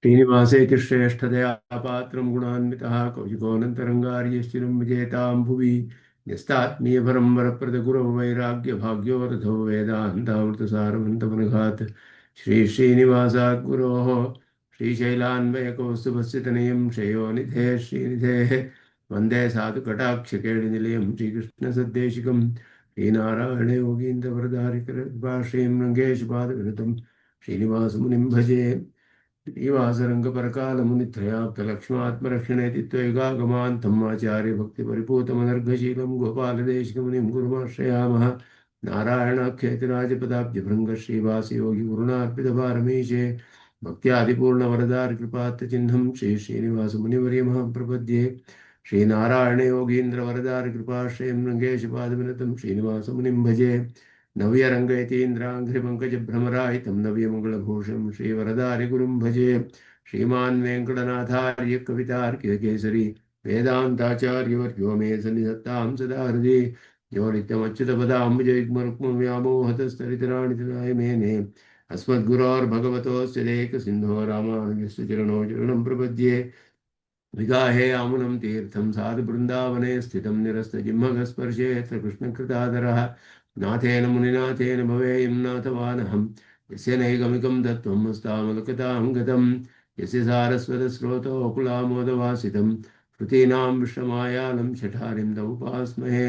श्रीनिवासेति श्रेष्ठतया पात्रं गुणान्वितः कौशिकोऽनन्तरङ्गार्यश्चिरं विजेतां भुवि न्यस्तात्मीयपरं वरप्रदगुरौ वैराग्यभाग्यो रथो वेदान्तामृतसारमन्तमनघात् श्रीश्रीनिवासात् गुरोः श्रीशैलान्वयकौस्तुभस्यतनयं श्रेयोनिधेः श्रीनिधेः वन्दे साधुकटाक्षकेळिनिलयं श्रीकृष्णसद्देशिकं श्रीनारायणे योगीन्द्रवरदारिकृपाश्रीं रङ्गेशपादविनुतं श्रीनिवासमुनिं भजे श्रीवासरङ्गपरकालमुनित्रयाप्तलक्ष्मात्मरक्षणेति त्वैगागमान्तम् आचार्यभक्तिपरिपूतमनर्घशीलं गोपालदेशिकमुनिं गुरुमाश्रयामः नारायणाख्येतिराजपदाब्जभृङ्ग श्रीवासयोगिगुरुणार्पितभारमीशे भक्त्यादिपूर्णवरदारिकृपात्तचिह्नं श्रीश्रीनिवासमुनिवर्यमः प्रपद्ये श्रीनारायण योगीन्द्रवरदारिकृपाश्रयं रङ्गेशपादविनतं श्रीनिवासमुनिं भजे नव्यरङ्गयतीन्द्राङ्घ्रिपङ्कजभ्रमरायितं नव्यमङ्गलभूषं श्रीवरदारिगुरुं भजे श्रीमान् वेङ्कटनाथार्य कवितार्कितकेसरी वेदान्ताचार्यवर्यो मे सन्निधत्तां सदा हृदि यो नित्यमच्युतपदाम्बुजयुग्मरुक्मव्यामोहतस्तरितराणि तृणाय मेने अस्मद्गुरोर्भगवतोऽस्य देकसिन्धो रामानुजस्य चरणो चरणं प्रपद्ये विगाहे आमुनं तीर्थं साधु बृन्दावने स्थितं निरस्तजिह्मगस्पर्शे यत्र कृष्णकृतादरः नाथेन मुनिनाथेन भवेयं नाथवानहं यस्य नैगमिकं तत्त्वं हस्तामलकतां गतं यस्य सारस्वतस्रोतोऽकुलामोदवासितं श्रुतीनां विश्वमायालं शठारिं तमुपास्महे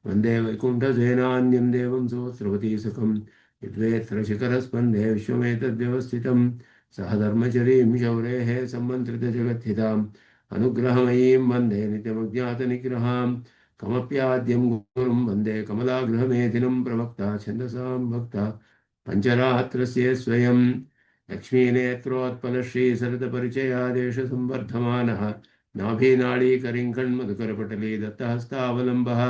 वन्दे वैकुण्ठसेनान्यं देवं सोऽस्रवती सखं यद्वेत्र शिखरस्पन्दे विश्वमेतद्व्यवस्थितं सह धर्मचरीं शौरेः सम्मन्त्रितजगद्धिताम् अनुग्रहमयीं वन्दे नित्यमज्ञातनिग्रहां कमप्याद्यं गुरुं वन्दे कमलागृहमेधिनं प्रवक्ता छन्दसां भक्ता पञ्चरात्रस्य स्वयं लक्ष्मीनेत्रोत्पलश्रीसरतपरिचयादेशसंवर्धमानः नाभीनाळीकरिङ्कण्मधुकरपटले दत्तहस्तावलम्बः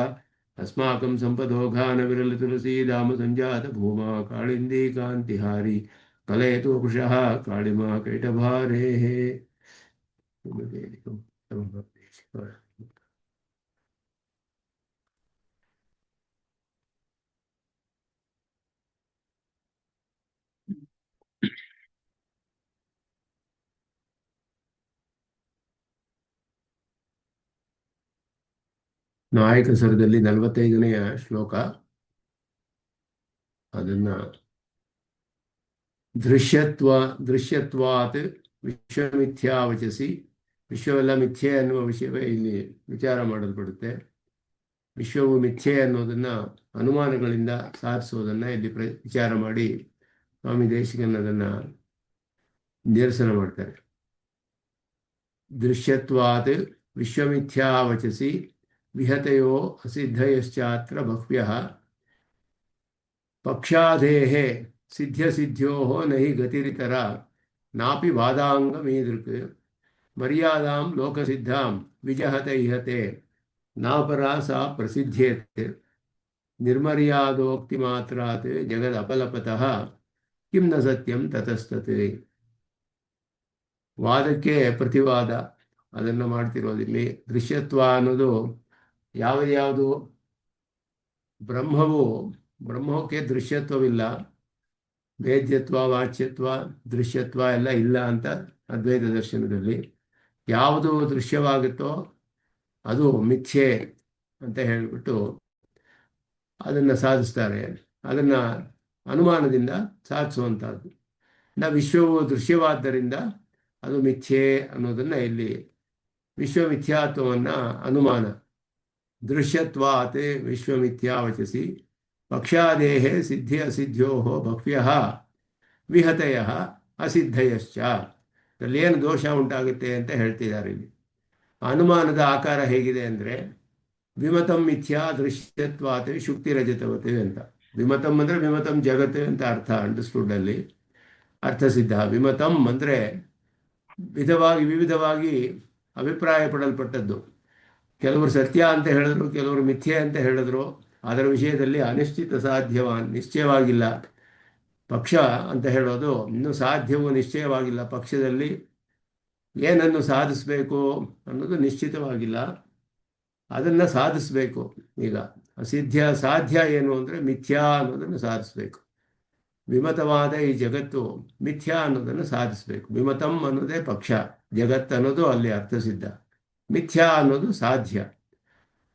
अस्माकं सम्पदोघानविरलतुलसीदाम सञ्जातभूमा काळिन्दी कान्तिहारी कलयतु वपुषः काळिमा कैटभारेः ನಾಯಕ ಸ್ವರದಲ್ಲಿ 45ನೆಯ ಶ್ಲೋಕ. ಅದನ್ನ ದೃಶ್ಯತ್ವಾತ್ ವಿಶ್ವಮಿಥ್ಯಾವಚಸಿ, ವಿಶ್ವವೆಲ್ಲ ಮಿಥ್ಯೆ ಅನ್ನುವ ವಿಷಯವೇ ಇಲ್ಲಿ ವಿಚಾರ ಮಾಡಲ್ಪಡುತ್ತೆ. ವಿಶ್ವವು ಮಿಥ್ಯೆ ಅನ್ನೋದನ್ನ ಅನುಮಾನಗಳಿಂದ ಸಾಧಿಸೋದನ್ನ ಇಲ್ಲಿ ವಿಚಾರ ಮಾಡಿ ಸ್ವಾಮಿ ದೇಶಿಕನ್ ಅದನ್ನ ನಿರಸನ ಮಾಡ್ತಾರೆ. ದೃಶ್ಯತ್ವಾತ್ ವಿಶ್ವಮಿಥ್ಯಾವಚಸಿ ವಿಹತಯೋ ಅಸಿದ್ಧಯಶ್ಚಾತ್ರ ಬಹ್ವ್ಯಃ ಪಕ್ಷಾಧೇಃ ಸಿದ್ಧ್ಯಸಿದ್ಧ್ಯೋಃ ನಹಿ ಗತಿರಿತರ ನಾಪಿ ವಾದಾಂಗಮೀದೃಕ್ ಮರ್ಯಾದಾಂ ಲೋಕಸಿದ್ಧಾಂ ವಿಜಹತ ಇಹತೆ ನಾಪರಾ ಸಾ ಪ್ರಸಿದ್ಧ್ಯೇತ್ ನಿರ್ಮರ್ಯಾದೋಕ್ತಿ ಮಾತ್ರಾತ್ ಜಗದಪಲಪತಃ ಕಿಂ ನ ಸತ್ಯಂ ತತಸ್ತತ್. ವಾದಕ್ಕೆ ಪ್ರತಿವಾದ ಅದನ್ನು ಮಾಡ್ತಿರೋದಿಲ್ಲಿ. ದೃಶ್ಯತ್ವ ಅನ್ನೋದು ಯಾವುದು ಬ್ರಹ್ಮಕ್ಕೆ ದೃಶ್ಯತ್ವವಿಲ್ಲ, ವೇದ್ಯತ್ವ ವಾಚ್ಯತ್ವ ದೃಶ್ಯತ್ವ ಎಲ್ಲ ಇಲ್ಲ ಅಂತ ಅದ್ವೈತ ದರ್ಶನದಲ್ಲಿ. ಯಾವುದು ದೃಶ್ಯವಾಗುತ್ತೋ ಅದು ಮಿಥ್ಯೆ ಅಂತ ಹೇಳಿಬಿಟ್ಟು ಅದನ್ನು ಸಾಧಿಸ್ತಾರೆ. ಅದನ್ನು ಅನುಮಾನದಿಂದ ಸಾಧಿಸುವಂಥದ್ದು. ವಿಶ್ವವು ದೃಶ್ಯವಾದ್ದರಿಂದ ಅದು ಮಿಥ್ಯೆ ಅನ್ನೋದನ್ನು ಇಲ್ಲಿ ವಿಶ್ವಮಿಥ್ಯಾತ್ವವನ್ನು ಅನುಮಾನ. ದೃಶ್ಯತ್ವಾತ್ ವಿಶ್ವಮಿಥ್ಯಾವಚಸಿ ಪಕ್ಷಾದೇಹ ಸಿದ್ಧಿ ಅಸಿದ್ಧ್ಯೋ ಬಹ್ವ್ಯಃ ವಿಹತಯ ಅಸಿದ್ಧಯಶ್ಚ. ಅದರಲ್ಲಿ ಏನು ದೋಷ ಉಂಟಾಗುತ್ತೆ ಅಂತ ಹೇಳ್ತಿದ್ದಾರೆ ಇಲ್ಲಿ. ಅನುಮಾನದ ಆಕಾರ ಹೇಗಿದೆ ಅಂದರೆ ವಿಮತಂ ಮಿಥ್ಯಾ ದೃಶ್ಯತ್ವಾತ್ ಶುಕ್ತಿರಜತವತ್ ಅಂತ. ವಿಮತಂ ಅಂದರೆ ವಿಮತಂ ಜಗತ್ ಅಂತ ಅರ್ಥ, ಅಂಡರ್ಸ್ಟುಡ್ಡಲ್ಲಿ ಅರ್ಥಸಿದ್ಧ. ವಿಮತಂ ಅಂದರೆ ವಿವಿಧವಾಗಿ ಅಭಿಪ್ರಾಯ ಪಡಲ್ಪಟ್ಟದ್ದು. ಕೆಲವರು ಸತ್ಯ ಅಂತ ಹೇಳಿದ್ರು, ಕೆಲವರು ಮಿಥ್ಯೆ ಅಂತ ಹೇಳಿದ್ರು. ಅದರ ವಿಷಯದಲ್ಲಿ ನಿಶ್ಚಯವಾಗಿಲ್ಲ. ಪಕ್ಷ ಅಂತ ಹೇಳೋದು ಇನ್ನೂ ಸಾಧ್ಯವೂ ನಿಶ್ಚಯವಾಗಿಲ್ಲ. ಪಕ್ಷದಲ್ಲಿ ಏನನ್ನು ಸಾಧಿಸಬೇಕು ಅನ್ನೋದು ನಿಶ್ಚಿತವಾಗಿಲ್ಲ, ಅದನ್ನು ಸಾಧಿಸಬೇಕು. ಈಗ ಸಾಧ್ಯ ಏನು ಅಂದರೆ ಮಿಥ್ಯಾ ಅನ್ನೋದನ್ನು ಸಾಧಿಸಬೇಕು. ವಿಮತವಾದ ಈ ಜಗತ್ತು ಮಿಥ್ಯಾ ಅನ್ನೋದನ್ನು ಸಾಧಿಸಬೇಕು. ವಿಮತಂ ಅನ್ನೋದೇ ಪಕ್ಷ, ಜಗತ್ತು ಅನ್ನೋದು ಅಲ್ಲಿ ಅರ್ಥಸಿದ್ಧ, ಮಿಥ್ಯಾ ಅನ್ನೋದು ಸಾಧ್ಯ.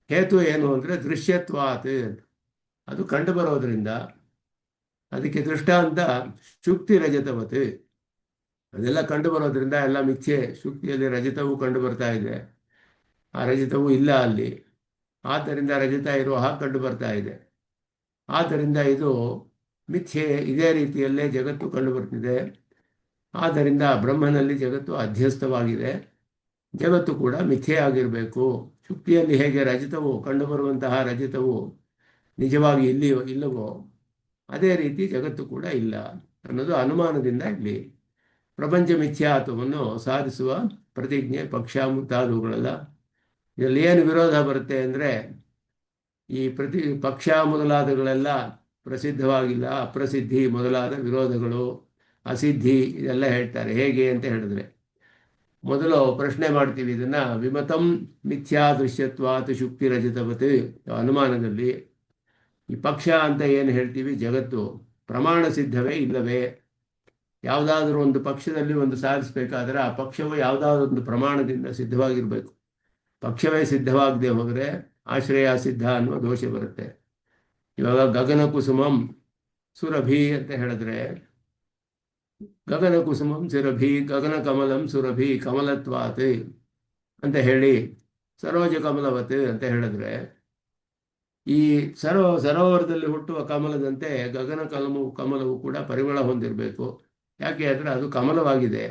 ಹೇತು ಏನು ಅಂದರೆ ದೃಶ್ಯತ್ವಾತ್, ಅದು ಕಂಡು ಬರೋದ್ರಿಂದ. ಅದಕ್ಕೆ ದೃಷ್ಟಾಂತ ಶುಕ್ತಿ ರಜತವತ್, ಅದೆಲ್ಲ ಕಂಡು ಬರೋದ್ರಿಂದ ಎಲ್ಲ ಮಿಥ್ಯೆ. ಶುಕ್ತಿಯಲ್ಲಿ ರಜತವೂ ಕಂಡು ಬರ್ತಾ ಇದೆ, ಆ ರಜತವೂ ಇಲ್ಲ ಅಲ್ಲಿ, ಆದ್ದರಿಂದ ರಜತ ಇರುವ ಹಾಗೆ ಕಂಡು ಬರ್ತಾ ಇದೆ. ಆದ್ದರಿಂದ ಇದು ಮಿಥ್ಯೆ. ಇದೇ ರೀತಿಯಲ್ಲೇ ಜಗತ್ತು ಕಂಡು ಬರ್ತಿದೆ. ಆದ್ದರಿಂದ ಬ್ರಹ್ಮನಲ್ಲಿ ಜಗತ್ತು ಅಧ್ಯಸ್ಥವಾಗಿದೆ, ಜಗತ್ತು ಕೂಡ ಮಿಥ್ಯೆ ಆಗಿರಬೇಕು. ಶುಕ್ತಿಯಲ್ಲಿ ಹೇಗೆ ರಜತವು ಕಂಡುಬರುವಂತಹ ರಜತವು ನಿಜವಾಗಿ ಇಲ್ಲವೋ ಅದೇ ರೀತಿ ಜಗತ್ತು ಕೂಡ ಇಲ್ಲ ಅನ್ನೋದು ಅನುಮಾನದಿಂದ ಇಲ್ಲಿ ಪ್ರಪಂಚ ಮಿಥ್ಯಾತ್ವವನ್ನು ಸಾಧಿಸುವ ಪ್ರತಿಜ್ಞೆ, ಪಕ್ಷ ಮುಂತಾದವುಗಳೆಲ್ಲ. ಇದರಲ್ಲಿ ಏನು ವಿರೋಧ ಬರುತ್ತೆ ಅಂದರೆ, ಈ ಪಕ್ಷ ಮೊದಲಾದಗಳೆಲ್ಲ ಪ್ರಸಿದ್ಧವಾಗಿಲ್ಲ, ಅಪ್ರಸಿದ್ಧಿ ಮೊದಲಾದ ವಿರೋಧಗಳು, ಅಸಿದ್ಧಿ ಇದೆಲ್ಲ ಹೇಳ್ತಾರೆ. ಹೇಗೆ ಅಂತ ಹೇಳಿದ್ರೆ, ಮೊದಲು ಪ್ರಶ್ನೆ ಮಾಡ್ತೀವಿ ಇದನ್ನು. ವಿಮತಂ ಮಿಥ್ಯಾ ದೃಶ್ಯತ್ವಾತ್ ಶುಕ್ತಿ ರಜತವತ್, ಅನುಮಾನದಲ್ಲಿ ಈ ಪಕ್ಷ ಅಂತ ಏನು ಹೇಳ್ತೀವಿ, ಜಗತ್ತು ಪ್ರಮಾಣ ಸಿದ್ಧವೇ ಇಲ್ಲವೇ? ಯಾವುದಾದ್ರೂ ಒಂದು ಪಕ್ಷದಲ್ಲಿ ಒಂದು ಸಾಧಿಸಬೇಕಾದ್ರೆ ಆ ಪಕ್ಷವು ಯಾವುದಾದ್ರೂ ಒಂದು ಪ್ರಮಾಣದಿಂದ ಸಿದ್ಧವಾಗಿರಬೇಕು. ಪಕ್ಷವೇ ಸಿದ್ಧವಾಗದೆ ಹೋದರೆ ಆಶ್ರಯ ಸಿದ್ಧ ಅನ್ನುವ ದೋಷ ಬರುತ್ತೆ. ಇವಾಗ ಗಗನ ಕುಸುಮಂ ಸುರಭಿ ಅಂತ ಹೇಳಿದ್ರೆ, ಗಗನ ಕುಸುಮಂ ಸುರಭಿ, ಗಗನ ಕಮಲಂ ಸುರಭಿ ಕಮಲತ್ವಾತ್ ಅಂತ ಹೇಳಿ ಸರೋಜ ಕಮಲವತ್ ಅಂತ ಹೇಳಿದ್ರೆ, ಈ ಸರೋವರದಲ್ಲಿ ಹುಟ್ಟುವ ಕಮಲದಂತೆ ಗಗನ ಕಮಲವು ಕೂಡ ಪರಿಮಳ ಹೊಂದಿರಬೇಕು. ಯಾಕೆ ಅಂದರೆ ಅದು ಕಮಲವಾಗಿದೆ.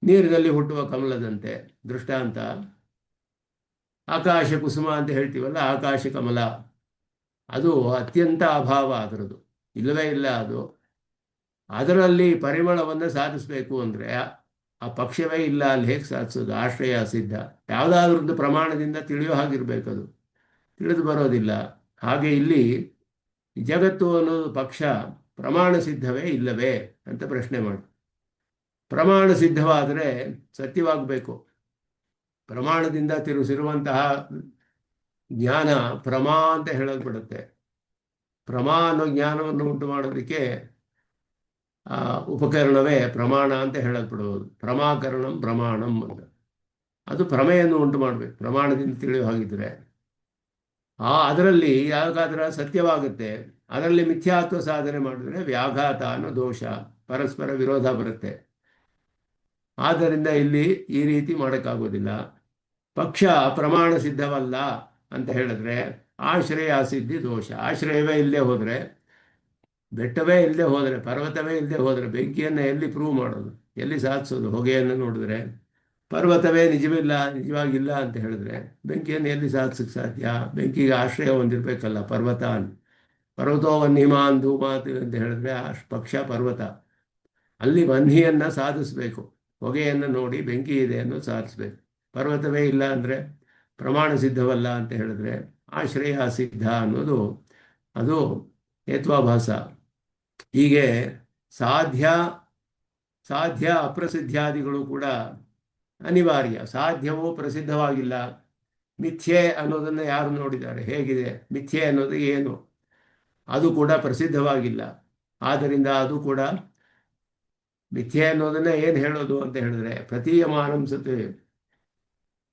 ನೀರಿನಲ್ಲಿ ಹುಟ್ಟುವ ಕಮಲದಂತೆ ದೃಷ್ಟಾಂತ. ಆಕಾಶ ಕುಸುಮ ಅಂತ ಹೇಳ್ತೀವಲ್ಲ, ಆಕಾಶ ಕಮಲ ಅದು ಅತ್ಯಂತ ಅಭಾವ, ಅದರದು ಇಲ್ಲವೇ ಇಲ್ಲ. ಅದರಲ್ಲಿ ಪರಿಮಳವನ್ನು ಸಾಧಿಸಬೇಕು ಅಂದರೆ ಆ ಪಕ್ಷವೇ ಇಲ್ಲ, ಅಲ್ಲಿ ಹೇಗೆ ಸಾಧಿಸೋದು? ಆಶ್ರಯ ಸಿದ್ಧ, ಯಾವುದಾದ್ರೊಂದು ಪ್ರಮಾಣದಿಂದ ತಿಳಿಯೋ ಹಾಗಿರ್ಬೇಕು, ಅದು ತಿಳಿದು ಬರೋದಿಲ್ಲ. ಹಾಗೆ ಇಲ್ಲಿ ಜಗತ್ತು ಅನ್ನೋದು ಪಕ್ಷ ಪ್ರಮಾಣ ಸಿದ್ಧವೇ ಇಲ್ಲವೇ ಅಂತ ಪ್ರಶ್ನೆ ಮಾಡಿ. ಪ್ರಮಾಣ ಸಿದ್ಧವಾದರೆ ಸತ್ಯವಾಗಬೇಕು. ಪ್ರಮಾಣದಿಂದ ತಿರುಸಿರುವಂತಹ ಜ್ಞಾನ ಪ್ರಮಾ ಅಂತ ಹೇಳಲ್ಪಡುತ್ತೆ. ಪ್ರಮಾ ಅನ್ನೋ ಜ್ಞಾನವನ್ನು ಉಂಟು ಮಾಡೋದಕ್ಕೆ ಉಪಕರಣವೇ ಪ್ರಮಾಣ ಅಂತ ಹೇಳಲ್ಪಡುವುದು. ಪ್ರಮಾಕರಣಂ ಪ್ರಮಾಣಂ ಅಂತ, ಅದು ಪ್ರಮೆಯನ್ನು ಉಂಟು ಮಾಡಬೇಕು ಪ್ರಮಾಣದಿಂದ ತಿಳಿಯೋ ಹಾಗಿದ್ರೆ. ಅದರಲ್ಲಿ ಯಾವಾಗಾದ್ರೆ ಸತ್ಯವಾಗುತ್ತೆ. ಅದರಲ್ಲಿ ಮಿಥ್ಯಾತ್ವ ಸಾಧನೆ ಮಾಡಿದ್ರೆ ವ್ಯಾಘಾತ ಅನ್ನೋ ದೋಷ, ಪರಸ್ಪರ ವಿರೋಧ ಬರುತ್ತೆ. ಆದ್ದರಿಂದ ಇಲ್ಲಿ ಈ ರೀತಿ ಮಾಡೋಕ್ಕಾಗೋದಿಲ್ಲ. ಪಕ್ಷ ಪ್ರಮಾಣ ಸಿದ್ಧವಲ್ಲ ಅಂತ ಹೇಳಿದ್ರೆ ಆಶ್ರಯ ಸಿದ್ಧಿ ದೋಷ. ಆಶ್ರಯವೇ ಇಲ್ಲದೆ ಹೋದರೆ, ಬೆಟ್ಟವೇ ಇಲ್ಲದೆ ಹೋದರೆ, ಪರ್ವತವೇ ಇಲ್ಲದೆ ಹೋದರೆ ಬೆಂಕಿಯನ್ನು ಎಲ್ಲಿ ಪ್ರೂವ್ ಮಾಡೋದು, ಎಲ್ಲಿ ಸಾಧಿಸೋದು? ಹೊಗೆಯನ್ನು ನೋಡಿದ್ರೆ ಪರ್ವತವೇ ನಿಜವಾಗಿಲ್ಲ ಅಂತ ಹೇಳಿದ್ರೆ ಬೆಂಕಿಯನ್ನು ಎಲ್ಲಿ ಸಾಧಿಸೋಕ್ಕೆ ಸಾಧ್ಯ? ಬೆಂಕಿಗೆ ಆಶ್ರಯ ಹೊಂದಿರಬೇಕಲ್ಲ, ಪರ್ವತೋ ವನ್ಹಿಮಾನ್ ಧೂಮಾತ್ ಅಂತ ಹೇಳಿದ್ರೆ ಪಕ್ಷ ಪರ್ವತ. ಅಲ್ಲಿ ವನ್ಹಿಯನ್ನು ಸಾಧಿಸಬೇಕು, ಹೊಗೆಯನ್ನು ನೋಡಿ ಬೆಂಕಿ ಇದೆ ಅನ್ನೋದು ಸಾಧಿಸಬೇಕು. ಪರ್ವತವೇ ಇಲ್ಲ ಅಂದರೆ ಪ್ರಮಾಣ ಸಿದ್ಧವಲ್ಲ ಅಂತ ಹೇಳಿದ್ರೆ ಆಶ್ರಯ ಸಿದ್ಧ ಅನ್ನೋದು ಅದು ಹೇತ್ವಾಭಾಸ. ಹೀಗೆ ಸಾಧ್ಯ ಅಪ್ರಸಿದ್ಧಾದಿಗಳು ಕೂಡ ಅನಿವಾರ್ಯ. ಸಾಧ್ಯವೂ ಪ್ರಸಿದ್ಧವಾಗಿಲ್ಲ. ಮಿಥ್ಯೆ ಅನ್ನೋದನ್ನು ಯಾರು ನೋಡಿದ್ದಾರೆ, ಹೇಗಿದೆ ಮಿಥ್ಯೆ ಅನ್ನೋದು ಏನು, ಅದು ಕೂಡ ಪ್ರಸಿದ್ಧವಾಗಿಲ್ಲ. ಆದ್ದರಿಂದ ಅದು ಕೂಡ ಮಿಥ್ಯೆ ಅನ್ನೋದನ್ನೇ ಏನು ಹೇಳೋದು ಅಂತ ಹೇಳಿದ್ರೆ ಪ್ರತೀಯಮಾನಂ ಸತ್,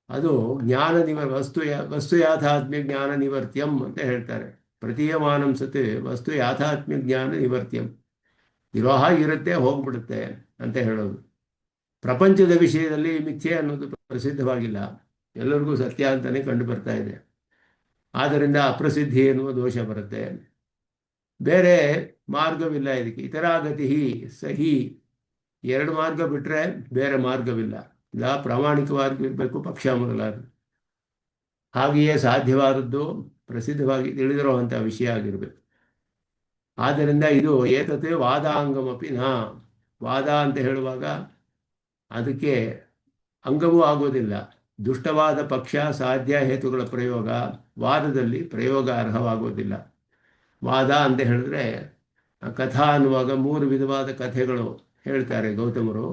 ಅದು ಜ್ಞಾನ ವಸ್ತು ಯಾಥಾತ್ಮ್ಯ ಜ್ಞಾನ ನಿವರ್ತ್ಯಂ ಅಂತ ಹೇಳ್ತಾರೆ. ಪ್ರತೀಯಮಾನಂ ಸತ್ ವಸ್ತು ಯಾಥಾತ್ಮ್ಯ ಜ್ಞಾನ ನಿವರ್ತ್ಯಂ, ಇರೋ ಹಾಗಿರುತ್ತೆ ಹೋಗ್ಬಿಡುತ್ತೆ ಅಂತ ಹೇಳೋದು. ಪ್ರಪಂಚದ ವಿಷಯದಲ್ಲಿ ಮಿಥ್ಯೆ ಅನ್ನೋದು ಪ್ರಸಿದ್ಧವಾಗಿಲ್ಲ, ಎಲ್ಲರಿಗೂ ಸತ್ಯ ಅಂತಲೇ ಕಂಡು ಬರ್ತಾ ಇದೆ. ಆದ್ದರಿಂದ ಅಪ್ರಸಿದ್ಧಿ ಎನ್ನುವ ದೋಷ ಬರುತ್ತೆ. ಬೇರೆ ಮಾರ್ಗವಿಲ್ಲ ಇದಕ್ಕೆ. ಇತರಾಗತಿ ಸಹಿ, ಎರಡು ಮಾರ್ಗ ಬಿಟ್ಟರೆ ಬೇರೆ ಮಾರ್ಗವಿಲ್ಲ. ಇಲ್ಲ ಪ್ರಾಮಾಣಿಕವಾಗಿರಬೇಕು ಪಕ್ಷ ಮೊದಲಾದ. ಹಾಗೆಯೇ ಸಾಧ್ಯವಾದದ್ದು ಪ್ರಸಿದ್ಧವಾಗಿ ತಿಳಿದಿರುವಂಥ ವಿಷಯ ಆಗಿರಬೇಕು. ಆದ್ದರಿಂದ ಇದು ಏತತೆ ವಾದಾಂಗಮಪಿ ನ, ವಾದ ಅಂತ ಹೇಳುವಾಗ ಅದಕ್ಕೆ ಅಂಗವೂ ಆಗೋದಿಲ್ಲ. ದುಷ್ಟವಾದ ಪಕ್ಷ ಸಾಧ್ಯ ಹೇತುಗಳ ಪ್ರಯೋಗ ವಾದದಲ್ಲಿ ಪ್ರಯೋಗ ಅರ್ಹವಾಗೋದಿಲ್ಲ. ವಾದ ಅಂತ ಹೇಳಿದ್ರೆ ಕಥಾ ಅನ್ನುವಾಗ 3 ವಿಧವಾದ ಕಥೆಗಳು ಹೇಳ್ತಾರೆ ಗೌತಮರು.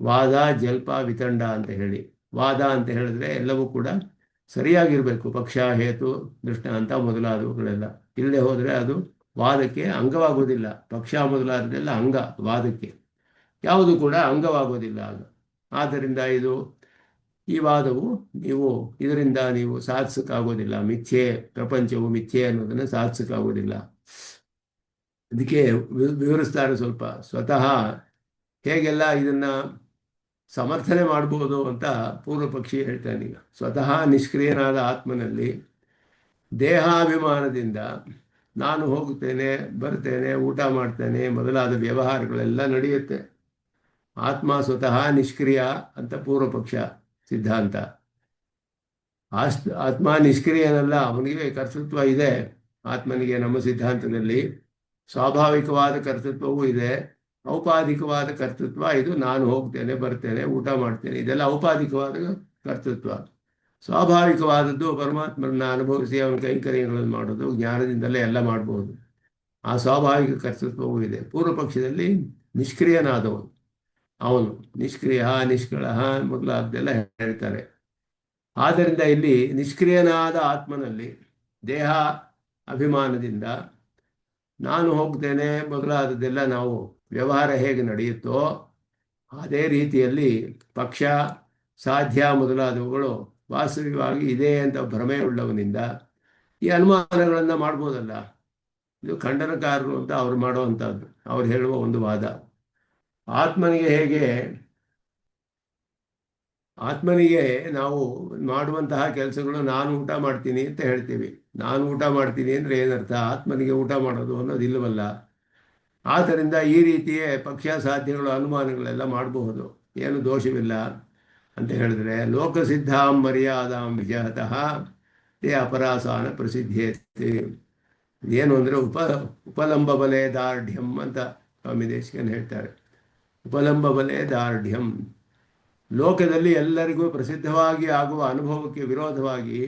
ವಾದ, ಜಲ್ಪ, ವಿತಂಡ ಅಂತ ಹೇಳಿ. ವಾದ ಅಂತ ಹೇಳಿದ್ರೆ ಎಲ್ಲವೂ ಕೂಡ ಸರಿಯಾಗಿರಬೇಕು, ಪಕ್ಷ ಹೇತು ದೃಷ್ಟಾಂತ ಮೊದಲಾದವುಗಳೆಲ್ಲ. ಇಲ್ಲದೆ ಹೋದರೆ ಅದು ವಾದಕ್ಕೆ ಅಂಗವಾಗೋದಿಲ್ಲ. ಪಕ್ಷ ಮೊದಲಾದದೆಲ್ಲ ಅಂಗ ವಾದಕ್ಕೆ, ಯಾವುದು ಕೂಡ ಅಂಗವಾಗೋದಿಲ್ಲ ಆಗ. ಆದ್ದರಿಂದ ಈ ವಾದವು ಇದರಿಂದ ನೀವು ಸಾಧಿಸಕ್ಕಾಗೋದಿಲ್ಲ. ಮಿಥ್ಯೆ, ಪ್ರಪಂಚವು ಮಿಥ್ಯೆ ಅನ್ನೋದನ್ನು ಸಾಧಿಸಕ್ಕಾಗೋದಿಲ್ಲ. ಅದಕ್ಕೆ ವಿವರಿಸ್ತಾರೆ ಸ್ವಲ್ಪ. ಸ್ವತಃ ಹೇಗೆಲ್ಲ ಇದನ್ನ ಸಮರ್ಥನೆ ಮಾಡಬಹುದು ಅಂತ ಪೂರ್ವ ಪಕ್ಷಿ ಹೇಳ್ತಾನೆ. ಈಗ ಸ್ವತಃ ನಿಷ್ಕ್ರಿಯನಾದ ಆತ್ಮನಲ್ಲಿ ದೇಹಾಭಿಮಾನದಿಂದ ನಾನು ಹೋಗುತ್ತೇನೆ, ಬರ್ತೇನೆ, ಊಟ ಮಾಡ್ತೇನೆ ಮೊದಲಾದ ವ್ಯವಹಾರಗಳೆಲ್ಲ ನಡೆಯುತ್ತೆ. ಆತ್ಮ ಸ್ವತಃ ನಿಷ್ಕ್ರಿಯ ಅಂತ ಪೂರ್ವ ಪಕ್ಷ ಸಿದ್ಧಾಂತ. ಆತ್ಮ ನಿಷ್ಕ್ರಿಯನಲ್ಲ, ಅವನಿಗೆ ಕರ್ತೃತ್ವ ಇದೆ. ಆತ್ಮನಿಗೆ ನಮ್ಮ ಸಿದ್ಧಾಂತದಲ್ಲಿ ಸ್ವಾಭಾವಿಕವಾದ ಕರ್ತೃತ್ವವೂ ಇದೆ, ಔಪಾಧಿಕವಾದ ಕರ್ತೃತ್ವ. ಇದು ನಾನು ಹೋಗ್ತೇನೆ, ಬರ್ತೇನೆ, ಊಟ ಮಾಡ್ತೇನೆ, ಇದೆಲ್ಲ ಔಪಾಧಿಕವಾದ ಕರ್ತೃತ್ವ. ಸ್ವಾಭಾವಿಕವಾದದ್ದು ಪರಮಾತ್ಮರನ್ನ ಅನುಭವಿಸಿ ಅವನ ಕೈಂಕರ್ಯಗಳನ್ನು ಮಾಡೋದು, ಜ್ಞಾನದಿಂದಲೇ ಎಲ್ಲ ಮಾಡಬಹುದು. ಆ ಸ್ವಾಭಾವಿಕ ಕರ್ತೃತ್ವವೂ ಇದೆ. ಪೂರ್ವ ಪಕ್ಷದಲ್ಲಿ ನಿಷ್ಕ್ರಿಯನಾದವನು, ಅವನು ನಿಷ್ಕ್ರಿಯ, ನಿಷ್ಕಳ ಮೊದಲಾದ್ದೆಲ್ಲ ಹೇಳ್ತಾರೆ. ಆದ್ದರಿಂದ ಇಲ್ಲಿ ನಿಷ್ಕ್ರಿಯನಾದ ಆತ್ಮನಲ್ಲಿ ದೇಹ ಅಭಿಮಾನದಿಂದ ನಾನು ಹೋಗ್ತೇನೆ ಮೊದಲಾದದ್ದೆಲ್ಲ ನಾವು ವ್ಯವಹಾರ ಹೇಗೆ ನಡೆಯುತ್ತೋ ಅದೇ ರೀತಿಯಲ್ಲಿ ಪಕ್ಷ, ಸಾಧ್ಯ ಮೊದಲಾದವುಗಳು ವಾಸ್ತವಿಕವಾಗಿ ಇದೆ ಅಂತ ಭ್ರಮೆಯುಳ್ಳವನಿಂದ ಈ ಅನುಮಾನಗಳನ್ನು ಮಾಡ್ಬೋದಲ್ಲ. ಇದು ಖಂಡನಕಾರರು ಅಂತ ಅವ್ರು ಮಾಡುವಂಥದ್ದು, ಅವ್ರು ಹೇಳುವ ಒಂದು ವಾದ. ಆತ್ಮನಿಗೆ ನಾವು ಮಾಡುವಂತಹ ಕೆಲಸಗಳು ನಾನು ಊಟ ಮಾಡ್ತೀನಿ ಅಂತ ಹೇಳ್ತೀವಿ. ನಾನು ಊಟ ಮಾಡ್ತೀನಿ ಅಂದರೆ ಏನರ್ಥ? ಆತ್ಮನಿಗೆ ಊಟ ಮಾಡೋದು ಅನ್ನೋದಿಲ್ಲವಲ್ಲ. ಆದ್ದರಿಂದ ಈ ರೀತಿಯೇ ಪಕ್ಷ, ಸಾಧ್ಯಗಳು, ಅನುಮಾನಗಳೆಲ್ಲ ಮಾಡಬಹುದು, ಏನು ದೋಷವಿಲ್ಲ ಅಂತ ಹೇಳಿದ್ರೆ, ಲೋಕಸಿದ್ಧಾಂ ಮರ್ಯಾದಾಂ ವಿಜಯತಃ ತೇ ಅಪರಾಸಾನ ಪ್ರಸಿದ್ಧೇತಿ. ಏನು ಅಂದರೆ ಉಪಲಂಬ ಬಲೆ ದಾರ್ಢ್ಯಂ ಅಂತ ಸ್ವಾಮಿ ದೇಶಿಕನ್ ಹೇಳ್ತಾರೆ. ಉಪಲಂಬ ಬಲೆ ದಾರ್ಢ್ಯಂ, ಲೋಕದಲ್ಲಿ ಎಲ್ಲರಿಗೂ ಪ್ರಸಿದ್ಧವಾಗಿ ಆಗುವ ಅನುಭವಕ್ಕೆ ವಿರೋಧವಾಗಿ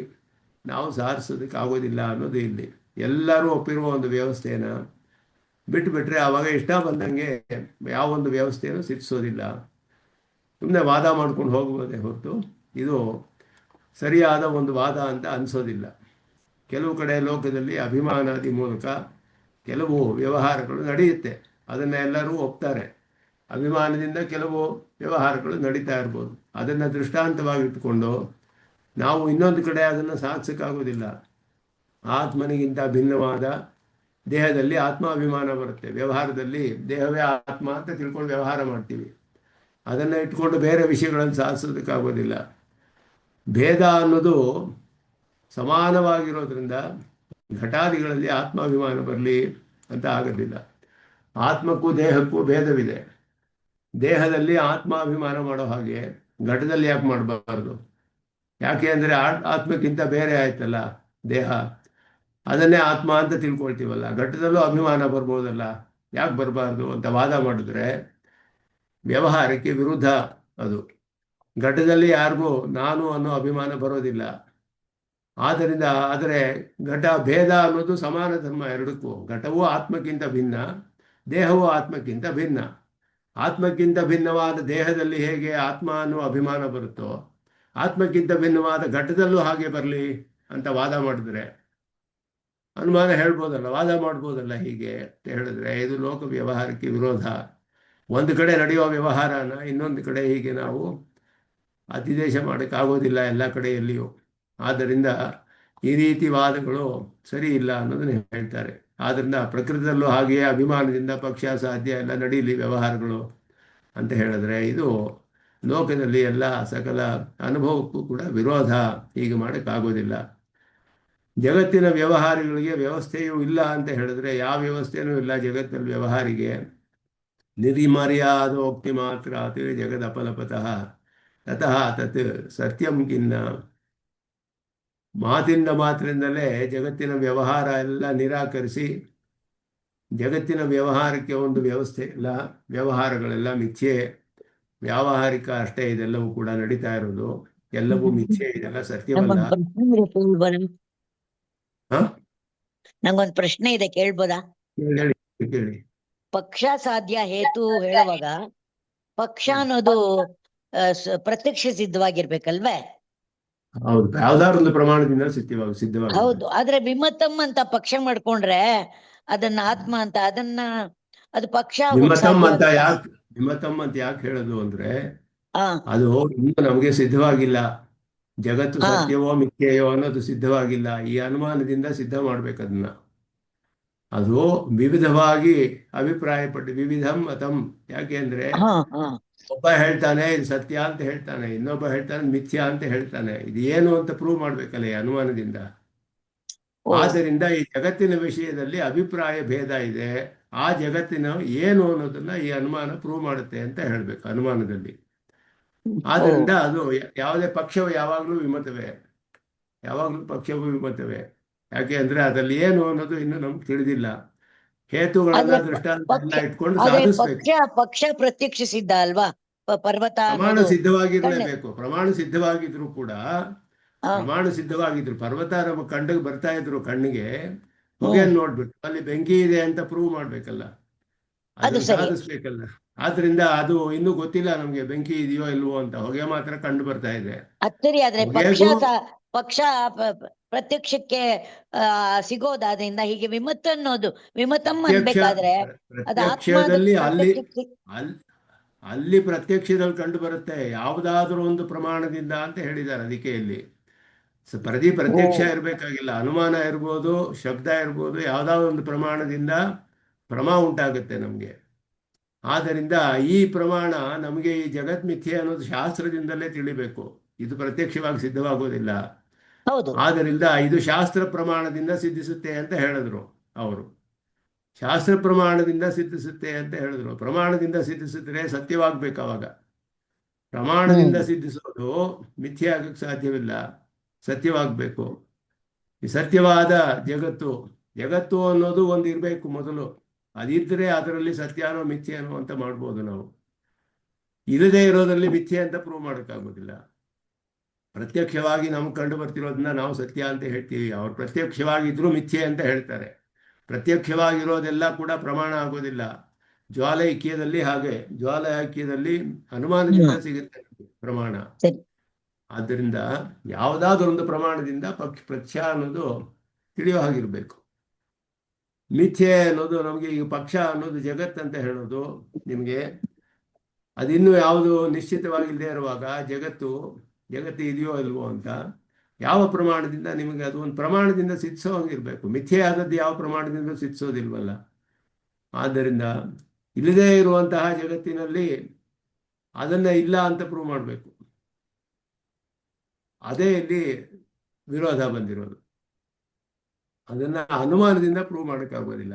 ನಾವು ಸಾಧಿಸೋದಕ್ಕಾಗೋದಿಲ್ಲ ಅನ್ನೋದು ಇಲ್ಲಿ. ಎಲ್ಲರೂ ಒಪ್ಪಿರುವ ಒಂದು ವ್ಯವಸ್ಥೆಯನ್ನು ಬಿಟ್ಟುಬಿಟ್ರೆ ಆವಾಗ ಇಷ್ಟ ಬಂದಂಗೆ ಯಾವೊಂದು ವ್ಯವಸ್ಥೆಯನ್ನು ಸಿದ್ಧಿಸೋದಿಲ್ಲ. ಸುಮ್ಮನೆ ವಾದ ಮಾಡ್ಕೊಂಡು ಹೋಗ್ಬೋದೇ ಹೊರತು ಇದು ಸರಿಯಾದ ಒಂದು ವಾದ ಅಂತ ಅನಿಸೋದಿಲ್ಲ. ಕೆಲವು ಕಡೆ ಲೋಕದಲ್ಲಿ ಅಭಿಮಾನಾದಿ ಮೂಲಕ ಕೆಲವು ವ್ಯವಹಾರಗಳು ನಡೆಯುತ್ತೆ, ಅದನ್ನು ಎಲ್ಲರೂ ಒಪ್ತಾರೆ. ಅಭಿಮಾನದಿಂದ ಕೆಲವು ವ್ಯವಹಾರಗಳು ನಡೀತಾ ಇರ್ಬೋದು. ಅದನ್ನು ದೃಷ್ಟಾಂತವಾಗಿಟ್ಟುಕೊಂಡು ನಾವು ಇನ್ನೊಂದು ಕಡೆ ಅದನ್ನು ಸಾಧಿಸೋಕ್ಕಾಗೋದಿಲ್ಲ. ಆತ್ಮನಿಗಿಂತ ಭಿನ್ನವಾದ ದೇಹದಲ್ಲಿ ಆತ್ಮಾಭಿಮಾನ ಬರುತ್ತೆ. ವ್ಯವಹಾರದಲ್ಲಿ ದೇಹವೇ ಆತ್ಮ ಅಂತ ತಿಳ್ಕೊಂಡು ವ್ಯವಹಾರ ಮಾಡ್ತೀವಿ. ಅದನ್ನು ಇಟ್ಕೊಂಡು ಬೇರೆ ವಿಷಯಗಳನ್ನು ಸಾಧಿಸೋದಕ್ಕಾಗೋದಿಲ್ಲ. ಭೇದ ಅನ್ನೋದು ಸಮಾನವಾಗಿರೋದ್ರಿಂದ ಘಟಾದಿಗಳಲ್ಲಿ ಆತ್ಮಾಭಿಮಾನ ಬರಲಿ ಅಂತ ಆಗೋದಿಲ್ಲ. ಆತ್ಮಕ್ಕೂ ದೇಹಕ್ಕೂ ಭೇದವಿದೆ. ದೇಹದಲ್ಲಿ ಆತ್ಮಾಭಿಮಾನ ಮಾಡೋ ಹಾಗೆ ಘಟದಲ್ಲಿ ಯಾಕೆ ಮಾಡಬಾರ್ದು? ಯಾಕೆ ಅಂದರೆ ಆತ್ಮಕ್ಕಿಂತ ಬೇರೆ ಆಯ್ತಲ್ಲ ದೇಹ, ಅದನ್ನೇ ಆತ್ಮ ಅಂತ ತಿಳ್ಕೊಳ್ತೀವಲ್ಲ. ಘಟದಲ್ಲೂ ಅಭಿಮಾನ ಬರ್ಬೋದಲ್ಲ, ಯಾಕೆ ಬರಬಾರ್ದು ಅಂತ ವಾದ ಮಾಡಿದ್ರೆ ವ್ಯವಹಾರಕ್ಕೆ ವಿರುದ್ಧ ಅದು. ಘಟದಲ್ಲಿ ಯಾರಿಗೂ ನಾನು ಅನ್ನೋ ಅಭಿಮಾನ ಬರೋದಿಲ್ಲ. ಆದರೆ ಘಟ ಭೇದ ಅನ್ನೋದು ಸಮಾನ ಧರ್ಮ ಎರಡಕ್ಕೂ. ಘಟವೂ ಆತ್ಮಕ್ಕಿಂತ ಭಿನ್ನ, ದೇಹವೂ ಆತ್ಮಕ್ಕಿಂತ ಭಿನ್ನ. ಆತ್ಮಕ್ಕಿಂತ ಭಿನ್ನವಾದ ದೇಹದಲ್ಲಿ ಹೇಗೆ ಆತ್ಮ ಅನ್ನೋ ಅಭಿಮಾನ ಬರುತ್ತೋ, ಆತ್ಮಕ್ಕಿಂತ ಭಿನ್ನವಾದ ಘಟದಲ್ಲೂ ಹಾಗೆ ಬರಲಿ ಅಂತ ವಾದ ಮಾಡಿದ್ರೆ ಅನುಮಾನ ಹೇಳ್ಬೋದಲ್ಲ, ವಾದ ಮಾಡ್ಬೋದಲ್ಲ. ಹೀಗೆ ಅಂತ ಹೇಳಿದ್ರೆ ಇದು ಲೋಕ ವ್ಯವಹಾರಕ್ಕೆ ವಿರೋಧ. ಒಂದು ಕಡೆ ನಡೆಯುವ ವ್ಯವಹಾರನ ಇನ್ನೊಂದು ಕಡೆ ಹೀಗೆ ನಾವು ಅತಿದೇಶ ಮಾಡೋಕ್ಕಾಗೋದಿಲ್ಲ ಎಲ್ಲ ಕಡೆಯಲ್ಲಿಯೂ. ಆದ್ದರಿಂದ ಈ ರೀತಿ ವಾದಗಳು ಸರಿ ಇಲ್ಲ ಅನ್ನೋದನ್ನ ಹೇಳ್ತಾರೆ. ಆದ್ದರಿಂದ ಪ್ರಕೃತಿಯಲ್ಲೂ ಹಾಗೆಯೇ ಅಭಿಮಾನದಿಂದ ಪಕ್ಷ, ಸಾಧ್ಯ ಎಲ್ಲ ನಡೀಲಿ ವ್ಯವಹಾರಗಳು ಅಂತ ಹೇಳಿದ್ರೆ ಇದು ಲೋಕದಲ್ಲಿ ಎಲ್ಲ ಸಕಲ ಅನುಭವಕ್ಕೂ ಕೂಡ ವಿರೋಧ. ಹೀಗೆ ಮಾಡೋಕ್ಕಾಗೋದಿಲ್ಲ. ಜಗತ್ತಿನ ವ್ಯವಹಾರಗಳಿಗೆ ವ್ಯವಸ್ಥೆಯೂ ಇಲ್ಲ ಅಂತ ಹೇಳಿದ್ರೆ ಯಾವ ವ್ಯವಸ್ಥೆಯೂ ಇಲ್ಲ ಜಗತ್ತಲ್ಲಿ ವ್ಯವಹಾರಿಗೆ. ನಿರ್ಮರ್ಯಾದೋಕ್ತಿ ಮಾತ್ರಾತ್ ಜಗದಪಲಪತಃ ತತಃ ತತ್ ಸತ್ಯಂ ಕಿನ್ನ. ಮಾತಿಂದ ಮಾತ್ರದಿಂದಲೇ ಜಗತ್ತಿನ ವ್ಯವಹಾರ ಎಲ್ಲ ನಿರಾಕರಿಸಿ ಜಗತ್ತಿನ ವ್ಯವಹಾರಕ್ಕೆ ಒಂದು ವ್ಯವಸ್ಥೆ ಇಲ್ಲ, ವ್ಯವಹಾರಗಳೆಲ್ಲ ಮಿಥ್ಯೆ, ವ್ಯಾವಹಾರಿಕ ಅಷ್ಟೇ ಇದೆಲ್ಲವೂ ಕೂಡ ನಡೀತಾ ಇರೋದು, ಎಲ್ಲವೂ ಮಿಥ್ಯೆ, ಇದೆಲ್ಲ ಸತ್ಯವಲ್ಲ. ನಂಗೊಂದು ಪ್ರಶ್ನೆ ಇದೆ, ಕೇಳ್ಬೋದಾ? ಕೇಳಿ. ಪಕ್ಷ ಸಾಧ್ಯ ಹೇತು ಹೇಳುವಾಗ ಪಕ್ಷ ಅನ್ನೋದು ಪ್ರತ್ಯಕ್ಷ ಸಿದ್ಧವಾಗಿರ್ಬೇಕಲ್ವೇ? ಹೌದು, ಯಾವ್ದಾದ್ರು ಒಂದು ಪ್ರಮಾಣದಿಂದ ಸಿದ್ಧವಾಗಿ. ಹೌದು, ಆದ್ರೆ ವಿಮತಂ ಅಂತ ಪಕ್ಷ ಮಾಡ್ಕೊಂಡ್ರೆ ಅದನ್ನ ಆತ್ಮ ಅಂತ ಅದನ್ನ ಅದು ಪಕ್ಷ ಆಗೋಕ್ ವಿಮತಂ ಸಾಧ್ಯ ಅಂತ ಆಗುತ್ತಾ? ಯಾಕೆ ವಿಮತಂ ಅಂತ ಯಾಕೆ ಹೇಳೋದು ಅಂದ್ರೆ ಹಾ ಅದು ಇನ್ನೂ ನಮಗೆ ಸಿದ್ಧವಾಗಿಲ್ಲ. ಜಗತ್ತು ಹಾ ಸತ್ಯವೋ ಮಿಥ್ಯೆಯೋ ಅನ್ನೋದು ಸಿದ್ಧವಾಗಿಲ್ಲ. ಈ ಅನುಮಾನದಿಂದ ಸಿದ್ಧ ಮಾಡ್ಬೇಕದನ್ನ. ಅದು ವಿವಿಧವಾಗಿ ಅಭಿಪ್ರಾಯಪಟ್ಟು ವಿವಿಧಂ ಮತಂ. ಯಾಕೆ ಅಂದ್ರೆ ಹಾ ಹಾ ಒಬ್ಬ ಹೇಳ್ತಾನೆ ಇದು ಸತ್ಯ ಅಂತ ಹೇಳ್ತಾನೆ, ಇನ್ನೊಬ್ಬ ಹೇಳ್ತಾನೆ ಮಿಥ್ಯಾ ಅಂತ ಹೇಳ್ತಾನೆ. ಇದು ಏನು ಅಂತ ಪ್ರೂವ್ ಮಾಡ್ಬೇಕಲ್ಲ ಈ ಅನುಮಾನದಿಂದ. ಓ ಆದ್ದರಿಂದ ಈ ಜಗತ್ತಿನ ವಿಷಯದಲ್ಲಿ ಅಭಿಪ್ರಾಯ ಭೇದ ಇದೆ. ಆ ಜಗತ್ತಿನ ಏನು ಅನ್ನೋದನ್ನ ಈ ಅನುಮಾನ ಪ್ರೂವ್ ಮಾಡುತ್ತೆ ಅಂತ ಹೇಳ್ಬೇಕು ಅನುಮಾನದಲ್ಲಿ. ಓ ಆದ್ದರಿಂದ ಅದು ಯಾವುದೇ ಪಕ್ಷವು ಯಾವಾಗಲೂ ವಿಮತವೇ, ಯಾವಾಗಲೂ ಪಕ್ಷವು ವಿಮತವೇ. ಯಾಕೆ ಅಂದ್ರೆ ಅದರಲ್ಲಿ ಏನು ಅನ್ನೋದು ಇನ್ನೂ ನಮ್ಗೆ ತಿಳಿದಿಲ್ಲ. ಹೇತುಗಳನ್ನ ಆದ್ರೆ ದೃಷ್ಟಾಂತ ಎಲ್ಲ ಪಕ್ಷ ಇಟ್ಕೊಂಡು ಆದ್ರೆ ಸಾಧಿಸ್ಬೇಕು. ಪಕ್ಷ ಪ್ರತ್ಯಕ್ಷಿಸಿದ್ದ ಅಲ್ವಾ? ಪರ್ವತ ಪ್ರಮಾಣ ಅನ್ನೋದು ಕಣ್ಣು. ಸಿದ್ಧವಾಗಿರ್ಲೇಬೇಕು. ಪ್ರಮಾಣ ಸಿದ್ಧವಾಗಿದ್ರು ಕೂಡ, ಹಾ ಪ್ರಮಾಣ ಸಿದ್ಧವಾಗಿದ್ರು ಪರ್ವತ ನಮ್ಮ ಕಂಡಿಗೆ ಬರ್ತಾ ಇದ್ರು ಕಣ್ಣಿಗೆ, ಹ್ಮ್ ಹೊಗೆಯನ್ನು ನೋಡ್ಬಿಟ್ಟು ಅಲ್ಲಿ ಬೆಂಕಿ ಇದೆ ಅಂತ ಪ್ರೂವ್ ಮಾಡ್ಬೇಕಲ್ಲ, ಅದು ಅದನ್ನು ಸರಿ. ಸಾಧಿಸ್ಬೇಕಲ್ಲ. ಆದ್ರಿಂದ ಅದು ಇನ್ನೂ ಗೊತ್ತಿಲ್ಲ ನಮ್ಗೆ ಬೆಂಕಿ ಇದೆಯೋ ಇಲ್ವೋ ಅಂತ. ಹೊಗೆ ಮಾತ್ರ ಕಂಡು ಬರ್ತಾ ಇದೆ. ಅತ್ತರಿ ಆದ್ರೆ ಹೊಗೆಗೂ ಪಕ್ಷ ಪ್ರತ್ಯಕ್ಷಕ್ಕೆ ಸಿಗೋದಾದ್ರಿಂದ ಹೀಗೆ ವಿಮತ್ ಅನ್ನೋದು ವಿಮತಂ ಪ್ರತ್ಯಕ್ಷ ಅನ್ಬೇಕಾದ್ರೆ ಅದು ಆತ್ಮ ಅದು ಪ್ರತ್ಯಕ್ಷದಲ್ಲಿ ಅಲ್ಲಿ ಪ್ರತ್ಯಕ್ಷಕ್ಕೆ ಅಲ್ಲಿ ಅಲ್ಲಿ ಪ್ರತ್ಯಕ್ಷದಲ್ಲಿ ಕಂಡು ಬರುತ್ತೆ ಯಾವುದಾದ್ರೂ ಒಂದು ಪ್ರಮಾಣದಿಂದ ಅಂತ ಹೇಳಿದ್ದಾರೆ. ಅದಕ್ಕೆ ಇಲ್ಲಿ ಓ ಪ್ರತ್ಯಕ್ಷ ಇರಬೇಕಾಗಿಲ್ಲ, ಅನುಮಾನ ಇರ್ಬೋದು, ಶಬ್ದ ಇರ್ಬೋದು, ಯಾವುದಾದ್ರು ಒಂದು ಪ್ರಮಾಣದಿಂದ ಪ್ರಮಾ ಉಂಟಾಗುತ್ತೆ ನಮಗೆ. ಆದ್ದರಿಂದ ಈ ಪ್ರಮಾಣ ನಮಗೆ ಈ ಜಗತ್ ಮಿಥ್ಯೆ ಅನ್ನೋದು ಶಾಸ್ತ್ರದಿಂದಲೇ ತಿಳಿಬೇಕು. ಇದು ಪ್ರತ್ಯಕ್ಷವಾಗಿ ಸಿದ್ಧವಾಗೋದಿಲ್ಲ. ಹೌದು. ಆದ್ದರಿಂದ ಇದು ಶಾಸ್ತ್ರ ಪ್ರಮಾಣದಿಂದ ಸಿದ್ಧಿಸುತ್ತೆ ಅಂತ ಹೇಳಿದ್ರು ಅವರು. ಶಾಸ್ತ್ರ ಪ್ರಮಾಣದಿಂದ ಸಿದ್ಧಿಸುತ್ತೆ ಅಂತ ಹೇಳಿದ್ರು. ಪ್ರಮಾಣದಿಂದ ಸಿದ್ಧಿಸಿದ್ರೆ ಸತ್ಯವಾಗ್ಬೇಕು ಅವಾಗ. ಪ್ರಮಾಣದಿಂದ ಸಿದ್ಧಿಸೋದು ಮಿಥ್ಯೆ ಆಗಕ್ಕೆ ಸಾಧ್ಯವಿಲ್ಲ, ಸತ್ಯವಾಗಬೇಕು. ಈ ಸತ್ಯವಾದ ಜಗತ್ತು, ಜಗತ್ತು ಅನ್ನೋದು ಒಂದು ಇರಬೇಕು ಮೊದಲು. ಅದಿದ್ದರೆ ಅದರಲ್ಲಿ ಸತ್ಯಾನೋ ಮಿಥ್ಯೆನೋ ಅಂತ ಮಾಡ್ಬೋದು ನಾವು. ಇಲ್ಲದೆ ಇರೋದ್ರಲ್ಲಿ ಮಿಥ್ಯೆ ಅಂತ ಪ್ರೂವ್ ಮಾಡೋಕ್ಕಾಗೋದಿಲ್ಲ. ಪ್ರತ್ಯಕ್ಷವಾಗಿ ನಮ್ಗೆ ಕಂಡು ಬರ್ತಿರೋದನ್ನ ನಾವು ಸತ್ಯ ಅಂತ ಹೇಳ್ತೀವಿ, ಅವ್ರು ಪ್ರತ್ಯಕ್ಷವಾಗಿದ್ರೂ ಮಿಥ್ಯೆ ಅಂತ ಹೇಳ್ತಾರೆ. ಪ್ರತ್ಯಕ್ಷವಾಗಿರೋದೆಲ್ಲ ಕೂಡ ಪ್ರಮಾಣ ಆಗೋದಿಲ್ಲ. ಜ್ವಾಲ ಐಕ್ಯದಲ್ಲಿ ಹಾಗೆ, ಜ್ವಾಲ ಐಕ್ಯದಲ್ಲಿ ಅನುಮಾನದಿಂದ ಸಿಗುತ್ತೆ ಪ್ರಮಾಣ. ಸರಿ. ಆದ್ದರಿಂದ ಯಾವುದಾದ್ರೂ ಒಂದು ಪ್ರಮಾಣದಿಂದ ಪಕ್ಷ ಅನ್ನೋದು ತಿಳಿಯೋ ಹಾಗಿರ್ಬೇಕು. ಮಿಥ್ಯೆ ಅನ್ನೋದು ನಮಗೆ ಈಗ ಪಕ್ಷ ಅನ್ನೋದು ಜಗತ್ತಂತ ಹೇಳೋದು ನಿಮಗೆ ಅದಿನ್ನೂ ಯಾವುದು ನಿಶ್ಚಿತವಾಗಿಲ್ಲದೆ ಇರುವಾಗ ಜಗತ್ತು ಇದೆಯೋ ಇಲ್ವೋ ಅಂತ ಯಾವ ಪ್ರಮಾಣದಿಂದ ನಿಮಗೆ ಅದು ಒಂದು ಪ್ರಮಾಣದಿಂದ ಸಿದ್ಧಿಸೋ ಹಂಗಿರ್ಬೇಕು. ಮಿಥ್ಯೆ ಆದದ್ದು ಯಾವ ಪ್ರಮಾಣದಿಂದ ಸಿದ್ಧಿಸೋದಿಲ್ವಲ್ಲ. ಆದ್ದರಿಂದ ಇಲ್ಲದೇ ಇರುವಂತಹ ಜಗತ್ತಿನಲ್ಲಿ ಅದನ್ನ ಇಲ್ಲ ಅಂತ ಪ್ರೂವ್ ಮಾಡಬೇಕು. ಅದೇ ಇಲ್ಲಿ ವಿರೋಧ ಬಂದಿರೋದು. ಅದನ್ನ ಅನುಮಾನದಿಂದ ಪ್ರೂವ್ ಮಾಡೋಕ್ಕಾಗೋದಿಲ್ಲ.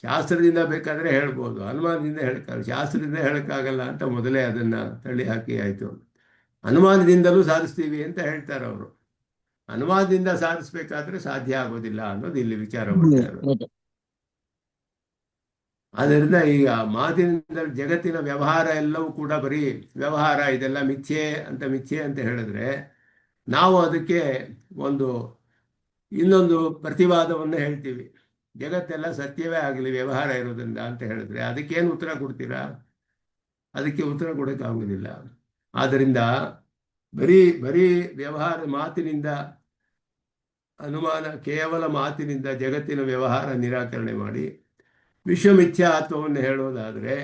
ಶಾಸ್ತ್ರದಿಂದ ಬೇಕಾದ್ರೆ ಹೇಳ್ಬೋದು, ಅನುಮಾನದಿಂದ ಹೇಳಕ್ಕಾಗಲ್ಲ. ಶಾಸ್ತ್ರದಿಂದ ಹೇಳಕ್ಕಾಗಲ್ಲ ಅಂತ ಮೊದಲೇ ಅದನ್ನ ತಳ್ಳಿ ಹಾಕಿ ಆಯ್ತು. ಅನುಮಾನದಿಂದಲೂ ಸಾಧಿಸ್ತೀವಿ ಅಂತ ಹೇಳ್ತಾರೆ ಅವರು. ಅನುಮಾನದಿಂದ ಸಾಧಿಸ್ಬೇಕಾದ್ರೆ ಸಾಧ್ಯ ಆಗೋದಿಲ್ಲ ಅನ್ನೋದು ಇಲ್ಲಿ ವಿಚಾರ ಮಾಡ್ತಾ ಇರೋದು. ಆದ್ದರಿಂದ ಈಗ ಮಾತಿನಿಂದ ಜಗತ್ತಿನ ವ್ಯವಹಾರ ಎಲ್ಲವೂ ಕೂಡ ಬರೀ ವ್ಯವಹಾರ, ಇದೆಲ್ಲ ಮಿಥ್ಯೆ ಅಂತ ಹೇಳಿದ್ರೆ ನಾವು ಅದಕ್ಕೆ ಇನ್ನೊಂದು ಪ್ರತಿವಾದವನ್ನು ಹೇಳ್ತೀವಿ. ಜಗತ್ತೆಲ್ಲ ಸತ್ಯವೇ ಆಗಲಿ ವ್ಯವಹಾರ ಇರೋದ್ರಿಂದ ಅಂತ ಹೇಳಿದ್ರೆ ಅದಕ್ಕೇನು ಉತ್ತರ ಕೊಡ್ತೀರಾ? ಅದಕ್ಕೆ ಉತ್ತರ ಕೊಡೋಕ್ಕಾಗೋದಿಲ್ಲ. ಆದ್ದರಿಂದ ಬರೀ ವ್ಯವಹಾರ ಮಾತಿನಿಂದ, ಅನುಮಾನ ಕೇವಲ ಮಾತಿನಿಂದ ಜಗತ್ತಿನ ವ್ಯವಹಾರ ನಿರಾಕರಣೆ ಮಾಡಿ ವಿಶ್ವಮಿಥ್ಯಾತ್ವವನ್ನು ಹೇಳೋದಾದರೆ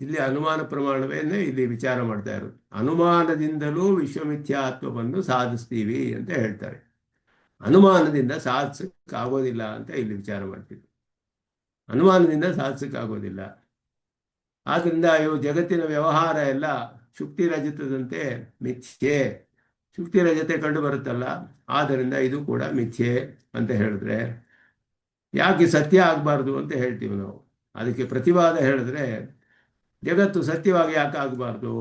ಇಲ್ಲಿ ಅನುಮಾನ ಪ್ರಮಾಣವನ್ನೇ ಇಲ್ಲಿ ವಿಚಾರ ಮಾಡ್ತಾ ಇರೋದು. ಅನುಮಾನದಿಂದಲೂ ವಿಶ್ವಮಿಥ್ಯಾತ್ವವನ್ನು ಸಾಧಿಸ್ತೀವಿ ಅಂತ ಹೇಳ್ತಾರೆ. ಅನುಮಾನದಿಂದ ಸಾಧಿಸಕ್ಕಾಗೋದಿಲ್ಲ ಅಂತ ಇಲ್ಲಿ ವಿಚಾರ ಮಾಡ್ತೀವಿ. ಅನುಮಾನದಿಂದ ಸಾಧಿಸಕ್ಕಾಗೋದಿಲ್ಲ. ಆದ್ರಿಂದ ಇವು ಜಗತ್ತಿನ ವ್ಯವಹಾರ ಎಲ್ಲ ಶುಕ್ತಿ ರಜತದಂತೆ ಮಿಥ್ಯೆ, ಶುಕ್ತಿ ರಜತೆ ಕಂಡು ಬರುತ್ತಲ್ಲ, ಆದ್ದರಿಂದ ಇದು ಕೂಡ ಮಿಥ್ಯೆ ಅಂತ ಹೇಳಿದ್ರೆ ಯಾಕೆ ಸತ್ಯ ಆಗಬಾರ್ದು ಅಂತ ಹೇಳ್ತೀವಿ ನಾವು. ಅದಕ್ಕೆ ಪ್ರತಿವಾದ ಹೇಳಿದ್ರೆ ಜಗತ್ತು ಸತ್ಯವಾಗಿ ಯಾಕೆ ಆಗಬಾರ್ದು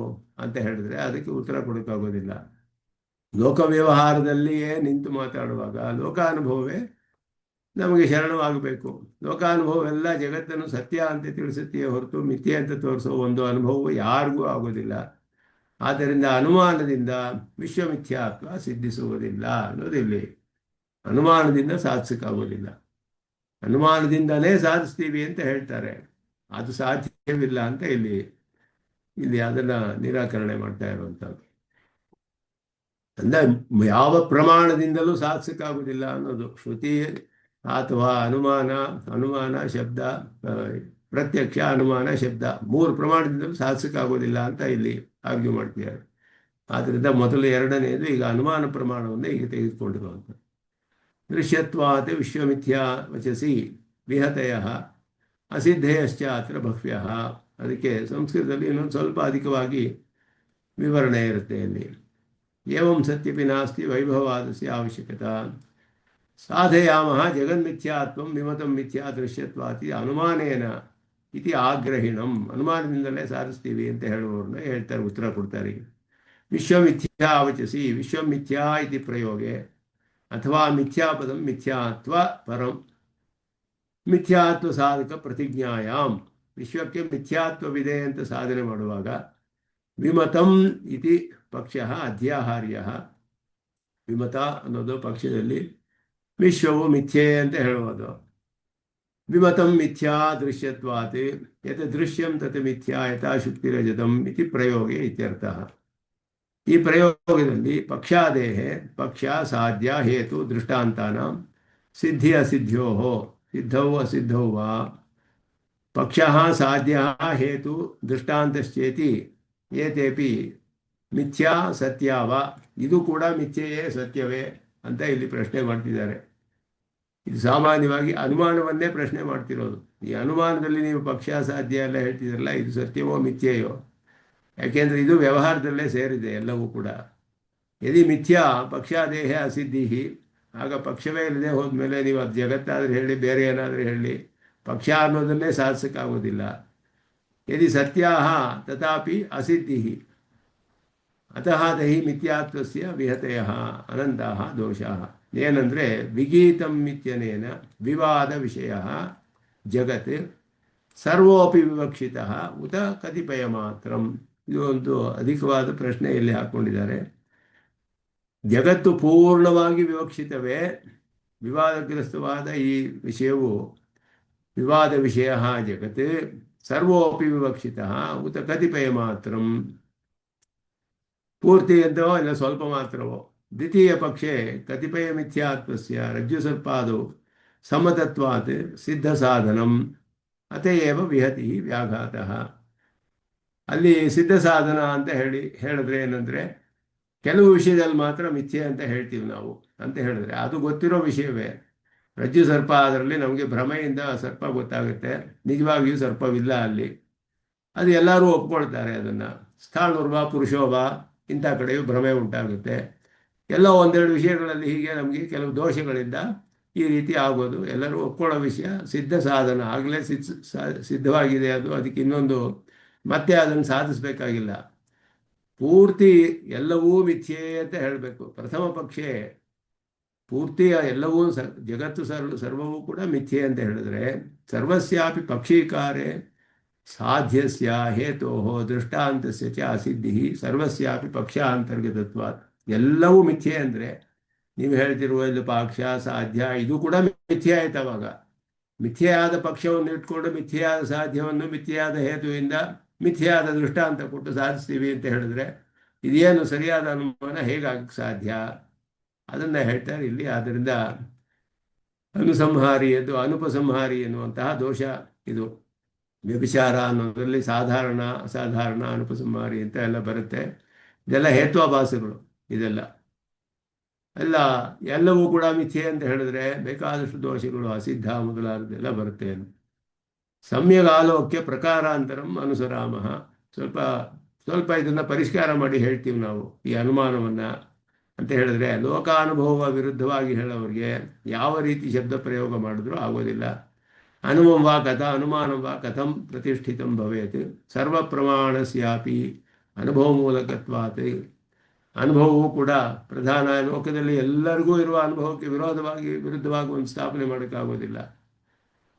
ಅಂತ ಹೇಳಿದ್ರೆ ಅದಕ್ಕೆ ಉತ್ತರ ಕೊಡೋಕ್ಕಾಗೋದಿಲ್ಲ. ಲೋಕ ವ್ಯವಹಾರದಲ್ಲಿಯೇ ನಿಂತು ಮಾತಾಡುವಾಗ ಲೋಕಾನುಭವವೇ ನಮಗೆ ಶರಣವಾಗಬೇಕು. ಲೋಕಾನುಭವವೆಲ್ಲ ಜಗತ್ತನ್ನು ಸತ್ಯ ಅಂತ ತಿಳಿಸುತ್ತೆಯೇ ಹೊರತು ಮಿಥ್ಯೆ ಅಂತ ತೋರಿಸೋ ಒಂದು ಅನುಭವ ಯಾರಿಗೂ ಆಗೋದಿಲ್ಲ. ಆದ್ದರಿಂದ ಅನುಮಾನದಿಂದ ವಿಶ್ವಮಿಥ್ಯಾತ್ವ ಸಿದ್ಧಿಸುವುದಿಲ್ಲ ಅನ್ನೋದಿಲ್ಲಿ. ಅನುಮಾನದಿಂದ ಸಾಧಿಸಕ್ಕಾಗೋದಿಲ್ಲ. ಅನುಮಾನದಿಂದಲೇ ಸಾಧಿಸ್ತೀವಿ ಅಂತ ಹೇಳ್ತಾರೆ, ಅದು ಸಾಧ್ಯವಿಲ್ಲ ಅಂತ ಇಲ್ಲಿ ಅದನ್ನ ನಿರಾಕರಣೆ ಮಾಡ್ತಾ ಇರುವಂಥದ್ದು. ಅಂದ್ರೆ ಯಾವ ಪ್ರಮಾಣದಿಂದಲೂ ಸಾಧಿಸಕ್ಕಾಗುದಿಲ್ಲ ಅನ್ನೋದು. ಶ್ರುತಿ ಅಥವಾ ಅನುಮಾನ, ಅನುಮಾನ ಶಬ್ದ, ಪ್ರತ್ಯಕ್ಷ, ಅನುಮಾನ ಶಬ್ದ, ಮೂರು ಪ್ರಮಾಣದಿಂದಲೂ ಸಾಧಿಸಕ್ಕಾಗೋದಿಲ್ಲ ಅಂತ ಇಲ್ಲಿ ಆರ್ಗ್ಯೂ ಮಾಡ್ತಿದ್ದಾರೆ. ಆದ್ದರಿಂದ ಮೊದಲು ಎರಡನೆಯದು ಈಗ ಅನುಮಾನ ಪ್ರಮಾಣವನ್ನು ಈಗ ತೆಗೆದುಕೊಂಡಿರುವಂಥದ್ದು. ದೃಶ್ಯತ್ವಾತ್ ವಿಶ್ವಮಿಥ್ಯಾ ವಚಸಿ ವಿಹತಯ ಅಸಿದ್ಧಯಶ್ಚ ಅತ್ರ ಬಹ್ವ್ಯ. ಅದಕ್ಕೆ ಸಂಸ್ಕೃತದಲ್ಲಿ ಇನ್ನೊಂದು ಸ್ವಲ್ಪ ಅಧಿಕವಾಗಿ ವಿವರಣೆ ಇರುತ್ತೆ ಇಲ್ಲಿ. ಏವಂ ಸತ್ಯಪಿ ನಾಸ್ತಿ ವೈಭವಾದಸ್ಯ ಅವಶ್ಯಕತಾ ಸಾಧಯಾಮಃ ಜಗನ್ಮಿಥ್ಯಾತ್ವಂ ವಿಮತಂ ಮಿಥ್ಯಾ ದೃಶ್ಯತ್ವಾತಿ ಅನುಮಾನೇನ ಇತಿ ಆಗ್ರಹಿಣಂ. ಅನುಮಾನದಿಂದಲೇ ಸಾಧಿಸ್ತೀವಿ ಅಂತ ಹೇಳುವವ್ರನ್ನ ಹೇಳ್ತಾರೆ, ಉತ್ತರ ಕೊಡ್ತಾರೆ. ವಿಶ್ವಮಿಥ್ಯಾ ಅವಚಸಿ ವಿಶ್ವಮಿಥ್ಯಾ ಇತಿ ಪ್ರಯೋಗೆ ಅಥವಾ ಮಿಥ್ಯಾಪದಂ ಮಿಥ್ಯಾತ್ವ ಪರಂ ಮಿಥ್ಯಾತ್ವ ಸಾಧಕ ಪ್ರತಿಜ್ಞಾಯಾಮ್. ವಿಶ್ವಕ್ಕೆ ಮಿಥ್ಯಾತ್ವವಿದೆ ಅಂತ ಸಾಧನೆ ಮಾಡುವಾಗ ವಿಮತಂ ಇತಿ ಪಕ್ಷ ಅಧ್ಯಾಹಾರ್ಯ. ವಿಮತ ಅನ್ನೋದು ಪಕ್ಷದಲ್ಲಿ ವಿಶ್ವವು ಮಿಥ್ಯೆ ಅಂತ ಹೇಳುವುದು. ವಿಮತಂ ಮಿಥ್ಯಾ ದೃಶ್ಯತ್ವಾತ್ ಯತ್ ದೃಶ್ಯಂ ತತ್ ಮಿಥ್ಯಾ ಯಥಾ ಶುಕ್ತಿರಜತಂ ಇತಿ ಪ್ರಯೋಗೆ ಇತ್ಯರ್ಥಃ. ಈ ಪ್ರಯೋಗದಲ್ಲಿ ಪಕ್ಷಾದೇಹೆ ಪಕ್ಷ ಸಾಧ್ಯ ಹೇತು ದೃಷ್ಟಾಂತಾನಾಂ ಸಿದ್ಧಿ ಅಸಿದ್ಧ್ಯೋ ಸಿದ್ಧೌ ಅಸಿದ್ಧೌ ವಾ ಪಕ್ಷಃ ಸಾಧ್ಯ ಹೇತು ದೃಷ್ಟಾಂತಶ್ಚೇತಿ ಏತೇಪಿ ಮಿಥ್ಯಾ ಸತ್ಯ ವಾ. ಇದು ಕೂಡ ಮಿಥ್ಯೆಯೇ ಸತ್ಯವೇ ಅಂತ ಇಲ್ಲಿ ಪ್ರಶ್ನೆ ಮಾಡ್ತಿದ್ದಾರೆ. ಇದು ಸಾಮಾನ್ಯವಾಗಿ ಅನುಮಾನವನ್ನೇ ಪ್ರಶ್ನೆ ಮಾಡ್ತಿರೋದು. ಈ ಅನುಮಾನದಲ್ಲಿ ನೀವು ಪಕ್ಷ ಸಾಧ್ಯ ಎಲ್ಲ ಹೇಳ್ತಿದ್ರಲ್ಲ, ಇದು ಸತ್ಯವೋ ಮಿಥ್ಯೆಯೋ? ಯಾಕೆಂದರೆ ಇದು ವ್ಯವಹಾರದಲ್ಲೇ ಸೇರಿದೆ ಎಲ್ಲವೂ ಕೂಡ. ಯದಿ ಮಿಥ್ಯಾ ಪಕ್ಷಾದೇಹ ಅಸಿದ್ಧಿ, ಆಗ ಪಕ್ಷವೇ ಇಲ್ಲದೆ ಹೋದ್ಮೇಲೆ ನೀವು ಅದು ಜಗತ್ತಾದರೂ ಹೇಳಿ ಬೇರೆ ಏನಾದರೂ ಹೇಳಿ ಪಕ್ಷ ಅನ್ನೋದನ್ನೇ ಸಾಧಿಸೋಕ್ಕಾಗೋದಿಲ್ಲ. ಯದಿ ಸತ್ಯಾಹ ತಥಾಪಿ ಅಸಿದ್ಧಿ ಅತಃ ತಹಿ ಮಿಥ್ಯಾತ್ವಸ್ಯ ವಿಹತಯಃ ಅನಂತಾಃ ದೋಷಾಃ. ಏನಂದರೆ ವಿಗೀತಂ ಇತ್ಯನೇನ ವಿವಾದ ವಿಷಯ ಜಗತ್ ಸರ್ವೋಪಿ ವಿವಕ್ಷಿತಃ ಉತ ಕತಿಪಯ ಮಾತ್ರಂ. ಇದು ಒಂದು ಅಧಿಕವಾದ ಪ್ರಶ್ನೆ ಇಲ್ಲಿ ಹಾಕ್ಕೊಂಡಿದ್ದಾರೆ. ಜಗತ್ತು ಪೂರ್ಣವಾಗಿ ವಿವಕ್ಷಿತವೇ. ವಿವಾದಗ್ರಸ್ತವಾದ ಈ ವಿಷಯವು ವಿವಾದ ವಿಷಯ ಜಗತ್ ಸರ್ವೋಪಿ ವಿವಕ್ಷಿತಃ ಉತ ಕತಿಪಯ ಮಾತ್ರಂ. ಪೂರ್ತಿ ಎಂದೋ ಇಲ್ಲ ಸ್ವಲ್ಪ ಮಾತ್ರವೋ. ದ್ವಿತೀಯ ಪಕ್ಷೆ ಕತಿಪಯ ಮಿಥ್ಯಾತ್ವಸ್ಯ ರಜ್ಜುಸರ್ಪಾದೌ ಸಮತತ್ವಾತ್ ಸಿದ್ಧ ಸಾಧನಂ ಅತಯೇವ ವಿಹತಿ ವ್ಯಾಘಾತಃ. ಅಲ್ಲಿ ಸಿದ್ಧ ಸಾಧನ ಅಂತ ಹೇಳಿದ್ರೆ ಏನಂದರೆ ಕೆಲವು ವಿಷಯದಲ್ಲಿ ಮಾತ್ರ ಮಿಥ್ಯೆ ಅಂತ ಹೇಳ್ತೀವಿ ನಾವು ಅಂತ ಹೇಳಿದ್ರೆ ಅದು ಗೊತ್ತಿರೋ ವಿಷಯವೇ. ರಜ್ಜು ಸರ್ಪ ಅದರಲ್ಲಿ ನಮಗೆ ಭ್ರಮೆಯಿಂದ ಸರ್ಪ ಗೊತ್ತಾಗುತ್ತೆ, ನಿಜವಾಗಿಯೂ ಸರ್ಪವಿಲ್ಲ ಅಲ್ಲಿ. ಅದು ಎಲ್ಲರೂ ಒಪ್ಕೊಳ್ತಾರೆ ಅದನ್ನು. ಸ್ಥಾಣುರ್ವ ಪುರುಷೋವ ಇಂಥ ಕಡೆಯೂ ಭ್ರಮೆ ಉಂಟಾಗುತ್ತೆ. ಎಲ್ಲ ಒಂದೆರಡು ವಿಷಯಗಳಲ್ಲಿ ಹೀಗೆ ನಮಗೆ ಕೆಲವು ದೋಷಗಳಿಂದ ಈ ರೀತಿ ಆಗೋದು ಎಲ್ಲರೂ ಒಪ್ಕೊಳ್ಳೋ ವಿಷಯ. ಸಿದ್ಧ ಸಾಧನ ಆಗಲೇ ಸಿದ್ಧವಾಗಿದೆ ಅದು, ಅದಕ್ಕೆ ಇನ್ನೊಂದು ಮತ್ತೆ ಅದನ್ನು ಸಾಧಿಸಬೇಕಾಗಿಲ್ಲ. ಪೂರ್ತಿ ಎಲ್ಲವೂ ಮಿಥ್ಯೆ ಅಂತ ಹೇಳಬೇಕು. ಪ್ರಥಮ ಪಕ್ಷೆ ಪೂರ್ತಿ ಎಲ್ಲವೂ ಜಗತ್ತು ಸರ್ವವೂ ಕೂಡ ಮಿಥ್ಯೆ ಅಂತ ಹೇಳಿದ್ರೆ ಸರ್ವಸ್ಯಾಪಿ ಪಕ್ಷೀಕಾರೆ ಸಾಧ್ಯಸ್ಯ ಹೇತೋ ದೃಷ್ಟಾಂತಸ್ಯ ಚ ಅಸಿದ್ಧಿ ಸರ್ವಸ್ಯಾಪಿ ಪಕ್ಷಾಂತರ್ಗತತ್ವ. ಎಲ್ಲವೂ ಮಿಥ್ಯೆ ಅಂದರೆ ನೀವು ಹೇಳ್ತಿರುವ ಇಲ್ಲಿ ಪಕ್ಷ ಸಾಧ್ಯ ಇದು ಕೂಡ ಮಿಥ್ಯೆ ಆಯ್ತು. ಅವಾಗ ಮಿಥ್ಯೆಯಾದ ಪಕ್ಷವನ್ನು ಇಟ್ಕೊಂಡು ಮಿಥ್ಯೆಯಾದ ಸಾಧ್ಯವನ್ನು ಮಿಥ್ಯೆಯಾದ ಹೇತುವಿಂದ ಮಿಥ್ಯೆಯಾದ ದೃಷ್ಟಾಂತ ಕೊಟ್ಟು ಸಾಧಿಸ್ತೀವಿ ಅಂತ ಹೇಳಿದ್ರೆ ಇದೇನು ಸರಿಯಾದ ಅನುಮಾನ ಹೇಗಾಗಕ್ಕೆ ಸಾಧ್ಯ? ಅದನ್ನು ಹೇಳ್ತಾರೆ ಇಲ್ಲಿ. ಆದ್ದರಿಂದ ಅನುಸಂಹಾರಿ ಅದು ಅನುಪಸಂಹಾರಿ ಎನ್ನುವಂತಹ ದೋಷ ಇದು. ವ್ಯಭಿಚಾರ ಅನ್ನೋದರಲ್ಲಿ ಸಾಧಾರಣ ಅಸಾಧಾರಣ ಅನುಪಸಂಹಾರಿ ಅಂತ ಎಲ್ಲ ಬರುತ್ತೆ. ಇದೆಲ್ಲ ಹೇತ್ವಾಭಾಸಗಳು. ಇದೆಲ್ಲ ಎಲ್ಲವೂ ಕೂಡ ಮಿಥ್ಯೆ ಅಂತ ಹೇಳಿದ್ರೆ ಬೇಕಾದಷ್ಟು ದೋಷಗಳು ಅಸಿದ್ಧ ಮೊದಲಾದದೆಲ್ಲ ಬರುತ್ತೆ. ಸಮ್ಯಗ್ ಆಲೋಕ್ಯ ಪ್ರಕಾರಾಂತರಂ ಅನುಸರಾಮ. ಸ್ವಲ್ಪ ಇದನ್ನು ಪರಿಷ್ಕಾರ ಮಾಡಿ ಹೇಳ್ತೀವಿ ನಾವು ಈ ಅನುಮಾನವನ್ನು ಅಂತ ಹೇಳಿದ್ರೆ ಲೋಕಾನುಭವ ವಿರುದ್ಧವಾಗಿ ಹೇಳೋರಿಗೆ ಯಾವ ರೀತಿ ಶಬ್ದ ಪ್ರಯೋಗ ಮಾಡಿದ್ರೂ ಆಗೋದಿಲ್ಲ. ಅನುಮಂ ವಾ ಕಥಾ ಅನುಮಾನಂ ವಾ ಕಥಂ ಪ್ರತಿಷ್ಠಿತಂ ಭವೇತ್ ಸರ್ವ ಪ್ರಮಾಣಸ್ಯಾಪಿ ಅನುಭವ ಮೂಲಕತ್ವಾತ್. ಅನುಭವವು ಕೂಡ ಪ್ರಧಾನ. ಲೋಕದಲ್ಲಿ ಎಲ್ಲರಿಗೂ ಇರುವ ಅನುಭವಕ್ಕೆ ವಿರುದ್ಧವಾಗಿ ಒಂದು ಸ್ಥಾಪನೆ ಮಾಡೋಕ್ಕಾಗೋದಿಲ್ಲ.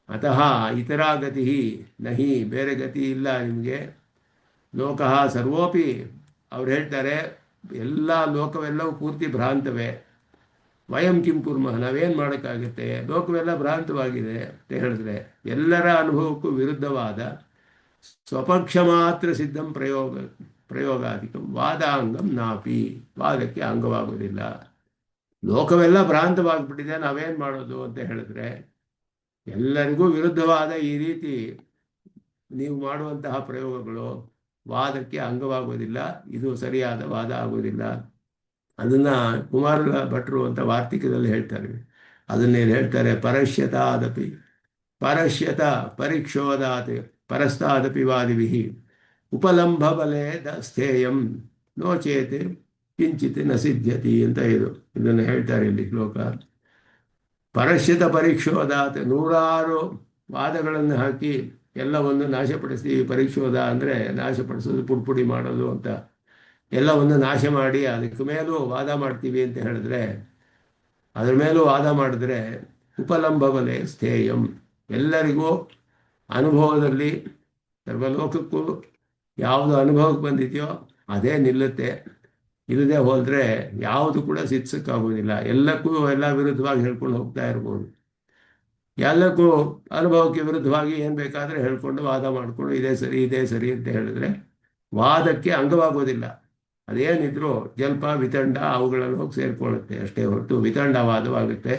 ಅತಃ ಇತರಾ ಗತಿ ನಹಿ, ಬೇರೆ ಗತಿ ಇಲ್ಲ ನಿಮಗೆ. ಲೋಕಃ ಸರ್ವೋಪಿ, ಅವ್ರು ಹೇಳ್ತಾರೆ ಎಲ್ಲ ಲೋಕವೆಲ್ಲವೂ ಪೂರ್ತಿ ಭ್ರಾಂತವೇ. ವಯಂ ಕಿಂ ಕುರ್ಮಃ, ನಾವೇನು ಮಾಡೋಕ್ಕಾಗುತ್ತೆ, ಲೋಕವೆಲ್ಲ ಭ್ರಾಂತವಾಗಿದೆ ಅಂತ ಹೇಳಿದ್ರೆ ಎಲ್ಲರ ಅನುಭವಕ್ಕೂ ವಿರುದ್ಧವಾದ ಸ್ವಪಕ್ಷ ಮಾತ್ರ ಸಿದ್ಧಂ ಪ್ರಯೋಗಾಧಿಕಂ ವಾದಾಂಗಂ ನಾಪಿ, ವಾದಕ್ಕೆ ಅಂಗವಾಗುವುದಿಲ್ಲ. ಲೋಕವೆಲ್ಲ ಭ್ರಾಂತವಾಗಿಬಿಟ್ಟಿದೆ, ನಾವೇನು ಮಾಡೋದು ಅಂತ ಹೇಳಿದ್ರೆ, ಎಲ್ಲರಿಗೂ ವಿರುದ್ಧವಾದ ಈ ರೀತಿ ನೀವು ಮಾಡುವಂತಹ ಪ್ರಯೋಗಗಳು ವಾದಕ್ಕೆ ಅಂಗವಾಗುವುದಿಲ್ಲ, ಇದು ಸರಿಯಾದ ವಾದ ಆಗುವುದಿಲ್ಲ. ಅದನ್ನ ಕುಮಾರ ಭಟ್ರು ಅಂತ ವಾರ್ತಿಕದಲ್ಲಿ ಹೇಳ್ತಾರೆ. ಅದನ್ನೇನು ಹೇಳ್ತಾರೆ, ಪರಶ್ಯತಾದಪಿ ಪರಶ್ಯತ ಪರಿಕ್ಷೋದಾತ್ ಪರಸ್ತಾದಪಿ ವಾದಿಭಿಃ ಉಪಲಂಭ ಬಲೆ ಸ್ಥೇಯಂ ನೋ ಚೇತ್ ಕಿಂಚಿತ್ ನ ಸಿದ್ಧ್ಯತಿ ಅಂತ ಇದನ್ನು ಹೇಳ್ತಾರೆ ಇಲ್ಲಿ ಶ್ಲೋಕ. ಪರಶ್ಯತ ಪರೀಕ್ಷೋದಾತ್, ನೂರಾರು ವಾದಗಳನ್ನು ಹಾಕಿ ಎಲ್ಲವನ್ನು ನಾಶಪಡಿಸಿ, ಪರೀಕ್ಷೋದ ಅಂದರೆ ನಾಶಪಡಿಸೋದು, ಪುಡ್ಪುಡಿ ಮಾಡೋದು ಅಂತ, ಎಲ್ಲವನ್ನು ನಾಶ ಮಾಡಿ ಅದಕ್ಕೆ ಮೇಲೂ ವಾದ ಮಾಡ್ತೀವಿ ಅಂತ ಹೇಳಿದ್ರೆ, ಅದ್ರ ಮೇಲೂ ವಾದ ಮಾಡಿದ್ರೆ ಉಪಲಂಭ ಬಲೆ ಸ್ಥೇಯಂ, ಎಲ್ಲರಿಗೂ ಅನುಭವದಲ್ಲಿ ಸರ್ವಲೋಕಕ್ಕೂ ಯಾವುದು ಅನುಭವಕ್ಕೆ ಬಂದಿದೆಯೋ ಅದೇ ನಿಲ್ಲುತ್ತೆ. ಇಲ್ಲದೆ ಹೋದರೆ ಯಾವುದು ಕೂಡ ಸಿದ್ಧಕ್ಕಾಗೋದಿಲ್ಲ. ಎಲ್ಲಕ್ಕೂ ಎಲ್ಲ ವಿರುದ್ಧವಾಗಿ ಹೇಳ್ಕೊಂಡು ಹೋಗ್ತಾ ಇರ್ಬೋದು. ಎಲ್ಲಕ್ಕೂ ಅನುಭವಕ್ಕೆ ವಿರುದ್ಧವಾಗಿ ಏನು ಬೇಕಾದರೆ ಹೇಳ್ಕೊಂಡು ವಾದ ಮಾಡಿಕೊಂಡು ಇದೇ ಸರಿ ಇದೇ ಸರಿ ಅಂತ ಹೇಳಿದ್ರೆ ವಾದಕ್ಕೆ ಅಂಗವಾಗೋದಿಲ್ಲ. ಅದೇನಿದ್ರು ಜಲ್ಪ ವಿತಂಡ ಅವುಗಳಲ್ಲಿ ಹೋಗಿ ಸೇರಿಕೊಳ್ಳುತ್ತೆ ಅಷ್ಟೇ ಹೊರತು ವಿತಂಡವಾದವಾಗುತ್ತೆ.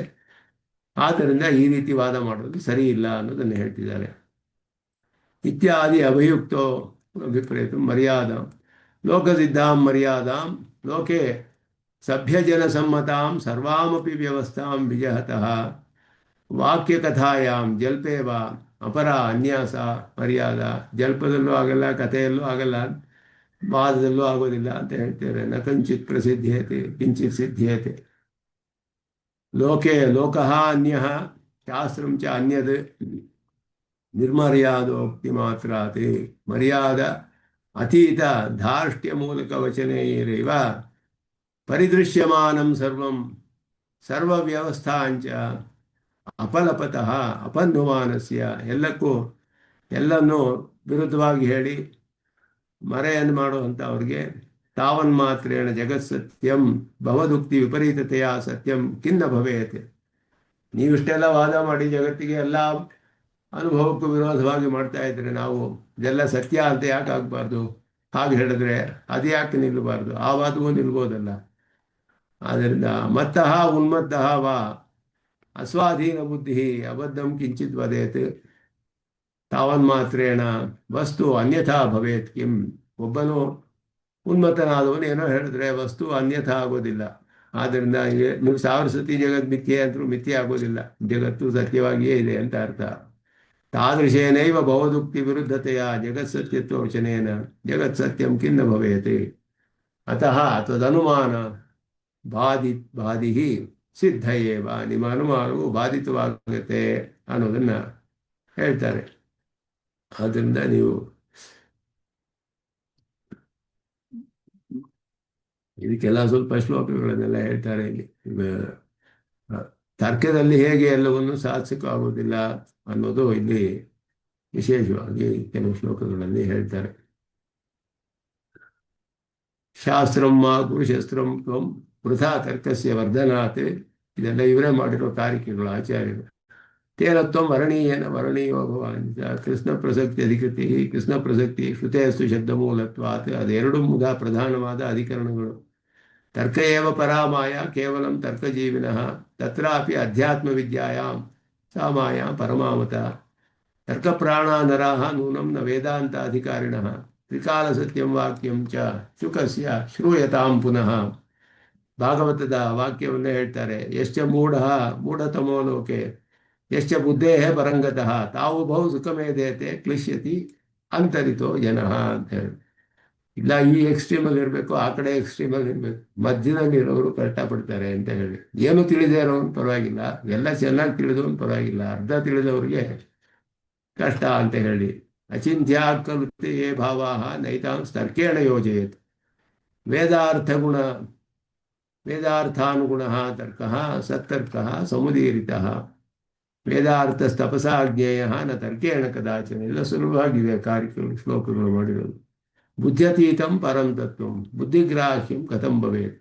ಆದ್ದರಿಂದ ಈ ರೀತಿ ವಾದ ಮಾಡೋದು ಸರಿ ಇಲ್ಲ ಅನ್ನೋದನ್ನು ಹೇಳ್ತಿದ್ದಾರೆ. ಇತ್ಯಾದಿ ಅಭಿಯುಕ್ತೋ ಅಭಿಪ್ರೇತ ಮರ್ಯಾದಾ ಲೋಕಸಿದ್ಧಾಂ ಮರ್ಯಾದಾಂ ಲೋಕೆ ಸಭ್ಯಜನಸಮ್ಮತಾಂ ಸರ್ವಾಮಪಿ ವ್ಯವಸ್ಥಾಂ ವಿಜಹತಃ ವಾಕ್ಯಕಥಾಯಾಂ ಜಲ್ಪೇ ವಾ ಅಪರ ಅನ್ಯಾಸ ಮರ್ಯಾದಾ. ಜಲ್ಪದಲ್ಲೂ ಆಗಲ್ಲ, ಕಥೆಯಲ್ಲೂ ಆಗಲ್ಲ, ವಾದದಲ್ಲೂ ಆಗೋದಿಲ್ಲ ಅಂತ ಹೇಳ್ತಾರೆ. ನ ಕಂಚಿತ್ ಪ್ರಸಿದ್ಧೇತೆ ಕಿಂಚಿತ್ ಸಿದ್ಧೇತೆ. ಲೋಕೆ ಲೋಕಃ ಅನ್ಯಃ ಶಾಸ್ತ್ರಂ ಚ ಅನ್ಯದ್ ನಿರ್ಮರ್ಯಾದೋಕ್ತಿ ಮಾತ್ರಾತ್ ಮರ್ಯಾದ ಅತೀತ ಧಾರ್ಷ್ಟ್ಯ ಮೂಲಕ ವಚನೇರೈವ ಪರಿದೃಶ್ಯಮಾನಂ ಸರ್ವಂ ಸರ್ವವ್ಯವಸ್ಥಾಂಚ ಅಪಲಪತಃ ಅಪನ್ನುಮಾನಸ್ಯ. ಎಲ್ಲನೂ ವಿರುದ್ಧವಾಗಿ ಹೇಳಿ ಮರೆಯನ್ನು ಮಾಡುವಂಥವ್ರಿಗೆ ತಾವನ್ಮಾತ್ರೇಣ ಜಗತ್ಸತ್ಯಂ ಭವದುಕ್ತಿ ವಿಪರೀತತೆಯ ಸತ್ಯಂ ಖಿನ್ನ ಭವೇತ್. ನೀವಿಷ್ಟೆಲ್ಲ ವಾದ ಮಾಡಿ ಜಗತ್ತಿಗೆ ಎಲ್ಲ ಅನುಭವಕ್ಕೂ ವಿರೋಧವಾಗಿ ಮಾಡ್ತಾ ಇದ್ರೆ ನಾವು ಇದೆಲ್ಲ ಸತ್ಯ ಅಂತ ಯಾಕೆ ಆಗಬಾರ್ದು? ಹಾಗೆ ಹೇಳಿದ್ರೆ ಅದು ಯಾಕೆ ನಿಲ್ಲಬಾರ್ದು? ಆ ವಾದವೂ ನಿಲ್ಬೋದಲ್ಲ. ಆದ್ದರಿಂದ ಮತ್ತಃ ಉನ್ಮತ್ತಃ ವಾ ಅಸ್ವಾಧೀನ ಬುದ್ಧಿ ಅಬದ್ಧಂ ಕಿಂಚಿತ್ ವದೇತ್ ತಾವನ್ಮಾತ್ರೇಣ ವಸ್ತು ಅನ್ಯಥಾ ಭವೇತ್ ಕಿಂ. ಒಬ್ಬನು ಉನ್ಮತ್ತನಾದವನು ಏನೋ ಹೇಳಿದ್ರೆ ವಸ್ತು ಅನ್ಯಥಾ ಆಗೋದಿಲ್ಲ. ಆದ್ದರಿಂದ ನೀವು 1000 ಸತಿ ಜಗತ್ ಮಿಥ್ಯೆ ಅಂತರೂ ಮಿಥ್ಯೆ ಆಗೋದಿಲ್ಲ. ಜಗತ್ತು ಸತ್ಯವಾಗಿಯೇ ಇದೆ ಅಂತ ಅರ್ಥ. ತಾದೃಶೇನೈವ ಭವದುಕ್ತಿ ವಿರುದ್ಧತೆಯ ಜಗತ್ಸತ್ಯತ್ವ ವಚನೇನ ಜಗತ್ಸತ್ಯಂ ಖಿನ್ನ ಭವೇತ್. ಅತಃ ತದನುಮಾನ ಬಾಧಿ ಸಿದ್ಧಯೇವ. ನಿಮ್ಮ ಅನುಮಾನವು ಬಾಧಿತವಾಗುತ್ತೆ ಅನ್ನೋದನ್ನು ಹೇಳ್ತಾರೆ. ಆದ್ದರಿಂದ ನೀವು ಇದಕ್ಕೆಲ್ಲ ಸ್ವಲ್ಪ ಶ್ಲೋಕಗಳನ್ನೆಲ್ಲ ಹೇಳ್ತಾರೆ ಇಲ್ಲಿ. ತರ್ಕದಲ್ಲಿ ಹೇಗೆ ಎಲ್ಲವನ್ನು ಸಾಧಿಸಕ್ಕಾಗೋದಿಲ್ಲ ಅನ್ನೋದು ಇಲ್ಲಿ ವಿಶೇಷವಾಗಿ ಕೆಲವು ಶ್ಲೋಕಗಳಲ್ಲಿ ಹೇಳ್ತಾರೆ. ಶಾಸ್ತ್ರಂ ಮಾ ಗುರುಶಸ್ತ್ರಂ ತ್ವಂ ವೃಥಾ ತರ್ಕಸ್ಯ ವರ್ಧನಾತ್. ಇದೆಲ್ಲ ಇವರೇ ಮಾಡಿರೋ ತಾರಿಕೆಗಳು ಆಚಾರ್ಯರು. ತೇನ ತ್ವಂ ವರಣೀಯೋ ಭವಾನ್ ಕೃಷ್ಣ ಪ್ರಸಕ್ತಿ ಅಧಿಕೃತಿ ಕೃಷ್ಣ ಪ್ರಸಕ್ತಿ ಶ್ರುತೇಸ್ತು ಶಬ್ದಮೂಲತ್ವಾತ್. ಅದೆರಡು ಪ್ರಧಾನವಾದ ಅಧಿಕರಣಗಳು. ತರ್ಕ ಏವ ಪರಾಮಾಯ ಕೇವಲಂ ತರ್ಕಜೀವಿನಃ ತತ್ರಾಪಿ ಅಧ್ಯಾತ್ಮ ವಿದ್ಯಾಯಾಂ ಸಾ ಮಾಯಾ ಪರಮಾಮತ. ತರ್ಕಪ್ರಾಣ ನರಾಃ ನೂನಂ ನ ವೇದಾಂತ ಅಧಿಕಾರಿಣಃ ತ್ರಿಕಾಲ ಸತ್ಯಂ ವಾಕ್ಯಂ ಚ ಶುಕಸ್ಯ ಶ್ರೂಯತಾಂ ಪುನಃ. ಭಾಗವತದ ವಾಕ್ಯವನ್ನೇ ಹೇಳ್ತಾರೆ. ಯಶ್ಚ ಮೂಢತಮೋ ಲೋಕೆ ಯಶ್ಚ ಬುದ್ಧೇಃ ಪರಂಗತಃ ತಾವು ಬಹು ಸುಖಮೇಧೇತೆ ಕ್ಲಿಶ್ಯತಿ ಅಂತರಿತೋ ಜನಃ ಅಂತ ಹೇಳಿ. ಇಲ್ಲ ಈ ಎಕ್ಸ್ಟ್ರೀಮಲ್ಲಿ ಇರಬೇಕು, ಆ ಕಡೆ ಎಕ್ಸ್ಟ್ರೀಮಲ್ಲಿ ಇರಬೇಕು, ಮಧ್ಯದಲ್ಲಿ ಇರೋರು ಕಷ್ಟಪಡ್ತಾರೆ ಅಂತ ಹೇಳಿ. ಏನು ತಿಳಿದೇ ಇರೋನು ಪರವಾಗಿಲ್ಲ, ಎಲ್ಲ ಚೆನ್ನಾಗಿ ತಿಳಿದವನು ಪರವಾಗಿಲ್ಲ, ಅರ್ಧ ತಿಳಿದವ್ರಿಗೆ ಕಷ್ಟ ಅಂತ ಹೇಳಿ. ಅಚಿಂತ್ಯ ಕಲುತೆ ಯೇ ಭಾವಾಹ ನೈತಾಂ ತರ್ಕೇಣ ಯೋಜಯೇತ್. ವೇದಾರ್ಥಾನುಗುಣ ತರ್ಕಃ ಸತ್ತರ್ಕಃ ಸಮುದೀರಿತಃ. ವೇದಾರ್ಥಸ್ತಪಸಾ ಜ್ಞೇಯ ನ ತರ್ಕೇಣ ಕದಾಚನ. ಎಲ್ಲ ಸುಲಭವಾಗಿದೆ ಶ್ಲೋಕಗಳು ಮಾಡಿರೋದು. ಬುದ್ಧ್ಯತೀತಂ ಪರಂ ತತ್ವಂ ಬುದ್ಧಿಗ್ರಾಹ್ಯಂ ಕಥಂ ಭವೇತ್.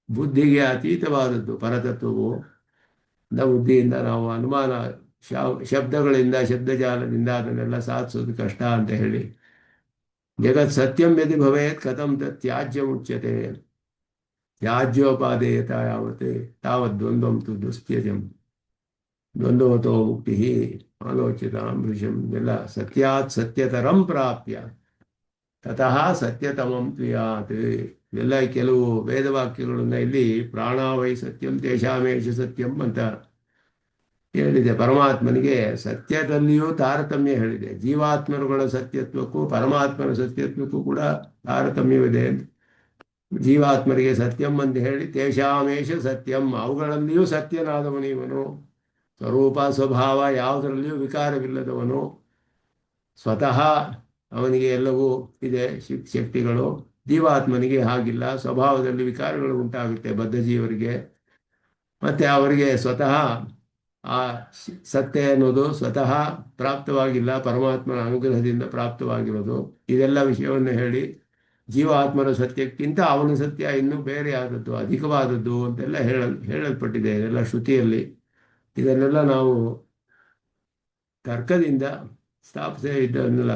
ಬುದ್ಧಿಗೆ ಅತೀತವಾದದ್ದು ಪರತತ್ವವು. ಬುದ್ಧಿಯಿಂದ ನಾವು ಅನುಮಾನ ಶಬ್ದಗಳಿಂದ ಶಬ್ದಜಾಲದಿಂದ ಅದನ್ನೆಲ್ಲ ಸಾಧಿಸೋದು ಕಷ್ಟ ಅಂತ ಹೇಳಿ. ಜಗತ್ ಸತ್ಯಂ ಯದಿ ಭವೇತ್ ಕಥಂ ತತ್ ತ್ಯಾಜ್ಯ ಮುಚ್ಯತೆ. ಯಾಜ್ಯೋಪಾದೇಯತ ಯಾವತ್ ತಾವತ್ ದ್ವಂದ್ವಂ ತು ದುಸ್ತ್ಯಜಂ ದ್ವಂದ್ವತೋ ಮುಕ್ತಿ ಆಲೋಚಿತ ಮೃಷಂ ಎಲ್ಲ ಸತ್ಯಾತ್ ಸತ್ಯತರಂ ಪ್ರಾಪ್ಯ ತತಃ ಸತ್ಯತಮಂ ತುಯಾತ್. ಎಲ್ಲ ಕೆಲವು ವೇದವಾಕ್ಯಗಳನ್ನ ಇಲ್ಲಿ ಪ್ರಾಣಾವೈ ಸತ್ಯಂ ತೇಷಾಮೇಷ ಸತ್ಯಂ ಅಂತ ಹೇಳಿದೆ. ಪರಮಾತ್ಮನಿಗೆ ಸತ್ಯದಲ್ಲಿಯೂ ತಾರತಮ್ಯ ಹೇಳಿದೆ. ಜೀವಾತ್ಮರುಗಳ ಸತ್ಯತ್ವಕ್ಕೂ ಪರಮಾತ್ಮನ ಸತ್ಯತ್ವಕ್ಕೂ ಕೂಡ ತಾರತಮ್ಯವಿದೆ. ಜೀವಾತ್ಮರಿಗೆ ಸತ್ಯಂ ಅಂತ ಹೇಳಿ ತೇಷಾಮೇಷ ಸತ್ಯಂ, ಅವುಗಳಲ್ಲಿಯೂ ಸತ್ಯನಾದವನು ಇವನು. ಸ್ವರೂಪ ಸ್ವಭಾವ ಯಾವುದರಲ್ಲಿಯೂ ವಿಕಾರವಿಲ್ಲದವನು. ಸ್ವತಃ ಅವನಿಗೆ ಎಲ್ಲವೂ ಇದೆ ಶಕ್ತಿಗಳು. ಜೀವಾತ್ಮನಿಗೆ ಹಾಗಿಲ್ಲ, ಸ್ವಭಾವದಲ್ಲಿ ವಿಕಾರಗಳು ಉಂಟಾಗುತ್ತೆ ಬದ್ಧ ಜೀವರಿಗೆ. ಮತ್ತು ಅವರಿಗೆ ಸ್ವತಃ ಆ ಸತ್ಯ ಅನ್ನೋದು ಸ್ವತಃ ಪ್ರಾಪ್ತವಾಗಿಲ್ಲ, ಪರಮಾತ್ಮನ ಅನುಗ್ರಹದಿಂದ ಪ್ರಾಪ್ತವಾಗಿರೋದು. ಇದೆಲ್ಲ ವಿಷಯವನ್ನು ಹೇಳಿ ಜೀವಾತ್ಮರ ಸತ್ಯಕ್ಕಿಂತ ಅವನ ಸತ್ಯ ಇನ್ನೂ ಬೇರೆಯಾದದ್ದು, ಅಧಿಕವಾದದ್ದು ಅಂತೆಲ್ಲ ಹೇಳಲ್ಪಟ್ಟಿದೆ ಇದೆಲ್ಲ ಶ್ರುತಿಯಲ್ಲಿ. ಇದನ್ನೆಲ್ಲ ನಾವು ತರ್ಕದಿಂದ ಸ್ಥಾಪಿಸೇ ಇದನ್ನೆಲ್ಲ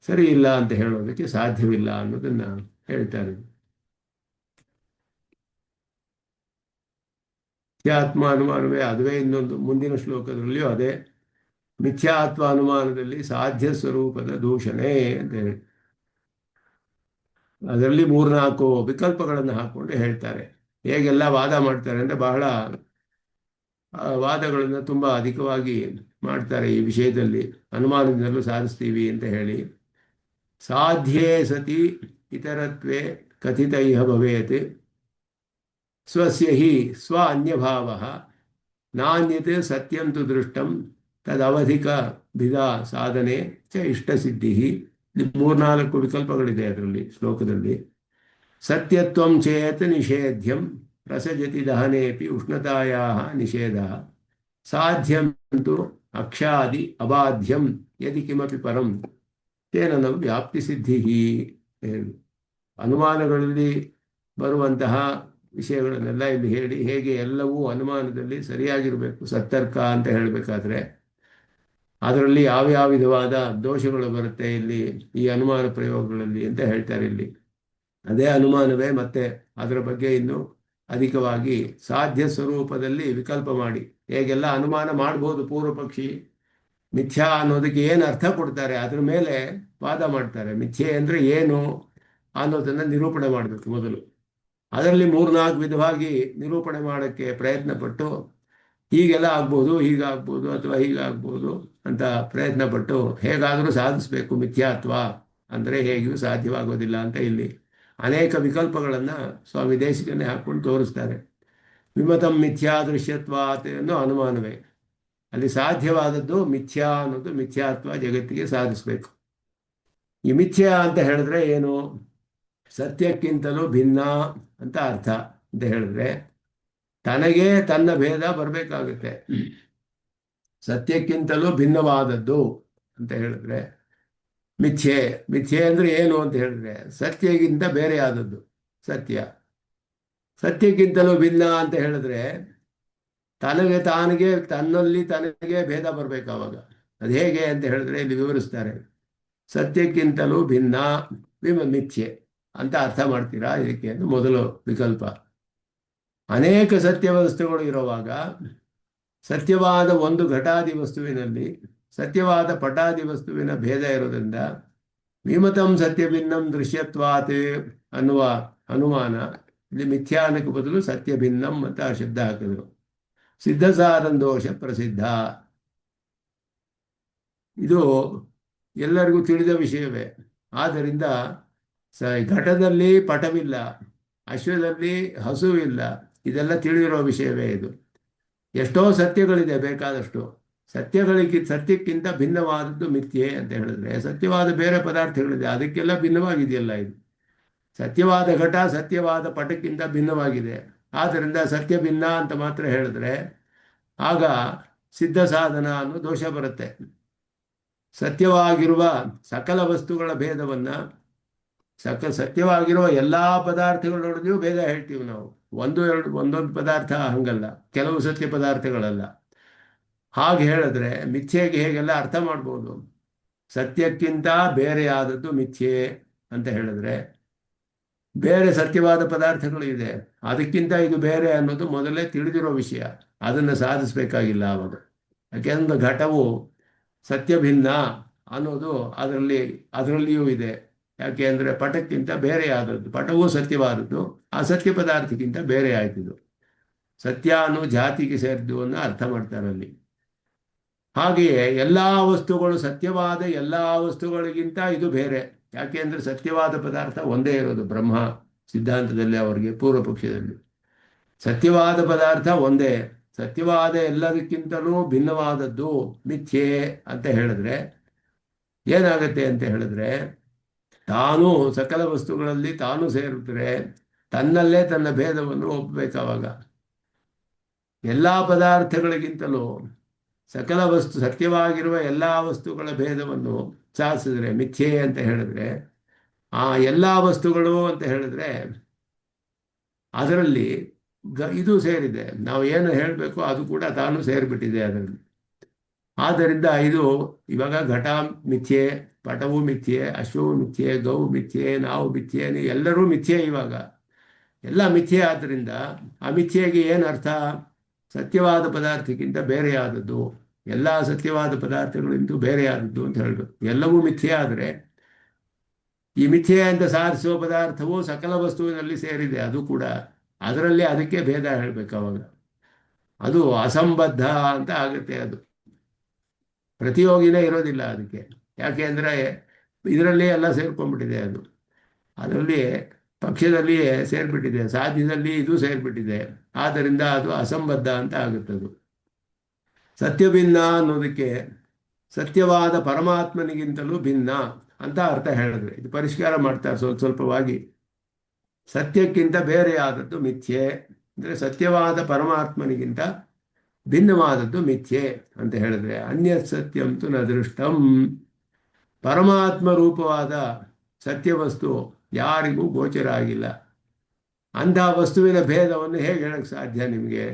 ಸರಿ ಇಲ್ಲ ಅಂತ ಹೇಳೋದಕ್ಕೆ ಸಾಧ್ಯವಿಲ್ಲ ಅನ್ನೋದನ್ನ ಹೇಳ್ತಾರೆ. ಮಿಥ್ಯಾತ್ಮ ಅನುಮಾನವೇ, ಅದುವೇ ಇನ್ನೊಂದು ಮುಂದಿನ ಶ್ಲೋಕದಲ್ಲಿಯೂ ಅದೇ ಮಿಥ್ಯಾತ್ವ ಅನುಮಾನದಲ್ಲಿ ಸಾಧ್ಯ ಸ್ವರೂಪದ ದೂಷಣೆ ಅಂತ ಹೇಳಿ ಅದರಲ್ಲಿ 3-4 ವಿಕಲ್ಪಗಳನ್ನು ಹಾಕ್ಕೊಂಡು ಹೇಳ್ತಾರೆ. ಹೇಗೆಲ್ಲ ವಾದ ಮಾಡ್ತಾರೆ ಅಂದರೆ ಬಹಳ ವಾದಗಳನ್ನು ತುಂಬ ಅಧಿಕವಾಗಿ ಮಾಡ್ತಾರೆ ಈ ವಿಷಯದಲ್ಲಿ. ಅನುಮಾನದಿಂದಲೂ ಸಾಧಿಸ್ತೀವಿ ಅಂತ ಹೇಳಿ ಸಾಧ್ಯೇ ಸತಿ ಇತರತ್ವೇ ಕಥಿತೈಹ ಭವೇತ್ ಸ್ವಸ್ಯ ಹಿ ಸ್ವ ಅನ್ಯಭಾವಃ ನಾನ್ಯತೆ ಸತ್ಯಂ ತು ದೃಷ್ಟಂ ತದವಧಿಕ ಭಿದಾ ಸಾಧನೆ ಚ ಇಷ್ಟಸಿದ್ಧಿ. 3-4 ವಿಕಲ್ಪಗಳಿದೆ ಅದರಲ್ಲಿ ಶ್ಲೋಕದಲ್ಲಿ. ಸತ್ಯತ್ವಂ ಚೇತ್ ನಿಷೇಧ್ಯಂ ರಸಜತಿ ದಹನೇಪಿ ಉಷ್ಣತಾಯಾಃ ನಿಷೇಧಃ ಸಾಧ್ಯಂ ತು ಅಕ್ಷಾದಿ ಅಬಾಧ್ಯಂ ಯದಿ ಕಿಮಪಿ ಪರಂ ತೇನ ನ ವ್ಯಾಪ್ತಿ ಸಿದ್ಧಿ. ಅನುಮಾನಗಳಲ್ಲಿ ಬರುವಂತಹ ವಿಷಯಗಳನ್ನೆಲ್ಲ ಇಲ್ಲಿ ಹೇಳಿ ಹೇಗೆ ಎಲ್ಲವೂ ಅನುಮಾನದಲ್ಲಿ ಸರಿಯಾಗಿರಬೇಕು. ಸತ್ತರ್ಕ ಅಂತ ಹೇಳಬೇಕಾದ್ರೆ ಅದರಲ್ಲಿ ಯಾವ್ಯಾವ ವಿಧವಾದ ದೋಷಗಳು ಬರುತ್ತೆ ಇಲ್ಲಿ ಈ ಅನುಮಾನ ಪ್ರಯೋಗಗಳಲ್ಲಿ ಅಂತ ಹೇಳ್ತಾರೆ. ಇಲ್ಲಿ ಅದೇ ಅನುಮಾನವೇ ಮತ್ತೆ ಅದರ ಬಗ್ಗೆ ಇನ್ನು ಅಧಿಕವಾಗಿ ಸಾಧ್ಯ ಸ್ವರೂಪದಲ್ಲಿ ವಿಕಲ್ಪ ಮಾಡಿ ಹೇಗೆಲ್ಲ ಅನುಮಾನ ಮಾಡ್ಬೋದು. ಪೂರ್ವ ಪಕ್ಷಿ ಮಿಥ್ಯಾ ಅನ್ನೋದಕ್ಕೆ ಏನು ಅರ್ಥ ಕೊಡ್ತಾರೆ ಅದ್ರ ಮೇಲೆ ವಾದ ಮಾಡ್ತಾರೆ. ಮಿಥ್ಯೆ ಅಂದರೆ ಏನು ಅನ್ನೋದನ್ನು ನಿರೂಪಣೆ ಮಾಡಬೇಕು ಮೊದಲು. ಅದರಲ್ಲಿ 3-4 ವಿಧವಾಗಿ ನಿರೂಪಣೆ ಮಾಡೋಕ್ಕೆ ಪ್ರಯತ್ನ ಪಟ್ಟು ಹೀಗೆಲ್ಲ ಆಗ್ಬೋದು, ಹೀಗಾಗ್ಬೋದು ಅಥವಾ ಹೀಗಾಗ್ಬೋದು ಅಂತ ಪ್ರಯತ್ನ ಪಟ್ಟು ಹೇಗಾದರೂ ಸಾಧಿಸಬೇಕು. ಮಿಥ್ಯಾತ್ವ ಅಂದರೆ ಹೇಗೂ ಸಾಧ್ಯವಾಗೋದಿಲ್ಲ ಅಂತ ಇಲ್ಲಿ ಅನೇಕ ವಿಕಲ್ಪಗಳನ್ನು ಸ್ವಾಮಿ ದೇಶಿಕನೇ ಹಾಕ್ಕೊಂಡು ತೋರಿಸ್ತಾರೆ. ವಿಮತಂ ಮಿಥ್ಯಾ ದೃಶ್ಯತ್ವಾತ್ ಅನ್ನೋ ಅನುಮಾನವೇ. ಅಲ್ಲಿ ಸಾಧ್ಯವಾದದ್ದು ಮಿಥ್ಯಾ ಅನ್ನೋದು ಮಿಥ್ಯಾತ್ವ ಜಗತ್ತಿಗೆ ಸಾಧಿಸಬೇಕು. ಈ ಮಿಥ್ಯಾ ಅಂತ ಹೇಳಿದ್ರೆ ಏನು? ಸತ್ಯಕ್ಕಿಂತಲೂ ಭಿನ್ನ ಅಂತ ಅರ್ಥ ಅಂತ ಹೇಳಿದ್ರೆ ತನಗೆ ತನ್ನ ಭೇದ ಬರಬೇಕಾಗುತ್ತೆ. ಸತ್ಯಕ್ಕಿಂತಲೂ ಭಿನ್ನವಾದದ್ದು ಅಂತ ಹೇಳಿದ್ರೆ ಮಿಥ್ಯೆ. ಮಿಥ್ಯೆ ಅಂದರೆ ಏನು ಅಂತ ಹೇಳಿದ್ರೆ ಸತ್ಯಕ್ಕಿಂತ ಬೇರೆ ಆದದ್ದು ಸತ್ಯ. ಸತ್ಯಕ್ಕಿಂತಲೂ ಭಿನ್ನ ಅಂತ ಹೇಳಿದ್ರೆ ತನ್ನಲ್ಲಿ ತನಗೆ ಭೇದ ಬರಬೇಕು. ಅವಾಗ ಅದು ಹೇಗೆ ಅಂತ ಹೇಳಿದ್ರೆ ಇಲ್ಲಿ ವಿವರಿಸ್ತಾರೆ. ಸತ್ಯಕ್ಕಿಂತಲೂ ಭಿನ್ನ ಮಿಥ್ಯೆ ಅಂತ ಅರ್ಥ ಮಾಡ್ತೀರಾ ಇದಕ್ಕೆ? ಮೊದಲು ವಿಕಲ್ಪ. ಅನೇಕ ಸತ್ಯ ವಸ್ತುಗಳು ಇರುವಾಗ ಸತ್ಯವಾದ ಒಂದು ಘಟಾದಿ ವಸ್ತುವಿನಲ್ಲಿ ಸತ್ಯವಾದ ಪಟಾದಿ ವಸ್ತುವಿನ ಭೇದ ಇರೋದ್ರಿಂದ ವಿಮತಂ ಸತ್ಯ ಭಿನ್ನಂ ದೃಶ್ಯತ್ವಾತ್ ಅನ್ನುವ ಅನುಮಾನ ಇಲ್ಲಿ ಮಿಥ್ಯಾನಕ್ಕೆ ಬದಲು ಸತ್ಯ ಭಿನ್ನಂ ಅಂತ ಶಬ್ದ ಹಾಕಿದ್ರು. ಸಿದ್ಧಸಾಧನದೋಷ ಪ್ರಸಿದ್ಧ. ಇದು ಎಲ್ಲರಿಗೂ ತಿಳಿದ ವಿಷಯವೇ. ಆದ್ದರಿಂದ ಘಟದಲ್ಲಿ ಪಟವಿಲ್ಲ, ಅಶ್ವದಲ್ಲಿ ಹಸು ಇಲ್ಲ, ಇದೆಲ್ಲ ತಿಳಿದಿರೋ ವಿಷಯವೇ ಇದು. ಎಷ್ಟೋ ಸತ್ಯಗಳಿದೆ ಬೇಕಾದಷ್ಟು. ಸತ್ಯಕ್ಕಿಂತ ಭಿನ್ನವಾದದ್ದು ಮಿಥ್ಯೆ ಅಂತ ಹೇಳಿದ್ರೆ ಸತ್ಯವಾದ ಬೇರೆ ಪದಾರ್ಥಗಳಿದೆ, ಅದಕ್ಕೆಲ್ಲ ಭಿನ್ನವಾಗಿದೆಯಲ್ಲ ಇದು. ಸತ್ಯವಾದ ಘಟ ಸತ್ಯವಾದ ಪಟಕ್ಕಿಂತ ಭಿನ್ನವಾಗಿದೆ. ಆದ್ದರಿಂದ ಸತ್ಯ ಭಿನ್ನ ಅಂತ ಮಾತ್ರ ಹೇಳಿದ್ರೆ ಆಗ ಸಿದ್ಧ ಸಾಧನ ಅನ್ನೋ ದೋಷ ಬರುತ್ತೆ. ಸತ್ಯವಾಗಿರುವ ಸಕಲ ವಸ್ತುಗಳ ಭೇದವನ್ನು ಸತ್ಯವಾಗಿರುವ ಎಲ್ಲ ಪದಾರ್ಥಗಳೊಳಗೂ ಭೇದ ಹೇಳ್ತೀವಿ ನಾವು. ಒಂದೊಂದು ಪದಾರ್ಥ ಹಂಗಲ್ಲ, ಕೆಲವು ಸತ್ಯ ಪದಾರ್ಥಗಳಲ್ಲ. ಹಾಗೆ ಹೇಳಿದ್ರೆ ಮಿಥ್ಯೆಗೆ ಹೇಗೆಲ್ಲ ಅರ್ಥ ಮಾಡ್ಬೋದು. ಸತ್ಯಕ್ಕಿಂತ ಬೇರೆಯಾದದ್ದು ಮಿಥ್ಯೆ ಅಂತ ಹೇಳಿದ್ರೆ ಬೇರೆ ಸತ್ಯವಾದ ಪದಾರ್ಥಗಳು ಇದೆ, ಅದಕ್ಕಿಂತ ಇದು ಬೇರೆ ಅನ್ನೋದು ಮೊದಲೇ ತಿಳಿದಿರೋ ವಿಷಯ. ಅದನ್ನು ಸಾಧಿಸಬೇಕಾಗಿಲ್ಲ ಆವಾಗ. ಯಾಕೆಂದ್ರೆ ಘಟವು ಸತ್ಯಭಿನ್ನ ಅನ್ನೋದು ಅದರಲ್ಲಿಯೂ ಇದೆ. ಯಾಕೆ ಅಂದರೆ ಪಟಕ್ಕಿಂತ ಬೇರೆ ಆದದ್ದು, ಪಟವೂ ಸತ್ಯವಾದದ್ದು, ಆ ಸತ್ಯ ಪದಾರ್ಥಕ್ಕಿಂತ ಬೇರೆ ಆಯ್ತಿದ್ದು. ಸತ್ಯ ಅನ್ನೋ ಜಾತಿಗೆ ಸೇರಿದ್ದು ಅನ್ನೋ ಅರ್ಥ ಮಾಡ್ತಾರೆ ಅಲ್ಲಿ. ಹಾಗೆಯೇ ಎಲ್ಲ ವಸ್ತುಗಳು, ಸತ್ಯವಾದ ಎಲ್ಲ ವಸ್ತುಗಳಿಗಿಂತ ಇದು ಬೇರೆ. ಯಾಕೆ ಅಂದರೆ ಸತ್ಯವಾದ ಪದಾರ್ಥ ಒಂದೇ ಇರೋದು ಬ್ರಹ್ಮ ಸಿದ್ಧಾಂತದಲ್ಲಿ, ಅವರಿಗೆ ಪೂರ್ವ ಪಕ್ಷದಲ್ಲಿ ಸತ್ಯವಾದ ಪದಾರ್ಥ ಒಂದೇ. ಸತ್ಯವಾದ ಎಲ್ಲದಕ್ಕಿಂತಲೂ ಭಿನ್ನವಾದದ್ದು ಮಿಥ್ಯೆ ಅಂತ ಹೇಳಿದ್ರೆ ಏನಾಗತ್ತೆ ಅಂತ ಹೇಳಿದ್ರೆ, ತಾನು ಸಕಲ ವಸ್ತುಗಳಲ್ಲಿ ತಾನು ಸೇರಿದ್ರೆ ತನ್ನಲ್ಲೇ ತನ್ನ ಭೇದವನ್ನು ಒಪ್ಪಬೇಕಾವಾಗ. ಎಲ್ಲ ಪದಾರ್ಥಗಳಿಗಿಂತಲೂ ಸಕಲ ವಸ್ತು, ಸತ್ಯವಾಗಿರುವ ಎಲ್ಲ ವಸ್ತುಗಳ ಭೇದವನ್ನು ಸಾಧಿಸಿದ್ರೆ ಮಿಥ್ಯೆ ಅಂತ ಹೇಳಿದ್ರೆ, ಆ ಎಲ್ಲ ವಸ್ತುಗಳು ಅಂತ ಹೇಳಿದ್ರೆ ಅದರಲ್ಲಿ ಇದು ಸೇರಿದೆ. ನಾವು ಏನು ಹೇಳಬೇಕು ಅದು ಕೂಡ ತಾನು ಸೇರಿಬಿಟ್ಟಿದೆ ಅದರಲ್ಲಿ. ಆದ್ದರಿಂದ ಇದು ಇವಾಗ ಘಟ ಮಿಥ್ಯೆ, ಪಟವು ಮಿಥ್ಯೆ, ಅಶ್ವವು ಮಿಥ್ಯೆ, ಗೌ ಮಿಥ್ಯೆ, ನಾವು ಮಿಥ್ಯೆ, ಎಲ್ಲರೂ ಮಿಥ್ಯೆ. ಇವಾಗ ಎಲ್ಲ ಮಿಥ್ಯೆ. ಆದ್ದರಿಂದ ಆ ಮಿಥ್ಯೆಗೆ ಏನು ಅರ್ಥ? ಸತ್ಯವಾದ ಪದಾರ್ಥಕ್ಕಿಂತ ಬೇರೆಯಾದದ್ದು, ಎಲ್ಲ ಸತ್ಯವಾದ ಪದಾರ್ಥಗಳಿಂದ ಬೇರೆಯಾದದ್ದು ಅಂತ ಹೇಳಬೇಕು. ಎಲ್ಲವೂ ಮಿಥ್ಯೆ ಆದರೆ ಈ ಮಿಥ್ಯೆ ಅಂತ ಸಾಧಿಸುವ ಪದಾರ್ಥವು ಸಕಲ ವಸ್ತುವಿನಲ್ಲಿ ಸೇರಿದೆ, ಅದು ಕೂಡ ಅದರಲ್ಲಿ ಅದಕ್ಕೆ ಭೇದ ಹೇಳಬೇಕು ಅವಾಗ. ಅದು ಅಸಂಬದ್ಧ ಅಂತ ಆಗುತ್ತೆ. ಅದು ಪ್ರತಿಯೋಗಿನೇ ಇರೋದಿಲ್ಲ ಅದಕ್ಕೆ. ಯಾಕೆ ಅಂದರೆ ಇದರಲ್ಲಿ ಎಲ್ಲ ಸೇರ್ಕೊಂಡ್ಬಿಟ್ಟಿದೆ. ಅದರಲ್ಲಿ ಪಕ್ಷದಲ್ಲಿಯೇ ಸೇರಿಬಿಟ್ಟಿದೆ, ಸಾಧ್ಯದಲ್ಲಿ ಇದು ಸೇರಿಬಿಟ್ಟಿದೆ. ಆದ್ದರಿಂದ ಅದು ಅಸಂಬದ್ಧ ಅಂತ ಆಗುತ್ತದು. ಸತ್ಯಭಿನ್ನ ಅನ್ನೋದಕ್ಕೆ ಸತ್ಯವಾದ ಪರಮಾತ್ಮನಿಗಿಂತಲೂ ಭಿನ್ನ ಅಂತ ಅರ್ಥ ಹೇಳಿದ್ರೆ, ಇದು ಪರಿಷ್ಕಾರ ಮಾಡ್ತಾರೆ ಸ್ವಲ್ಪವಾಗಿ. ಸತ್ಯಕ್ಕಿಂತ ಬೇರೆಯಾದದ್ದು ಮಿಥ್ಯೆ ಅಂದರೆ ಸತ್ಯವಾದ ಪರಮಾತ್ಮನಿಗಿಂತ ಭಿನ್ನವಾದದ್ದು ಮಿಥ್ಯೆ ಅಂತ ಹೇಳಿದ್ರೆ, ಅನ್ಯತ್ ಸತ್ಯಂತು ನ ದೃಷ್ಟಂ. ಪರಮಾತ್ಮ ರೂಪವಾದ ಸತ್ಯವಸ್ತು ಯಾರಿಗೂ ಗೋಚರ ಆಗಿಲ್ಲ. ಅಂತಹ ವಸ್ತುವಿನ ಭೇದವನ್ನು ಹೇಗೆ ಹೇಳಕ್ಕೆ ಸಾಧ್ಯ ನಿಮಗೆ?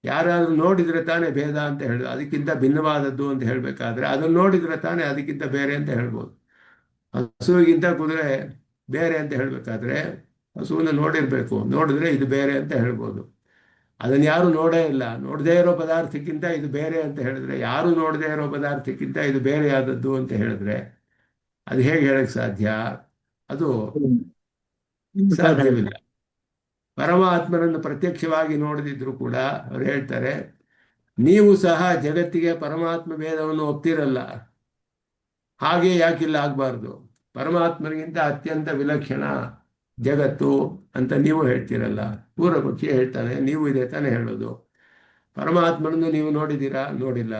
ಯಾರಾದರೂ ನೋಡಿದರೆ ತಾನೇ ಭೇದ ಅಂತ ಹೇಳೋದು. ಅದಕ್ಕಿಂತ ಭಿನ್ನವಾದದ್ದು ಅಂತ ಹೇಳಬೇಕಾದ್ರೆ ಅದನ್ನು ನೋಡಿದರೆ ತಾನೇ ಅದಕ್ಕಿಂತ ಬೇರೆ ಅಂತ ಹೇಳ್ಬೋದು. ಹಸುವಿಗಿಂತ ಕುದುರೆ ಬೇರೆ ಅಂತ ಹೇಳಬೇಕಾದ್ರೆ ಹಸುವನ್ನು ನೋಡಿರಬೇಕು, ನೋಡಿದ್ರೆ ಇದು ಬೇರೆ ಅಂತ ಹೇಳ್ಬೋದು. ಅದನ್ನು ಯಾರು ನೋಡೇ ಇಲ್ಲ, ನೋಡದೇ ಇರೋ ಪದಾರ್ಥಕ್ಕಿಂತ ಇದು ಬೇರೆ ಅಂತ ಹೇಳಿದ್ರೆ, ಯಾರು ನೋಡದೇ ಇರೋ ಪದಾರ್ಥಕ್ಕಿಂತ ಇದು ಬೇರೆಯಾದದ್ದು ಅಂತ ಹೇಳಿದ್ರೆ ಅದು ಹೇಗೆ ಹೇಳಕ್ಕೆ ಸಾಧ್ಯ? ಅದು ಸಾಧ್ಯವಿಲ್ಲ. ಪರಮಾತ್ಮನನ್ನು ಪ್ರತ್ಯಕ್ಷವಾಗಿ ನೋಡದಿದ್ರು ಕೂಡ ಅವ್ರು ಹೇಳ್ತಾರೆ, ನೀವು ಸಹ ಜಗತ್ತಿಗೆ ಪರಮಾತ್ಮ ಭೇದವನ್ನು ಒಪ್ತಿರಲ್ಲ, ಹಾಗೆ ಯಾಕಿಲ್ಲ ಆಗಬಾರ್ದು? ಪರಮಾತ್ಮನಿಗಿಂತ ಅತ್ಯಂತ ವಿಲಕ್ಷಣ ಜಗತ್ತು ಅಂತ ನೀವು ಹೇಳ್ತೀರಲ್ಲ. ಪೂರ್ವ ಪಕ್ಷಿ ಹೇಳ್ತಾನೆ, ನೀವು ಇದೇ ತಾನೇ ಹೇಳೋದು. ಪರಮಾತ್ಮನನ್ನು ನೀವು ನೋಡಿದ್ದೀರಾ? ನೋಡಿಲ್ಲ.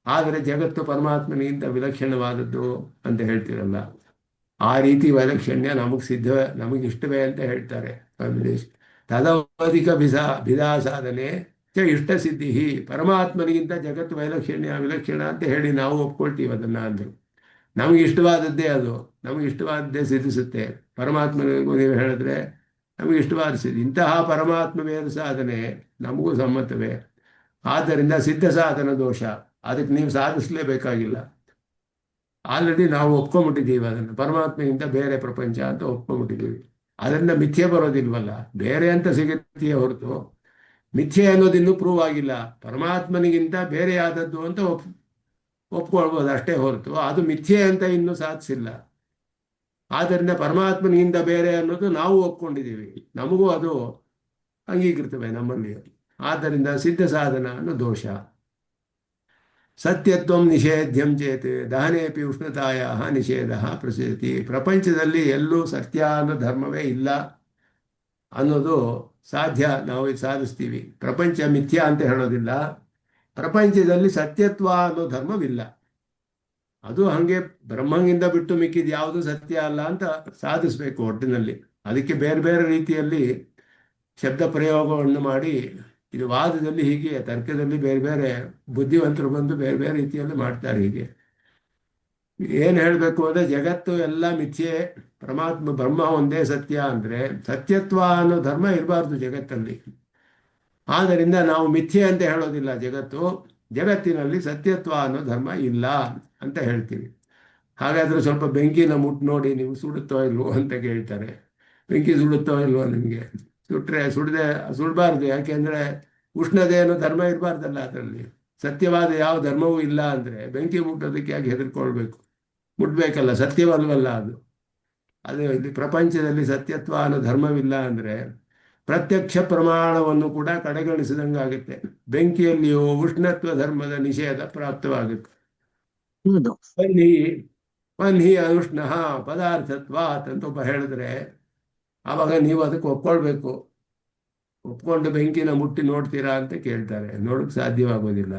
ಆದರೆ ಜಗತ್ತು ಪರಮಾತ್ಮನಿಗಿಂತ ವಿಲಕ್ಷಣವಾದದ್ದು ಅಂತ ಹೇಳ್ತೀರಲ್ಲ. ಆ ರೀತಿ ವೈಲಕ್ಷಣ್ಯ ನಮಗಿಷ್ಟವೇ ಅಂತ ಹೇಳ್ತಾರೆ. ತದವಧಿಕ ಭಿದಾ ಸಾಧನೆ ಚ ಇಷ್ಟ ಸಿದ್ಧಿ. ಪರಮಾತ್ಮನಿಗಿಂತ ಜಗತ್ತು ವಿಲಕ್ಷಣ ಅಂತ ಹೇಳಿ ನಾವು ಒಪ್ಕೊಳ್ತೀವಿ ಅದನ್ನು. ಅಂದರು ನಮಗೆ ಇಷ್ಟವಾದದ್ದೇ ಅದು, ನಮಗೆ ಇಷ್ಟವಾದದ್ದೇ ಸಿದ್ಧಿಸುತ್ತೆ. ಪರಮಾತ್ಮನಿಗೂ ನೀವು ಹೇಳಿದ್ರೆ ನಮಗೆ ಇಷ್ಟವಾದ ಸಿದ್ಧಿ. ಇಂತಹ ಪರಮಾತ್ಮ ಭೇದ ಸಾಧನೆ ನಮಗೂ ಸಮ್ಮತವೇ. ಆದ್ದರಿಂದ ಸಿದ್ಧ ಸಾಧನ ದೋಷ, ಅದಕ್ಕೆ ನೀವು ಸಾಧಿಸಲೇಬೇಕಾಗಿಲ್ಲ. ಆಲ್ರೆಡಿ ನಾವು ಒಪ್ಕೊಂಡ್ಬಿಟ್ಟಿದ್ದೀವಿ ಅದನ್ನು. ಪರಮಾತ್ಮಗಿಂತ ಬೇರೆ ಪ್ರಪಂಚ ಅಂತ ಒಪ್ಕೊಂಡ್ಬಿಟ್ಟಿದ್ದೀವಿ. ಅದರಿಂದ ಮಿಥ್ಯೆ ಬರೋದಿಲ್ವಲ್ಲ, ಬೇರೆ ಅಂತ ಸಿಗುತ್ತೆಯೇ ಹೊರತು ಮಿಥ್ಯೆ ಅನ್ನೋದಿನ್ನೂ ಪ್ರೂವ್ ಆಗಿಲ್ಲ. ಪರಮಾತ್ಮನಿಗಿಂತ ಬೇರೆಯಾದದ್ದು ಅಂತ ಒಪ್ಕೊಳ್ಬೋದು ಅಷ್ಟೇ ಹೊರತು ಅದು ಮಿಥ್ಯೆ ಅಂತ ಇನ್ನೂ ಸಾಧಿಸಿಲ್ಲ. ಆದ್ದರಿಂದ ಪರಮಾತ್ಮನಿಗಿಂತ ಬೇರೆ ಅನ್ನೋದು ನಾವು ಒಪ್ಕೊಂಡಿದ್ದೀವಿ, ನಮಗೂ ಅದು ಅಂಗೀಕೃತವೇ ನಮ್ಮಲ್ಲಿ. ಆದ್ದರಿಂದ ಸಿದ್ಧ ಸಾಧನ ಅನ್ನೋ ದೋಷ. ಸತ್ಯತ್ವ ನಿಷೇಧ್ಯಂ ಚೇತ್ ದಹನೇಪಿ ಉಷ್ಣತಾಯ ನಿಷೇಧ ಪ್ರಸಿದ್ಧಿ. ಪ್ರಪಂಚದಲ್ಲಿ ಎಲ್ಲೂ ಸತ್ಯ ಅನ್ನೋ ಧರ್ಮವೇ ಇಲ್ಲ ಅನ್ನೋದು ಸಾಧ್ಯ, ನಾವು ಸಾಧಿಸ್ತೀವಿ. ಪ್ರಪಂಚ ಮಿಥ್ಯ ಅಂತ ಹೇಳೋದಿಲ್ಲ, ಪ್ರಪಂಚದಲ್ಲಿ ಸತ್ಯತ್ವ ಅನ್ನೋ ಧರ್ಮವಿಲ್ಲ. ಅದು ಹಾಗೆ ಬ್ರಹ್ಮಂಗಿಂದ ಬಿಟ್ಟು ಮಿಕ್ಕಿದ ಯಾವುದು ಸತ್ಯ ಅಲ್ಲ ಅಂತ ಸಾಧಿಸ್ಬೇಕು ಒಟ್ಟಿನಲ್ಲಿ. ಅದಕ್ಕೆ ಬೇರೆ ಬೇರೆ ರೀತಿಯಲ್ಲಿ ಶಬ್ದ ಪ್ರಯೋಗವನ್ನು ಮಾಡಿ, ಇದು ವಾದದಲ್ಲಿ ಹೀಗೆ, ತರ್ಕದಲ್ಲಿ ಬೇರೆ ಬೇರೆ ಬುದ್ಧಿವಂತರು ಬಂದು ಬೇರೆ ಬೇರೆ ರೀತಿಯಲ್ಲಿ ಮಾಡ್ತಾರೆ. ಹೀಗೆ ಏನು ಹೇಳಬೇಕು ಅಂದರೆ, ಜಗತ್ತು ಎಲ್ಲ ಮಿಥ್ಯೆ, ಬ್ರಹ್ಮ ಒಂದೇ ಸತ್ಯ ಅಂದರೆ ಸತ್ಯತ್ವ ಅನ್ನೋ ಧರ್ಮ ಇರಬಾರ್ದು ಜಗತ್ತಲ್ಲಿ. ಆದ್ದರಿಂದ ನಾವು ಮಿಥ್ಯೆ ಅಂತ ಹೇಳೋದಿಲ್ಲ. ಜಗತ್ತಿನಲ್ಲಿ ಸತ್ಯತ್ವ ಅನ್ನೋ ಧರ್ಮ ಇಲ್ಲ ಅಂತ ಹೇಳ್ತೀವಿ. ಹಾಗಾದರೆ ಸ್ವಲ್ಪ ಬೆಂಕಿನ ಮುಟ್ಟು ನೋಡಿ, ನೀವು ಸುಡುತ್ತೋ ಇಲ್ವೋ ಅಂತ ಕೇಳ್ತಾರೆ. ಬೆಂಕಿ ಸುಡುತ್ತೋ ಇಲ್ವೋ ನಿಮಗೆ? ಸುಟ್ಟರೆ ಸುಡಬಾರ್ದು. ಯಾಕೆಂದರೆ ಉಷ್ಣದೇನು ಧರ್ಮ ಇರಬಾರ್ದಲ್ಲ ಅದರಲ್ಲಿ. ಸತ್ಯವಾದ ಯಾವ ಧರ್ಮವೂ ಇಲ್ಲ ಅಂದರೆ ಬೆಂಕಿ ಮುಟ್ಟೋದಕ್ಕೆ ಯಾಕೆ ಹೆದರ್ಕೊಳ್ಬೇಕು? ಮುಟ್ಬೇಕಲ್ಲ, ಸತ್ಯವಲ್ವಲ್ಲ ಅದು. ಅದು ಇಲ್ಲಿ ಪ್ರಪಂಚದಲ್ಲಿ ಸತ್ಯತ್ವ ಅನ್ನೋ ಧರ್ಮವಿಲ್ಲ ಅಂದರೆ ಪ್ರತ್ಯಕ್ಷ ಪ್ರಮಾಣವನ್ನು ಕೂಡ ಕಡೆಗಣಿಸಿದಂಗಾಗುತ್ತೆ. ಬೆಂಕಿಯಲ್ಲಿಯೂ ಉಷ್ಣತ್ವ ಧರ್ಮದ ನಿಷೇಧ ಪ್ರಾಪ್ತವಾಗುತ್ತೆ. ಹೌದು. ವನ್ಹಿ ವನ್ಹಿ ಅನುಷ್ಣ ಪದಾರ್ಥತ್ವಾತ್ ಅಂತ ಒಬ್ಬ ಹೇಳಿದ್ರೆ ಆವಾಗ ನೀವು ಅದಕ್ಕೆ ಒಪ್ಕೊಳ್ಬೇಕು. ಒಪ್ಕೊಂಡು ಬೆಂಕಿನ ಮುಟ್ಟಿ ನೋಡ್ತೀರಾ ಅಂತ ಕೇಳ್ತಾರೆ. ನೋಡಕ್ಕೆ ಸಾಧ್ಯವಾಗೋದಿಲ್ಲ.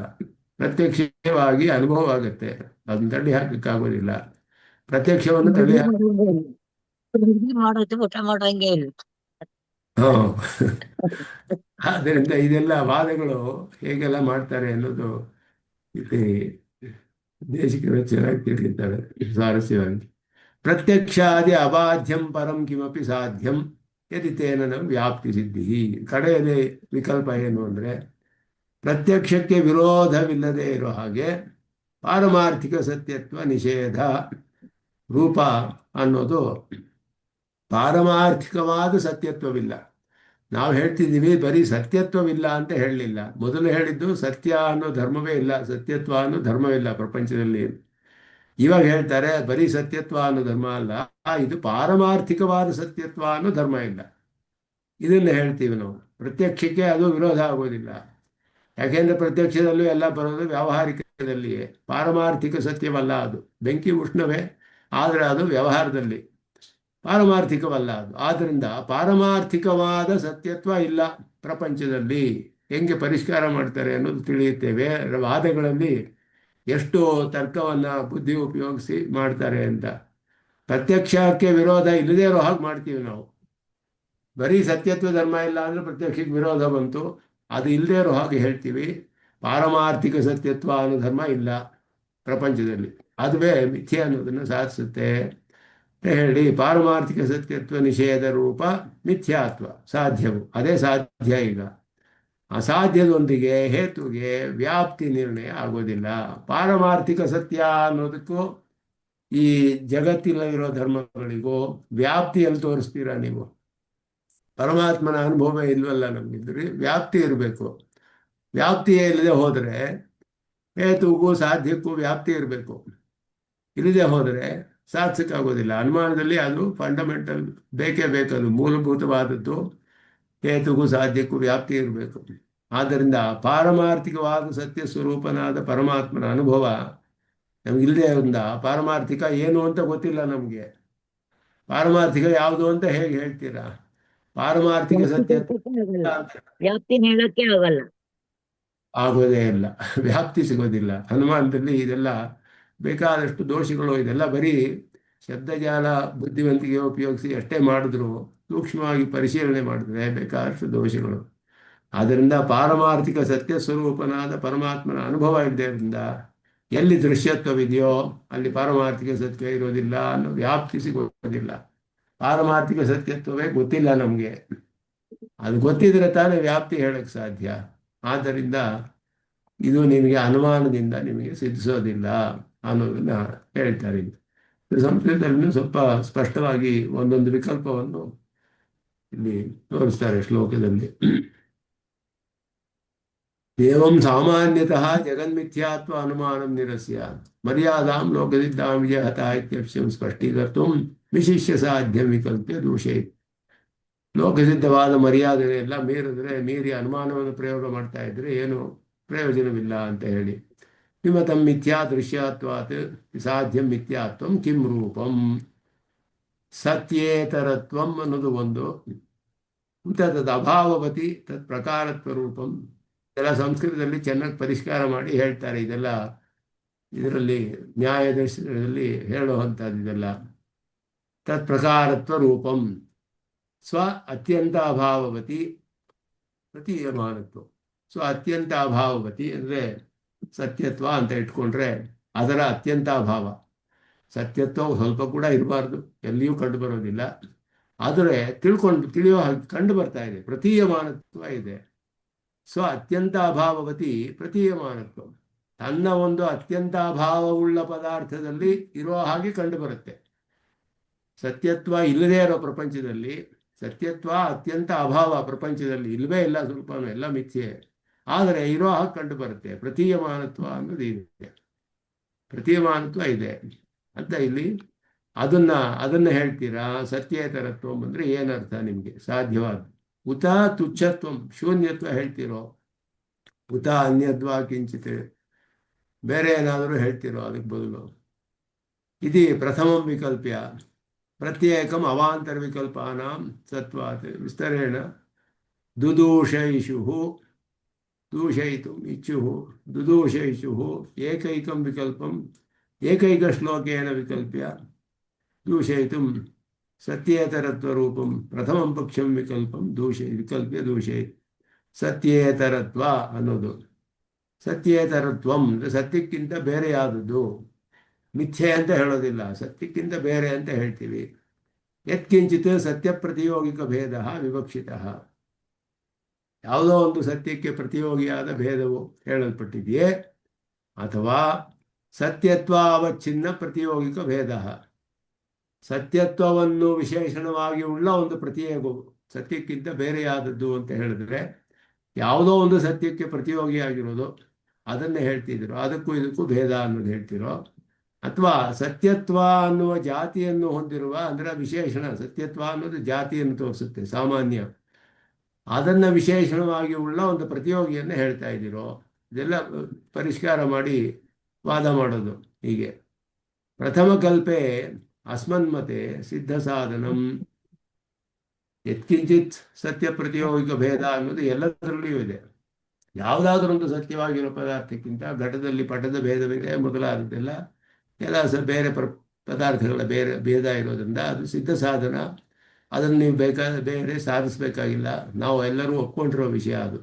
ಪ್ರತ್ಯಕ್ಷವಾಗಿ ಅನುಭವ ಆಗುತ್ತೆ, ಅದನ್ನ ತಳ್ಳಿ ಹಾಕಕ್ಕಾಗೋದಿಲ್ಲ. ಪ್ರತ್ಯಕ್ಷವನ್ನು ತಳ್ಳಿ ಮಾಡೋದು ಊಟ ಮಾಡೋಂಗೆ ಇಲ್ಲ. ಹಾ ಆದ್ದರಿಂದ ಇದೆಲ್ಲ ವಾದಗಳು ಹೇಗೆಲ್ಲ ಮಾಡ್ತಾರೆ ಅನ್ನೋದು ಇಲ್ಲಿ ದೇಶಿಕರು ಚೆನ್ನಾಗಿ ತಿಳಿದಿದ್ದಾರೆ ಸ್ವಾರಸ್ಯವಾಗಿ. ಪ್ರತ್ಯಕ್ಷಾದಿ ಅಬಾಧ್ಯಂ ಪರಂ ಕಿಮಪಿ ಸಾಧ್ಯಂ ಯದಿ ತೇನ ವ್ಯಾಪ್ತಿ ಸಿದ್ಧಿ. ಕಡೆಯಲ್ಲಿ ವಿಕಲ್ಪ ಏನು ಅಂದರೆ ಪ್ರತ್ಯಕ್ಷಕ್ಕೆ ವಿರೋಧವಿಲ್ಲದೆ ಇರೋ ಹಾಗೆ ಪಾರಮಾರ್ಥಿಕ ಸತ್ಯತ್ವ ನಿಷೇಧ ರೂಪ ಅನ್ನೋದು ಪಾರಮಾರ್ಥಿಕವಾದ ಸತ್ಯತ್ವವಿಲ್ಲ. ನಾವು ಹೇಳ್ತಿದ್ದೀವಿ ಬರೀ ಸತ್ಯತ್ವವಿಲ್ಲ ಅಂತ ಹೇಳಲಿಲ್ಲ. ಮೊದಲು ಹೇಳಿದ್ದು ಸತ್ಯ ಅನ್ನೋ ಧರ್ಮವೇ ಇಲ್ಲ, ಸತ್ಯತ್ವ ಅನ್ನೋ ಧರ್ಮವಿಲ್ಲ ಪ್ರಪಂಚದಲ್ಲಿ. ಇವಾಗ ಹೇಳ್ತಾರೆ ಬರೀ ಸತ್ಯತ್ವ ಅನ್ನೋ ಧರ್ಮ ಅಲ್ಲ, ಇದು ಪಾರಮಾರ್ಥಿಕವಾದ ಸತ್ಯತ್ವ ಅನ್ನೋ ಧರ್ಮ ಇಲ್ಲ. ಇದನ್ನು ಹೇಳ್ತೀವಿ ನಾವು. ಪ್ರತ್ಯಕ್ಷಕ್ಕೆ ಅದು ವಿರೋಧ ಆಗೋದಿಲ್ಲ. ಯಾಕೆಂದರೆ ಪ್ರತ್ಯಕ್ಷದಲ್ಲೂ ಎಲ್ಲ ಬರೋದು ವ್ಯಾವಹಾರಿಕದಲ್ಲಿಯೇ, ಪಾರಮಾರ್ಥಿಕ ಸತ್ಯವಲ್ಲ ಅದು. ಬೆಂಕಿ ಉಷ್ಣವೇ, ಆದರೆ ಅದು ವ್ಯವಹಾರದಲ್ಲಿ, ಪಾರಮಾರ್ಥಿಕವಲ್ಲ ಅದು. ಆದ್ದರಿಂದ ಪಾರಮಾರ್ಥಿಕವಾದ ಸತ್ಯತ್ವ ಇಲ್ಲ ಪ್ರಪಂಚದಲ್ಲಿ. ಹೆಂಗೆ ಪರಿಷ್ಕಾರ ಮಾಡ್ತಾರೆ ಅನ್ನೋದು ತಿಳಿಯುತ್ತೇವೆ. ವಾದಗಳಲ್ಲಿ ಎಷ್ಟು ತರ್ಕವನ್ನು ಬುದ್ಧಿ ಉಪಯೋಗಿಸಿ ಮಾಡ್ತಾರೆ ಅಂತ. ಪ್ರತ್ಯಕ್ಷಕ್ಕೆ ವಿರೋಧ ಇಲ್ಲದೇ ಇರೋ ಹಾಗೆ ಮಾಡ್ತೀವಿ ನಾವು. ಬರೀ ಸತ್ಯತ್ವ ಧರ್ಮ ಇಲ್ಲ ಅಂದರೆ ಪ್ರತ್ಯಕ್ಷಕ್ಕೆ ವಿರೋಧ ಬಂತು, ಅದು ಇಲ್ಲದೇ ಇರೋ ಹಾಗೆ ಹೇಳ್ತೀವಿ. ಪಾರಮಾರ್ಥಿಕ ಸತ್ಯತ್ವ ಅನ್ನೋ ಧರ್ಮ ಇಲ್ಲ ಪ್ರಪಂಚದಲ್ಲಿ, ಅದುವೇ ಮಿಥ್ಯೆ ಅನ್ನೋದನ್ನು ಸಾಧಿಸುತ್ತೆ ಹೇಳಿ. ಪಾರಮಾರ್ಥಿಕ ಸತ್ಯತ್ವ ನಿಷೇಧ ರೂಪ ಮಿಥ್ಯಾತ್ವ ಸಾಧ್ಯವು, ಅದೇ ಸಾಧ್ಯ. ಈಗ ಅಸಾಧ್ಯದೊಂದಿಗೆ ಹೇತುಗೆ ವ್ಯಾಪ್ತಿ ನಿರ್ಣಯ ಆಗೋದಿಲ್ಲ. ಪಾರಮಾರ್ಥಿಕ ಸತ್ಯ ಅನ್ನೋದಕ್ಕೂ ಈ ಜಗತ್ತಿನಲ್ಲಿರೋ ಧರ್ಮಗಳಿಗೂ ವ್ಯಾಪ್ತಿಯಲ್ಲಿ ತೋರಿಸ್ತೀರಾ ನೀವು? ಪರಮಾತ್ಮನ ಅನುಭವ ಇಲ್ವಲ್ಲ ನಮಗಿದ್ರೆ, ವ್ಯಾಪ್ತಿ ಇರಬೇಕು. ವ್ಯಾಪ್ತಿಯೇ ಇಲ್ಲದೆ ಹೋದರೆ ಹೇತುಗೂ ಸಾಧ್ಯಕ್ಕೂ ವ್ಯಾಪ್ತಿ ಇರಬೇಕು. ಇಲ್ಲದೆ ಹೋದರೆ ಸಾಧಿಸಕ್ಕಾಗೋದಿಲ್ಲ. ಅನುಮಾನದಲ್ಲಿ ಅದು ಫಂಡಮೆಂಟಲ್ ಬೇಕೇ ಬೇಕದು, ಮೂಲಭೂತವಾದದ್ದು. ಹೇತುಗೂ ಸಾಧ್ಯಕ್ಕೂ ವ್ಯಾಪ್ತಿ ಇರಬೇಕು. ಆದ್ದರಿಂದ ಪಾರಮಾರ್ಥಿಕವಾದ ಸತ್ಯ ಸ್ವರೂಪನಾದ ಪರಮಾತ್ಮನ ಅನುಭವ ನಮಗಿಲ್ಲದೆ ಒಂದ ಪಾರಮಾರ್ಥಿಕ ಏನು ಅಂತ ಗೊತ್ತಿಲ್ಲ ನಮಗೆ. ಪಾರಮಾರ್ಥಿಕ ಯಾವುದು ಅಂತ ಹೇಗೆ ಹೇಳ್ತೀರಾ? ಪಾರಮಾರ್ಥಿಕ ಸತ್ಯ ವ್ಯಾಪ್ತಿ ಹೇಳಕ್ಕೆ ಆಗಲ್ಲ, ಆಗೋದೇ ಇಲ್ಲ, ವ್ಯಾಪ್ತಿ ಸಿಗೋದಿಲ್ಲ. ಅನುಮಾನದಲ್ಲಿ ಇದೆಲ್ಲ ಬೇಕಾದಷ್ಟು ದೋಷಗಳು. ಇದೆಲ್ಲ ಬರೀ ಶಬ್ದಜಾಲ ಬುದ್ಧಿವಂತಿಕೆ ಉಪಯೋಗಿಸಿ ಅಷ್ಟೇ ಮಾಡಿದ್ರು, ಸೂಕ್ಷ್ಮವಾಗಿ ಪರಿಶೀಲನೆ ಮಾಡಿದ್ರೆ ಬೇಕಾದಷ್ಟು ದೋಷಗಳು. ಆದ್ದರಿಂದ ಪಾರಮಾರ್ಥಿಕ ಸತ್ಯ ಸ್ವರೂಪನಾದ ಪರಮಾತ್ಮನ ಅನುಭವ ಇಲ್ಲದರಿಂದ ಎಲ್ಲಿ ದೃಶ್ಯತ್ವವಿದೆಯೋ ಅಲ್ಲಿ ಪಾರಮಾರ್ಥಿಕ ಸತ್ಯ ಇರೋದಿಲ್ಲ ಅನ್ನೋ ವ್ಯಾಪ್ತಿ ಸಿಗೋದಿಲ್ಲ. ಪಾರಮಾರ್ಥಿಕ ಸತ್ಯತ್ವವೇ ಗೊತ್ತಿಲ್ಲ ನಮಗೆ. ಅದು ಗೊತ್ತಿದ್ರೆ ತಾನೇ ವ್ಯಾಪ್ತಿ ಹೇಳಕ್ಕೆ ಸಾಧ್ಯ. ಆದ್ದರಿಂದ ಇದು ನಿಮಗೆ ಅನುಮಾನದಿಂದ ನಿಮಗೆ ಸಿದ್ಧಿಸೋದಿಲ್ಲ ಅನ್ನೋದನ್ನ ಹೇಳ್ತಾರೆ. ಸಂಸ್ಕೃತದಲ್ಲಿ ಸ್ವಲ್ಪ ಸ್ಪಷ್ಟವಾಗಿ ಒಂದೊಂದು ವಿಕಲ್ಪವನ್ನು ಇಲ್ಲಿ ತೋರಿಸ್ತಾರೆ ಶ್ಲೋಕದಲ್ಲಿ. ಏವಂ ಸಾಮಾನ್ಯತಃ ಜಗನ್ಮಿಥ್ಯಾತ್ವ ಅನುಮಾನಂ ನಿರಸ್ಯ ಮರ್ಯಾದಾಂ ಲೋಕಸಿದ್ಧಾಂ ವಿಜಯಹತಃ ಇತ್ಯಕ್ಷಂ ಸ್ಪಷ್ಟೀಕರ್ತುಂ ವಿಶಿಷ್ಯ ಸಾಧ್ಯಂ ವಿಕಲ್ಪ್ಯ ದೂಷೇತ್. ಲೋಕಸಿದ್ಧವಾದ ಮರ್ಯಾದೆಯೆಲ್ಲ ಮೀರಿ ಅನುಮಾನವನ್ನು ಪ್ರಯೋಗ ಮಾಡ್ತಾ ಇದ್ರೆ ಏನು ಪ್ರಯೋಜನವಿಲ್ಲ ಅಂತ ಹೇಳಿ. ವಿಮತಂ ಮಿಥ್ಯಾ ದೃಶ್ಯತ್ವಾತ್ ಸಾಧ್ಯಂ ಮಿಥ್ಯಾತ್ವಂ ಕಿಂ ರೂಪಂ. ಸತ್ಯೇತರತ್ವಂ ಅನ್ನೋದು ಒಂದು, ತದ್ ಅಭಾವವತಿ ತತ್ ಪ್ರಕಾರತ್ವ ರೂಪಂ. ಇದೆಲ್ಲ ಸಂಸ್ಕೃತದಲ್ಲಿ ಚೆನ್ನಾಗಿ ಪರಿಷ್ಕಾರ ಮಾಡಿ ಹೇಳ್ತಾರೆ. ಇದೆಲ್ಲ ಇದರಲ್ಲಿ ನ್ಯಾಯದರ್ಶನದಲ್ಲಿ ಹೇಳುವಂಥದ್ದು. ಇದೆಲ್ಲ ತತ್ ಪ್ರಕಾರತ್ವ ರೂಪಂ ಸ್ವ ಅತ್ಯಂತ ಅಭಾವವತಿ ಪ್ರತೀಯಮಾನತ್ವ. ಸ್ವ ಅತ್ಯಂತ ಅಭಾವವತಿ ಅಂದರೆ ಸತ್ಯತ್ವ ಅಂತ ಇಟ್ಕೊಂಡ್ರೆ ಅದರ ಅತ್ಯಂತ ಅಭಾವ. ಸತ್ಯತ್ವ ಸ್ವಲ್ಪ ಕೂಡ ಇರಬಾರ್ದು, ಎಲ್ಲಿಯೂ ಕಂಡು ಬರೋದಿಲ್ಲ. ಆದರೆ ತಿಳಿಯೋ ಹಾಗೆ ಕಂಡು ಬರ್ತಾ ಇದೆ. ಪ್ರತೀಯಮಾನತ್ವ ಇದೆ. ಸ್ವ ಅತ್ಯಂತ ಅಭಾವವತಿ ಪ್ರತೀಯಮಾನತ್ವ, ತನ್ನ ಒಂದು ಅತ್ಯಂತ ಅಭಾವವುಳ್ಳ ಪದಾರ್ಥದಲ್ಲಿ ಇರೋ ಹಾಗೆ ಕಂಡು ಬರುತ್ತೆ. ಸತ್ಯತ್ವ ಇಲ್ಲದೇ ಇರೋ ಪ್ರಪಂಚದಲ್ಲಿ ಸತ್ಯತ್ವ ಅತ್ಯಂತ ಅಭಾವ ಪ್ರಪಂಚದಲ್ಲಿ ಇಲ್ಲವೇ ಇಲ್ಲ, ಸ್ವಲ್ಪನೂ ಎಲ್ಲ ಮಿಥ್ಯೆ. ಆದರೆ ಇರೋ ಹಾಗೆ ಕಂಡು ಬರುತ್ತೆ. ಪ್ರತೀಯಮಾನತ್ವ ಅನ್ನೋದು ಇದೆ, ಪ್ರತೀಯಮಾನತ್ವ ಇದೆ ಅಂತ ಇಲ್ಲಿ ಅದನ್ನ ಹೇಳ್ತೀರಾ. ಸತ್ಯೇತರತ್ವ ಅಂದರೆ ಏನರ್ಥ ನಿಮಗೆ ಸಾಧ್ಯವಾದ? ಉತ ತುಚ್ಛತ್ವಂ ಶೂನ್ಯತ್ವ ಹೇಳ್ತಿರೋ, ಉತ ಅನ್ಯದ್ವಾ ಕಿಂಚಿತ್ ಬೇರೆ ಏನಾದರೂ ಹೇಳ್ತಿರೋ ಅದಕ್ಕೆ ಬದಲು. ಇದು ಪ್ರಥಮಂ ವಿಕಲ್ಪ್ಯ ಪ್ರತ್ಯೇಕಂ ಅವಾಂತರ ವಿಕಲ್ಪಾನಾಂ ಸತ್ವಾತ್ ವಿಸ್ತರೇಣ ದುದೂಷೈಷು ದೂಷಯಿತುಂ ಇಚ್ಛುಃ ದುದೂಷೈಷುಃ ಏಕೈಕಂ ವಿಕಲ್ಪಂ ಏಕೈಕಶ್ಲೋಕೇನ ವಿಕಲ್ಪ್ಯ ದೂಷಯಿತುಂ ಸತ್ಯೇತರತ್ವರೂಪಂ ಪ್ರಥಮಂ ಪಕ್ಷಂ ವಿಕಲ್ಪಂ ವಿಕಲ್ಪ್ಯ ದೂಷಯೇತ್. ಸತ್ಯೇತರತ್ವ ಅನ್ನೋದು ಸತ್ಯೇತರತ್ವಂ ಅಂದರೆ ಸತ್ಯಕ್ಕಿಂತ ಬೇರೆಯಾದದ್ದು. ಮಿಥ್ಯೆ ಅಂತ ಹೇಳೋದಿಲ್ಲ, ಸತ್ಯಕ್ಕಿಂತ ಬೇರೆ ಅಂತ ಹೇಳ್ತೀವಿ. ಯತ್ಕಿಂಚಿತ್ ಸತ್ಯ ಪ್ರತಿಯೋಗಿಕ ಭೇದ ವಿವಕ್ಷಿತ. ಯಾವುದೋ ಒಂದು ಸತ್ಯಕ್ಕೆ ಪ್ರತಿಯೋಗಿಯಾದ ಭೇದವು ಹೇಳಲ್ಪಟ್ಟಿದೆಯೇ, ಅಥವಾ ಸತ್ಯತ್ವ ಅವಚ್ಛಿನ್ನ ಪ್ರತಿಯೋಗಿಕ ಭೇದ, ಸತ್ಯತ್ವವನ್ನು ವಿಶೇಷಣವಾಗಿ ಉಳ್ಳ ಒಂದು ಪ್ರತಿಯೋಗವು ಸತ್ಯಕ್ಕಿಂತ ಬೇರೆಯಾದದ್ದು ಅಂತ ಹೇಳಿದ್ರೆ, ಯಾವುದೋ ಒಂದು ಸತ್ಯಕ್ಕೆ ಪ್ರತಿಯೋಗಿಯಾಗಿರೋದು ಅದನ್ನೇ ಹೇಳ್ತಿದ್ರು. ಅದಕ್ಕೂ ಇದಕ್ಕೂ ಭೇದ ಅನ್ನೋದು ಹೇಳ್ತಿರೋ, ಅಥವಾ ಸತ್ಯತ್ವ ಅನ್ನುವ ಜಾತಿಯನ್ನು ಹೊಂದಿರುವ ಅಂದರೆ ವಿಶೇಷಣ, ಸತ್ಯತ್ವ ಅನ್ನೋದು ಜಾತಿಯನ್ನು ತೋರಿಸುತ್ತೆ ಸಾಮಾನ್ಯ, ಅದನ್ನು ವಿಶೇಷಣವಾಗಿ ಉಳ್ಳ ಒಂದು ಪ್ರತಿಯೋಗಿಯನ್ನು ಹೇಳ್ತಾ ಇದ್ದೀರೋ. ಇದೆಲ್ಲ ಪರಿಷ್ಕಾರ ಮಾಡಿ ವಾದ ಮಾಡೋದು ಹೀಗೆ. ಪ್ರಥಮ ಕಲ್ಪೆ ಅಸ್ಮನ್ಮತೆ ಸಿದ್ಧ ಸಾಧನಂ ಯತ್ಕಿಂಚಿತ್ ಸತ್ಯ ಪ್ರತಿಯೋಗಿಕ ಭೇದ ಅನ್ನೋದು ಎಲ್ಲದರಲ್ಲಿಯೂ ಇದೆ. ಯಾವುದಾದ್ರೊಂದು ಸತ್ಯವಾಗಿರೋ ಪದಾರ್ಥಕ್ಕಿಂತ ಘಟದಲ್ಲಿ ಪಟದ ಭೇದವಿದೆ ಮೊದಲಾದದ್ದೆಲ್ಲ ಎಲ್ಲ ಬೇರೆ ಪದಾರ್ಥಗಳ ಬೇರೆ ಭೇದ ಇರೋದ್ರಿಂದ ಅದು ಸಿದ್ಧ ಸಾಧನ. ಅದನ್ನು ನೀವು ಬೇರೆ ಸಾಧಿಸಬೇಕಾಗಿಲ್ಲ, ನಾವು ಎಲ್ಲರೂ ಒಪ್ಕೊಂಡಿರೋ ವಿಷಯ ಅದು.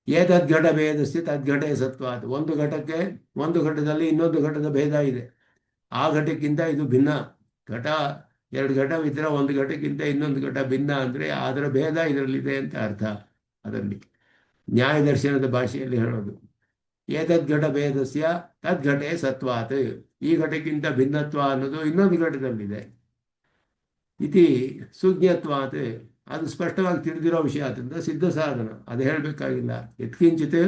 ಏತದ್ಘಟ ಭೇದಸ್ಯ ತದ್ಘಟೆ ಸತ್ವ. ಅದು ಒಂದು ಘಟಕ್ಕೆ ಒಂದು ಘಟದಲ್ಲಿ ಇನ್ನೊಂದು ಘಟದ ಭೇದ ಇದೆ, ಆ ಘಟಕ್ಕಿಂತ ಇದು ಭಿನ್ನ. ಘಟ ಎರಡು ಘಟವಿದ್ರೆ ಒಂದು ಘಟಕ್ಕಿಂತ ಇನ್ನೊಂದು ಘಟ ಭಿನ್ನ ಅಂದರೆ ಅದರ ಭೇದ ಇದರಲ್ಲಿದೆ ಅಂತ ಅರ್ಥ. ಅದರಲ್ಲಿ ನ್ಯಾಯದರ್ಶನದ ಭಾಷೆಯಲ್ಲಿ ಹೇಳೋದು ಏತದ್ಘಟ ಭೇದಸ್ಯ ತದ್ಘಟೆ ಸತ್ವಾತ್. ಈ ಘಟಕ್ಕಿಂತ ಭಿನ್ನತ್ವ ಅನ್ನೋದು ಇನ್ನೊಂದು ಘಟದಲ್ಲಿದೆ. ಇತಿ ಸುಜ್ಞತ್ವಾತ್. ಅದು ಸ್ಪಷ್ಟವಾಗಿ ತಿಳಿದಿರೋ ವಿಷಯ, ಆದ್ದರಿಂದ ಸಿದ್ಧ ಸಾಧನ, ಅದು ಹೇಳಬೇಕಾಗಿಲ್ಲ. ಯತ್ಕಿಂಚಿತ್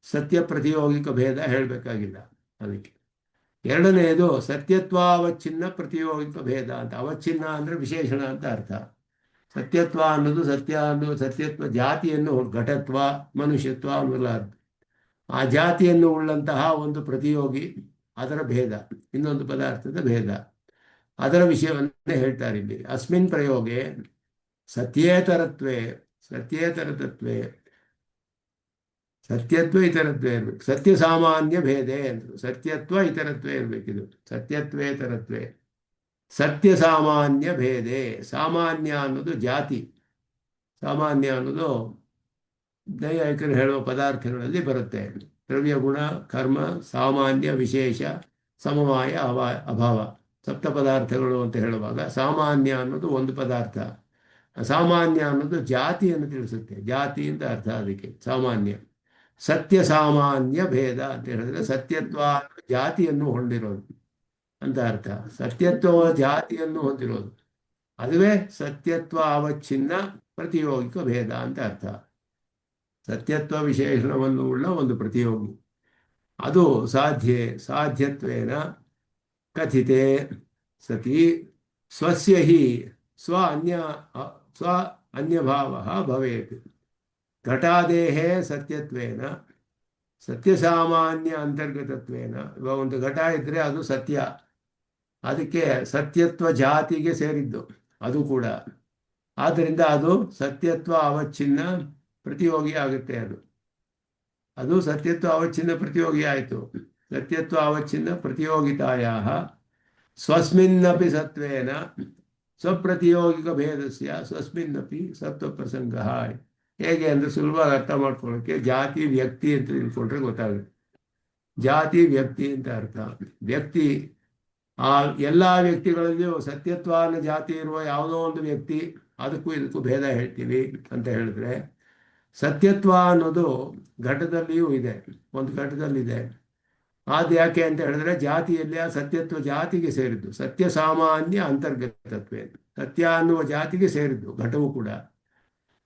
ಸತ್ಯ ಪ್ರತಿಯೋಗಿಕ ಭೇದ ಹೇಳಬೇಕಾಗಿಲ್ಲ ಅದಕ್ಕೆ. ಎರಡನೆಯದು ಸತ್ಯತ್ವ ಅವಚ್ಛಿನ್ನ ಪ್ರತಿಯೋಗಿಕ ಭೇದ ಅಂತ. ಅವಚ್ಛಿನ್ನ ಅಂದರೆ ವಿಶೇಷಣ ಅಂತ ಅರ್ಥ. ಸತ್ಯತ್ವ ಅನ್ನೋದು ಸತ್ಯತ್ವ ಜಾತಿಯನ್ನು, ಘಟತ್ವ ಮನುಷ್ಯತ್ವ ಅನ್ನಲಾರದು, ಆ ಜಾತಿಯನ್ನು ಉಳ್ಳಂತಹ ಒಂದು ಪ್ರತಿಯೋಗಿ, ಅದರ ಭೇದ, ಇನ್ನೊಂದು ಪದಾರ್ಥದ ಭೇದ, ಅದರ ವಿಷಯವನ್ನೇ ಹೇಳ್ತಾರೆ ಇಲ್ಲಿ. ಅಸ್ಮಿನ್ ಪ್ರಯೋಗೆ ಸತ್ಯೇತರತ್ವೇ ಸತ್ಯತ್ವ ಇತರತ್ವೇ ಇರಬೇಕು. ಸತ್ಯ ಸಾಮಾನ್ಯ ಭೇದೆ ಅಂದರು. ಸತ್ಯತ್ವ ಇತರತ್ವೇ ಇರಬೇಕಿದು. ಸತ್ಯತ್ವೇತರತ್ವೇ ಸತ್ಯ ಸಾಮಾನ್ಯ ಭೇದೆ. ಸಾಮಾನ್ಯ ಅನ್ನೋದು ಜಾತಿ, ಸಾಮಾನ್ಯ ಅನ್ನೋದು ನೈಯಾಯಿಕರು ಹೇಳುವ ಪದಾರ್ಥಗಳಲ್ಲಿ ಬರುತ್ತೆ. ದ್ರವ್ಯ ಗುಣ ಕರ್ಮ ಸಾಮಾನ್ಯ ವಿಶೇಷ ಸಮವಾಯ ಅಭಾವ ಸಪ್ತ ಪದಾರ್ಥಗಳು ಅಂತ ಹೇಳುವಾಗ ಸಾಮಾನ್ಯ ಅನ್ನೋದು ಒಂದು ಪದಾರ್ಥ, ಅಸಾಮಾನ್ಯ ಅನ್ನೋದು ಜಾತಿಯನ್ನು ತಿಳಿಸುತ್ತೆ. ಜಾತಿ ಅಂತ ಅರ್ಥ ಅದಕ್ಕೆ ಸಾಮಾನ್ಯ. ಸತ್ಯ ಸಾಮಾನ್ಯ ಭೇದ ಅಂತ ಹೇಳಿದ್ರೆ ಸತ್ಯತ್ವ ಜಾತಿಯನ್ನು ಹೊಂದಿರೋದು ಅಂತ ಅರ್ಥ. ಸತ್ಯತ್ವ ಜಾತಿಯನ್ನು ಹೊಂದಿರೋದು, ಅದುವೇ ಸತ್ಯತ್ವ ಅವಚ್ಛಿನ್ನ ಪ್ರತಿಯೋಗಿಕ ಭೇದ ಅಂತ ಅರ್ಥ. ಸತ್ಯತ್ವ ವಿಶೇಷಣವನ್ನು ಉಳ್ಳ ಒಂದು ಪ್ರತಿಯೋಗಿ, ಅದು ಸಾಧ್ಯತ್ವೇನ ಕಥಿತೆ ಸತಿ ಸ್ವಸ್ಯ ಹಿ ಸ್ವ ಅನ್ಯಭಾವ ಭವೇತ್. ಘಟಾದೇಹೇ ಸತ್ಯತ್ವೇನ ಸತ್ಯಸಾಮಾನ್ಯ ಅಂತರ್ಗತತ್ವೇನ. ಇವಾಗ ಒಂದು ಘಟ ಇದ್ದರೆ ಅದು ಸತ್ಯ, ಅದಕ್ಕೆ ಸತ್ಯತ್ವ ಜಾತಿಗೆ ಸೇರಿದ್ದು ಅದು ಕೂಡ. ಆದ್ದರಿಂದ ಅದು ಸತ್ಯತ್ವ ಅವಚ್ಛಿನ್ನ ಪ್ರತಿಯೋಗಿ ಆಗುತ್ತೆ. ಅದು ಸತ್ಯತ್ವ ಅವಚ್ಛಿನ್ನ ಪ್ರತಿಯೋಗಿ ಆಯಿತು. ಸತ್ಯತ್ವ ಅವಚ್ಛಿನ್ನ ಪ್ರತಿಯೋಗಿತಾಯ ಸ್ವಸ್ಮಿನ್ನಪಿ ಸತ್ವೇನ ಸ್ವಪ್ರತಿಯೋಗಿಕ ಭೇದಸ್ಯ ಸ್ವಸ್ಮಿನ್ನಪಿ ಸತ್ವ ಪ್ರಸಂಗ. ಹೇಗೆ ಅಂದರೆ ಸುಲಭವಾಗಿ ಅರ್ಥ ಮಾಡ್ಕೊಳ್ಳೋಕ್ಕೆ ಜಾತಿ ವ್ಯಕ್ತಿ ಅಂತ ತಿಳ್ಕೊಂಡ್ರೆ ಗೊತ್ತಾಗುತ್ತೆ. ಜಾತಿ ವ್ಯಕ್ತಿ ಅಂತ ಅರ್ಥ. ವ್ಯಕ್ತಿ, ಆ ಎಲ್ಲ ವ್ಯಕ್ತಿಗಳಲ್ಲಿಯೂ ಸತ್ಯತ್ವ ಅನ್ನೋ ಜಾತಿ ಇರುವ ಯಾವುದೋ ಒಂದು ವ್ಯಕ್ತಿ, ಅದಕ್ಕೂ ಇದಕ್ಕೂ ಭೇದ ಹೇಳ್ತೀವಿ ಅಂತ ಹೇಳಿದ್ರೆ, ಸತ್ಯತ್ವ ಅನ್ನೋದು ಘಟದಲ್ಲಿಯೂ ಇದೆ, ಒಂದು ಘಟದಲ್ಲಿದೆ. ಅದು ಯಾಕೆ ಅಂತ ಹೇಳಿದ್ರೆ ಜಾತಿಯಲ್ಲಿ ಆ ಸತ್ಯತ್ವ ಜಾತಿಗೆ ಸೇರಿದ್ದು, ಸತ್ಯ ಸಾಮಾನ್ಯ ಅಂತರ್ಗತತ್ವ, ಸತ್ಯ ಅನ್ನುವ ಜಾತಿಗೆ ಸೇರಿದ್ದು ಘಟವು ಕೂಡ.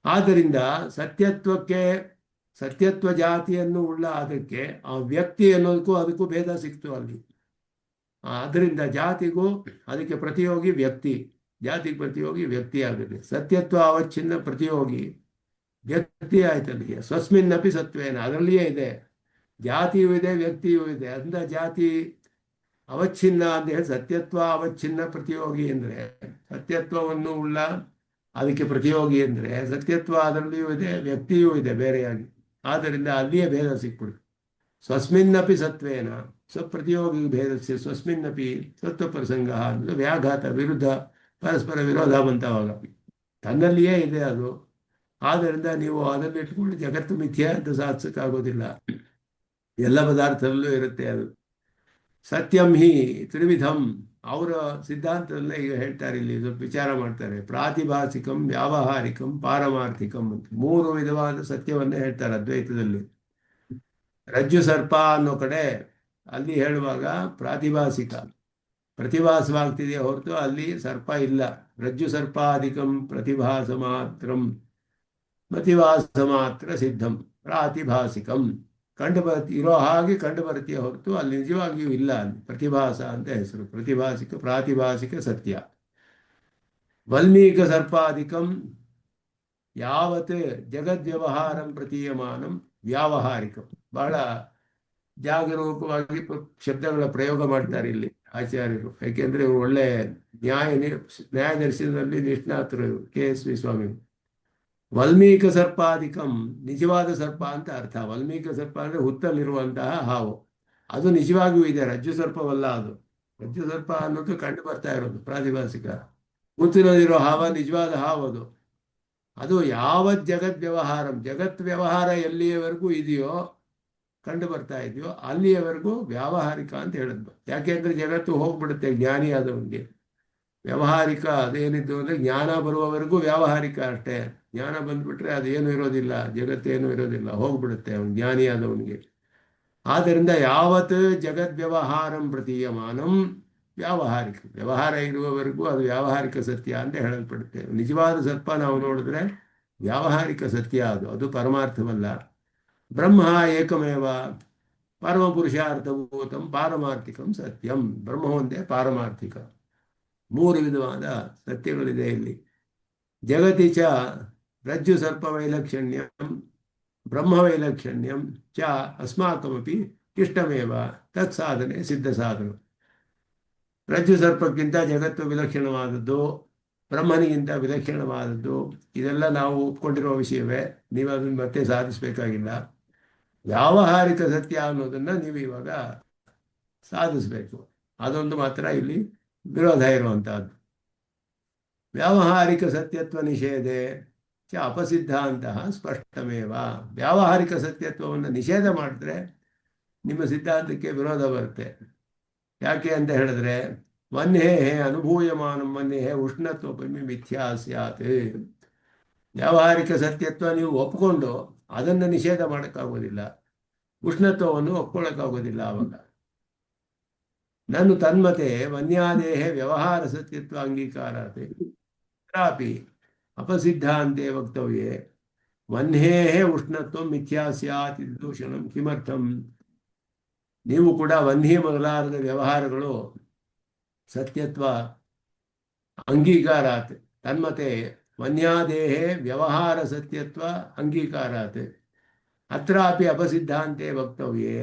ಆದ್ದರಿಂದ ಸತ್ಯತ್ವಕ್ಕೆ, ಸತ್ಯತ್ವ ಜಾತಿಯನ್ನು ಉಳ್ಳ ಅದಕ್ಕೆ ಆ ವ್ಯಕ್ತಿ ಅನ್ನೋದಕ್ಕೂ ಅದಕ್ಕೂ ಭೇದ ಸಿಕ್ತು ಅಲ್ಲಿ. ಆದ್ದರಿಂದ ಜಾತಿಗೂ ಅದಕ್ಕೆ ಪ್ರತಿಯೋಗಿ ವ್ಯಕ್ತಿ, ಜಾತಿಗೆ ಪ್ರತಿಯೋಗಿ ವ್ಯಕ್ತಿ ಆಗುತ್ತೆ. ಸತ್ಯತ್ವ ಅವಚ್ಛಿನ್ನ ಪ್ರತಿಯೋಗಿ ವ್ಯಕ್ತಿ ಆಯ್ತಲ್ಲಿಗೆ. ಸ್ವಸ್ಮಿನ್ನಪಿ ಸತ್ವೇನ, ಅದರಲ್ಲಿಯೇ ಇದೆ, ಜಾತಿಯೂ ಇದೆ ವ್ಯಕ್ತಿಯೂ ಇದೆ. ಅದರಿಂದ ಜಾತಿ ಅವಚ್ಛಿನ್ನ ಅಂತ ಹೇಳಿ ಸತ್ಯತ್ವ ಅವಚ್ಛಿನ್ನ ಪ್ರತಿಯೋಗಿ ಅಂದರೆ ಸತ್ಯತ್ವವನ್ನು ಉಳ್ಳ ಅದಕ್ಕೆ ಪ್ರತಿಯೋಗಿ ಅಂದರೆ ಸತ್ಯತ್ವ ಅದರಲ್ಲಿಯೂ ಇದೆ ವ್ಯಕ್ತಿಯೂ ಇದೆ ಬೇರೆಯಾಗಿ. ಆದ್ದರಿಂದ ಅಲ್ಲಿಯೇ ಭೇದ ಸಿಕ್ಬಿಡುತ್ತೆ. ಸ್ವಸ್ಮಿನ್ನಪಿ ಸತ್ವೇನ ಸ್ವಪ್ರತಿಯೋಗಿ ಭೇದಸ್ಯ ಸ್ವಸ್ಮಿನ್ನಪಿ ಸತ್ವ ಪ್ರಸಂಗ ಅಂದರೆ ವ್ಯಾಘಾತ, ವಿರುದ್ಧ, ಪರಸ್ಪರ ವಿರೋಧ ಬಂತವಾಗ ತನ್ನಲ್ಲಿಯೇ ಇದೆ ಅದು. ಆದ್ದರಿಂದ ನೀವು ಅದನ್ನು ಇಟ್ಕೊಂಡು ಜಗತ್ತು ಮಿಥ್ಯೆ ಅಂತ ಸಾಧಿಸೋಕ್ಕಾಗೋದಿಲ್ಲ. ಎಲ್ಲ ಪದಾರ್ಥದಲ್ಲೂ ಇರುತ್ತೆ ಅದು. ಸತ್ಯಂ ಹಿ ತ್ರಿವಿಧಂ, ಅವರ ಸಿದ್ಧಾಂತದಲ್ಲೇ ಈಗ ಹೇಳ್ತಾರೆ, ಇಲ್ಲಿ ಸ್ವಲ್ಪ ವಿಚಾರ ಮಾಡ್ತಾರೆ. ಪ್ರಾತಿಭಾಸಿಕಂ, ವ್ಯಾವಹಾರಿಕಂ, ಪಾರಮಾರ್ಥಿಕಂ ಅಂತ 3 ವಿಧವಾದ ಸತ್ಯವನ್ನೇ ಹೇಳ್ತಾರೆ ಅದ್ವೈತದಲ್ಲಿ. ರಜ್ಜು ಸರ್ಪ ಅನ್ನೋ ಕಡೆ ಅಲ್ಲಿ ಹೇಳುವಾಗ ಪ್ರಾತಿಭಾಸಿಕ, ಪ್ರತಿಭಾಸವಾಗ್ತಿದೆಯೇ ಹೊರತು ಅಲ್ಲಿ ಸರ್ಪ ಇಲ್ಲ. ರಜ್ಜು ಸರ್ಪಾಧಿಕಂ ಪ್ರತಿಭಾಸ ಮಾತ್ರಂ ಪ್ರತಿಭಾಸ ಮಾತ್ರ ಸಿದ್ಧಂ ಪ್ರಾತಿಭಾಸಿಕಂ, ಇರೋ ಹಾಗೆ ಕಂಡು ಬರುತ್ತೆಯೇ ಹೊರತು ಅಲ್ಲಿ ನಿಜವಾಗಿಯೂ ಇಲ್ಲ. ಅಲ್ಲಿ ಪ್ರತಿಭಾಸ ಅಂತ ಹೆಸರು, ಪ್ರತಿಭಾಸಿಕ, ಪ್ರಾತಿಭಾಸಿಕ ಸತ್ಯ. ವಲ್ಮೀಕ ಸರ್ಪಾಧಿಕಂ ಯಾವತ್ ಜಗದ್ವ್ಯವಹಾರಂ ಪ್ರತೀಯಮಾನಂ ವ್ಯಾವಹಾರಿಕಂ. ಬಹಳ ಜಾಗರೂಕವಾಗಿ ಶಬ್ದಗಳ ಪ್ರಯೋಗ ಮಾಡ್ತಾರೆ ಇಲ್ಲಿ ಆಚಾರ್ಯರು. ಯಾಕೆಂದ್ರೆ ಇವರು ಒಳ್ಳೆ ನ್ಯಾಯದರ್ಶನದಲ್ಲಿ ನಿಷ್ಣಾತರು KSV ಸ್ವಾಮಿ. ವಲ್ಮೀಕ ಸರ್ಪಾಧಿಕಂ, ನಿಜವಾದ ಸರ್ಪ ಅಂತ ಅರ್ಥ. ವಲ್ಮೀಕ ಸರ್ಪ ಅಂದರೆ ಹುತ್ತಲ್ಲಿರುವಂತಹ ಹಾವು, ಅದು ನಿಜವಾಗಿಯೂ ಇದೆ, ರಜ್ಜು ಸರ್ಪವಲ್ಲ ಅದು. ರಜ್ಜು ಸರ್ಪ ಅನ್ನೋದು ಕಂಡು ಬರ್ತಾ ಇರೋದು ಪ್ರಾತಿಭಾಸಿಕ. ಹುತ್ತಿನಲ್ಲಿರೋ ಹಾವ ನಿಜವಾದ ಹಾವು ಅದು. ಅದು ಯಾವ ಜಗದ್ ವ್ಯವಹಾರಂ, ಜಗತ್ ವ್ಯವಹಾರ ಎಲ್ಲಿಯವರೆಗೂ ಇದೆಯೋ ಕಂಡು ಬರ್ತಾ ಇದೆಯೋ ಅಲ್ಲಿಯವರೆಗೂ ವ್ಯಾವಹಾರಿಕ ಅಂತ ಹೇಳಿದ್ವು. ಯಾಕೆಂದ್ರೆ ಜಗತ್ತು ಹೋಗ್ಬಿಡುತ್ತೆ ಜ್ಞಾನಿ ಆದವನಿಗೆ. ವ್ಯಾವಹಾರಿಕ ಅದೇನಿದ್ದು ಅಂದರೆ ಜ್ಞಾನ ಬರುವವರೆಗೂ ವ್ಯಾವಹಾರಿಕ ಅಷ್ಟೇ. ಜ್ಞಾನ ಬಂದ್ಬಿಟ್ರೆ ಅದೇನು ಇರೋದಿಲ್ಲ, ಜಗತ್ತೇನು ಇರೋದಿಲ್ಲ, ಹೋಗ್ಬಿಡುತ್ತೆ ಅವನು ಜ್ಞಾನಿ ಆದವನಿಗೆ. ಆದ್ದರಿಂದ ಯಾವತ್ ಜಗದ್ವ್ಯವಹಾರಂ ಪ್ರತೀಯಮಾನಂ ವ್ಯಾವಹಾರಿಕ, ವ್ಯವಹಾರ ಇರುವವರೆಗೂ ಅದು ವ್ಯಾವಹಾರಿಕ ಸತ್ಯ ಅಂತ ಹೇಳಲ್ಪಡುತ್ತೆ. ನಿಜವಾದ ಸರ್ಪ ನಾವು ನೋಡಿದ್ರೆ ವ್ಯಾವಹಾರಿಕ ಸತ್ಯ, ಅದು ಪರಮಾರ್ಥವಲ್ಲ. ಬ್ರಹ್ಮ ಏಕಮೇವ ಪರಮ ಪುರುಷಾರ್ಥಭೂತಂ ಪಾರಮಾರ್ಥಿಕಂ ಸತ್ಯಂ. ಬ್ರಹ್ಮ ಒಂದೇ ಪಾರಮಾರ್ಥಿಕ. 3 ವಿಧವಾದ ಸತ್ಯಗಳಿದೆ ಇಲ್ಲಿ. ಜಗತಿ ಚ ರಜ್ಜು ಸರ್ಪ ವೈಲಕ್ಷಣ್ಯಂ ಬ್ರಹ್ಮ ವೈಲಕ್ಷಣ್ಯಂ ಚ ಅಸ್ಮಾಕಮಪಿ ಇಷ್ಟಮೇವ ತತ್ ಸಾಧನೆ ಸಿದ್ಧ ಸಾಧನ. ರಜ್ಜು ಸರ್ಪಕ್ಕಿಂತ ಜಗತ್ತು ವಿಲಕ್ಷಣವಾದದ್ದು, ಬ್ರಹ್ಮನಿಗಿಂತ ವಿಲಕ್ಷಣವಾದದ್ದು, ಇದೆಲ್ಲ ನಾವು ಒಪ್ಕೊಂಡಿರುವ ವಿಷಯವೇ. ನೀವು ಅದನ್ನು ಮತ್ತೆ ಸಾಧಿಸಬೇಕಾಗಿಲ್ಲ. ವ್ಯಾವಹಾರಿಕ ಸತ್ಯ ಅನ್ನೋದನ್ನು ನೀವು ಇವಾಗ ಸಾಧಿಸಬೇಕು. ಅದೊಂದು ಮಾತ್ರ ಇಲ್ಲಿ ವಿರೋಧ ಇರುವಂತಹದ್ದು. ವ್ಯಾವಹಾರಿಕ ಸತ್ಯತ್ವ ನಿಷೇಧೆ ಚ ಅಪಸಿದ್ಧಾಂತಹ ಸ್ಪಷ್ಟಮೇವ. ವ್ಯಾವಹಾರಿಕ ಸತ್ಯತ್ವವನ್ನು ನಿಷೇಧ ಮಾಡಿದ್ರೆ ನಿಮ್ಮ ಸಿದ್ಧಾಂತಕ್ಕೆ ವಿರೋಧ ಬರುತ್ತೆ. ಯಾಕೆ ಅಂತ ಹೇಳಿದ್ರೆ ಮನ್ಯೇ ಅನುಭೂಯಮಾನಂ ಮನ್ಯೇ ಉಷ್ಣತ್ವಪಮಿ ಮಿಥ್ಯಾ ಸ್ಯಾತ್. ವ್ಯಾವಹಾರಿಕ ಸತ್ಯತ್ವ ನೀವು ಒಪ್ಕೊಂಡು ಅದನ್ನು ನಿಷೇಧ ಮಾಡೋಕ್ಕಾಗೋದಿಲ್ಲ, ಉಷ್ಣತ್ವವನ್ನು ಒಪ್ಕೊಳ್ಳೋಕ್ಕಾಗೋದಿಲ್ಲ. ಆವಾಗ ನಾನು ತನ್ಮತೆ ವನ್ಯಾದೇಹ ವ್ಯವಹಾರ ಸತ್ಯತ್ವ ಅಂಗೀಕಾರಾತ್ ತಥಾಪಿ ಅಪಸಿದ್ಧಾಂತೆ ವಕ್ತವ್ಯೆ ವನ್ಯೇ ಉಷ್ಣತ್ವ ಮಿಥ್ಯಾ ಸ್ಯಾತ್ ದೂಷಣಂ ಕಿಮರ್ಥಂ. ನೀವು ಕೂಡ ವನ್ಹಿ ಮೊದಲಾದ ವ್ಯವಹಾರಗಳು ಸತ್ಯತ್ವ ಅಂಗೀಕಾರಾತ್ ತನ್ಮತೆ ವನ್ಯಾದೇಹೇ ವ್ಯವಹಾರ ಸತ್ಯತ್ವ ಅಂಗೀಕಾರಾತ್ ಅತ್ರಾಪಿ ಅಪಸಿದ್ಧಾಂತೆ ವಕ್ತವ್ಯೆ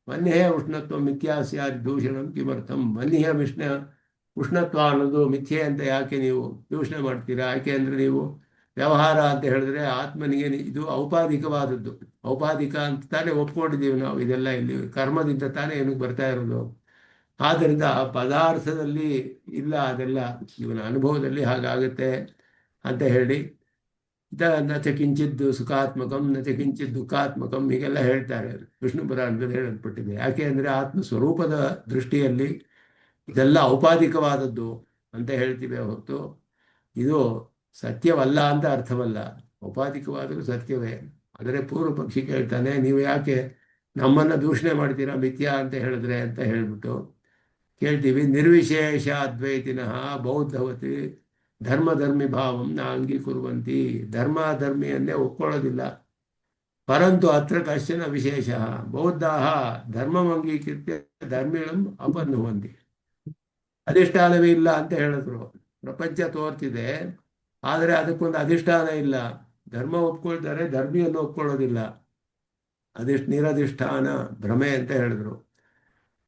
ವನ್ಯೇ ಉಷ್ಣತ್ವ ಮಿಥ್ಯಾ ಸ್ಯಾತ್ ದೂಷಣಂ ಕಿಮರ್ಥಂ. ವನ್ಯ ಉಷ್ಣತ್ವ ಅನ್ನೋದು ಮಿಥ್ಯೆ ಅಂತ ಯಾಕೆ ನೀವು ದೂಷಣೆ ಮಾಡ್ತೀರಾ? ಯಾಕೆ ಅಂದರೆ ನೀವು ವ್ಯವಹಾರ ಅಂತ ಹೇಳಿದ್ರೆ ಆತ್ಮನಿಗೆ ಇದು ಔಪಾಧಿಕವಾದದ್ದು. ಔಪಾಧಿಕ ಅಂತ ತಾನೇ ಒಪ್ಕೊಂಡಿದ್ದೀವಿ ನಾವು. ಇದೆಲ್ಲ ಇಲ್ಲಿ ಕರ್ಮದಿಂದ ತಾನೇ ಏನಕ್ಕೆ ಬರ್ತಾ ಇರೋದು. ಆದ್ದರಿಂದ ಪದಾರ್ಥದಲ್ಲಿ ಇಲ್ಲ, ಅದೆಲ್ಲ ಇವನ ಅನುಭವದಲ್ಲಿ ಹಾಗಾಗುತ್ತೆ ಅಂತ ಹೇಳಿ ನಚ ಕಿಂಚಿತ್ ಸುಖಾತ್ಮಕಂ ನಚ ಕಿಂಚಿತ್ ದುಃಖಾತ್ಮಕಂ ಹೀಗೆಲ್ಲ ಹೇಳ್ತಾರೆ. ವಿಷ್ಣು ಪುರಾಣದಲ್ಲಿ ಹೇಳಲ್ಪಟ್ಟಿದೆ. ಯಾಕೆ ಅಂದರೆ ಆತ್ಮ ಸ್ವರೂಪದ ದೃಷ್ಟಿಯಲ್ಲಿ ಇದೆಲ್ಲ ಔಪಾಧಿಕವಾದದ್ದು ಅಂತ ಹೇಳ್ತೀವಿ ಹೊರತು ಇದು ಸತ್ಯವಲ್ಲ ಅಂತ ಅರ್ಥವಲ್ಲ. ಔಪಾಧಿಕವಾದರೂ ಸತ್ಯವೇ. ಆದರೆ ಪೂರ್ವ ಪಕ್ಷಿ ಕೇಳ್ತಾನೆ, ನೀವು ಯಾಕೆ ನಮ್ಮನ್ನ ದೂಷಣೆ ಮಾಡ್ತೀರಾ ಮಿಥ್ಯಾ ಅಂತ ಹೇಳಿದ್ರೆ ಅಂತ ಹೇಳ್ಬಿಟ್ಟು ಕೇಳ್ತೀವಿ. ನಿರ್ವಿಶೇಷ ಅದ್ವೈತಿನಃ ಬೌದ್ಧವತಿ ಧರ್ಮಧರ್ಮಿ ಭಾವಂ ನ ಅಂಗೀಕುರುವಂತಿ. ಧರ್ಮಿಯನ್ನೇ ಒಪ್ಕೊಳ್ಳೋದಿಲ್ಲ. ಪರಂತು ಅತ್ರ ಕಶ್ಚನ ವಿಶೇಷ ಬೌದ್ಧಾಃ ಧರ್ಮಂ ಅಂಗೀಕೃತ್ಯ ಧರ್ಮಿಣಂ ಅಪನ್ನುವಂತಿ. ಅಧಿಷ್ಠಾನವೇ ಇಲ್ಲ ಅಂತ ಹೇಳಿದ್ರು. ಪ್ರಪಂಚ ತೋರ್ತಿದೆ, ಆದರೆ ಅದಕ್ಕೊಂದು ಅಧಿಷ್ಠಾನ ಇಲ್ಲ. ಧರ್ಮ ಒಪ್ಕೊಳ್ತಾರೆ, ಧರ್ಮಿಯನ್ನು ಒಪ್ಕೊಳ್ಳೋದಿಲ್ಲ. ನಿರಧಿಷ್ಠಾನ ಭ್ರಮೆ ಅಂತ ಹೇಳಿದ್ರು.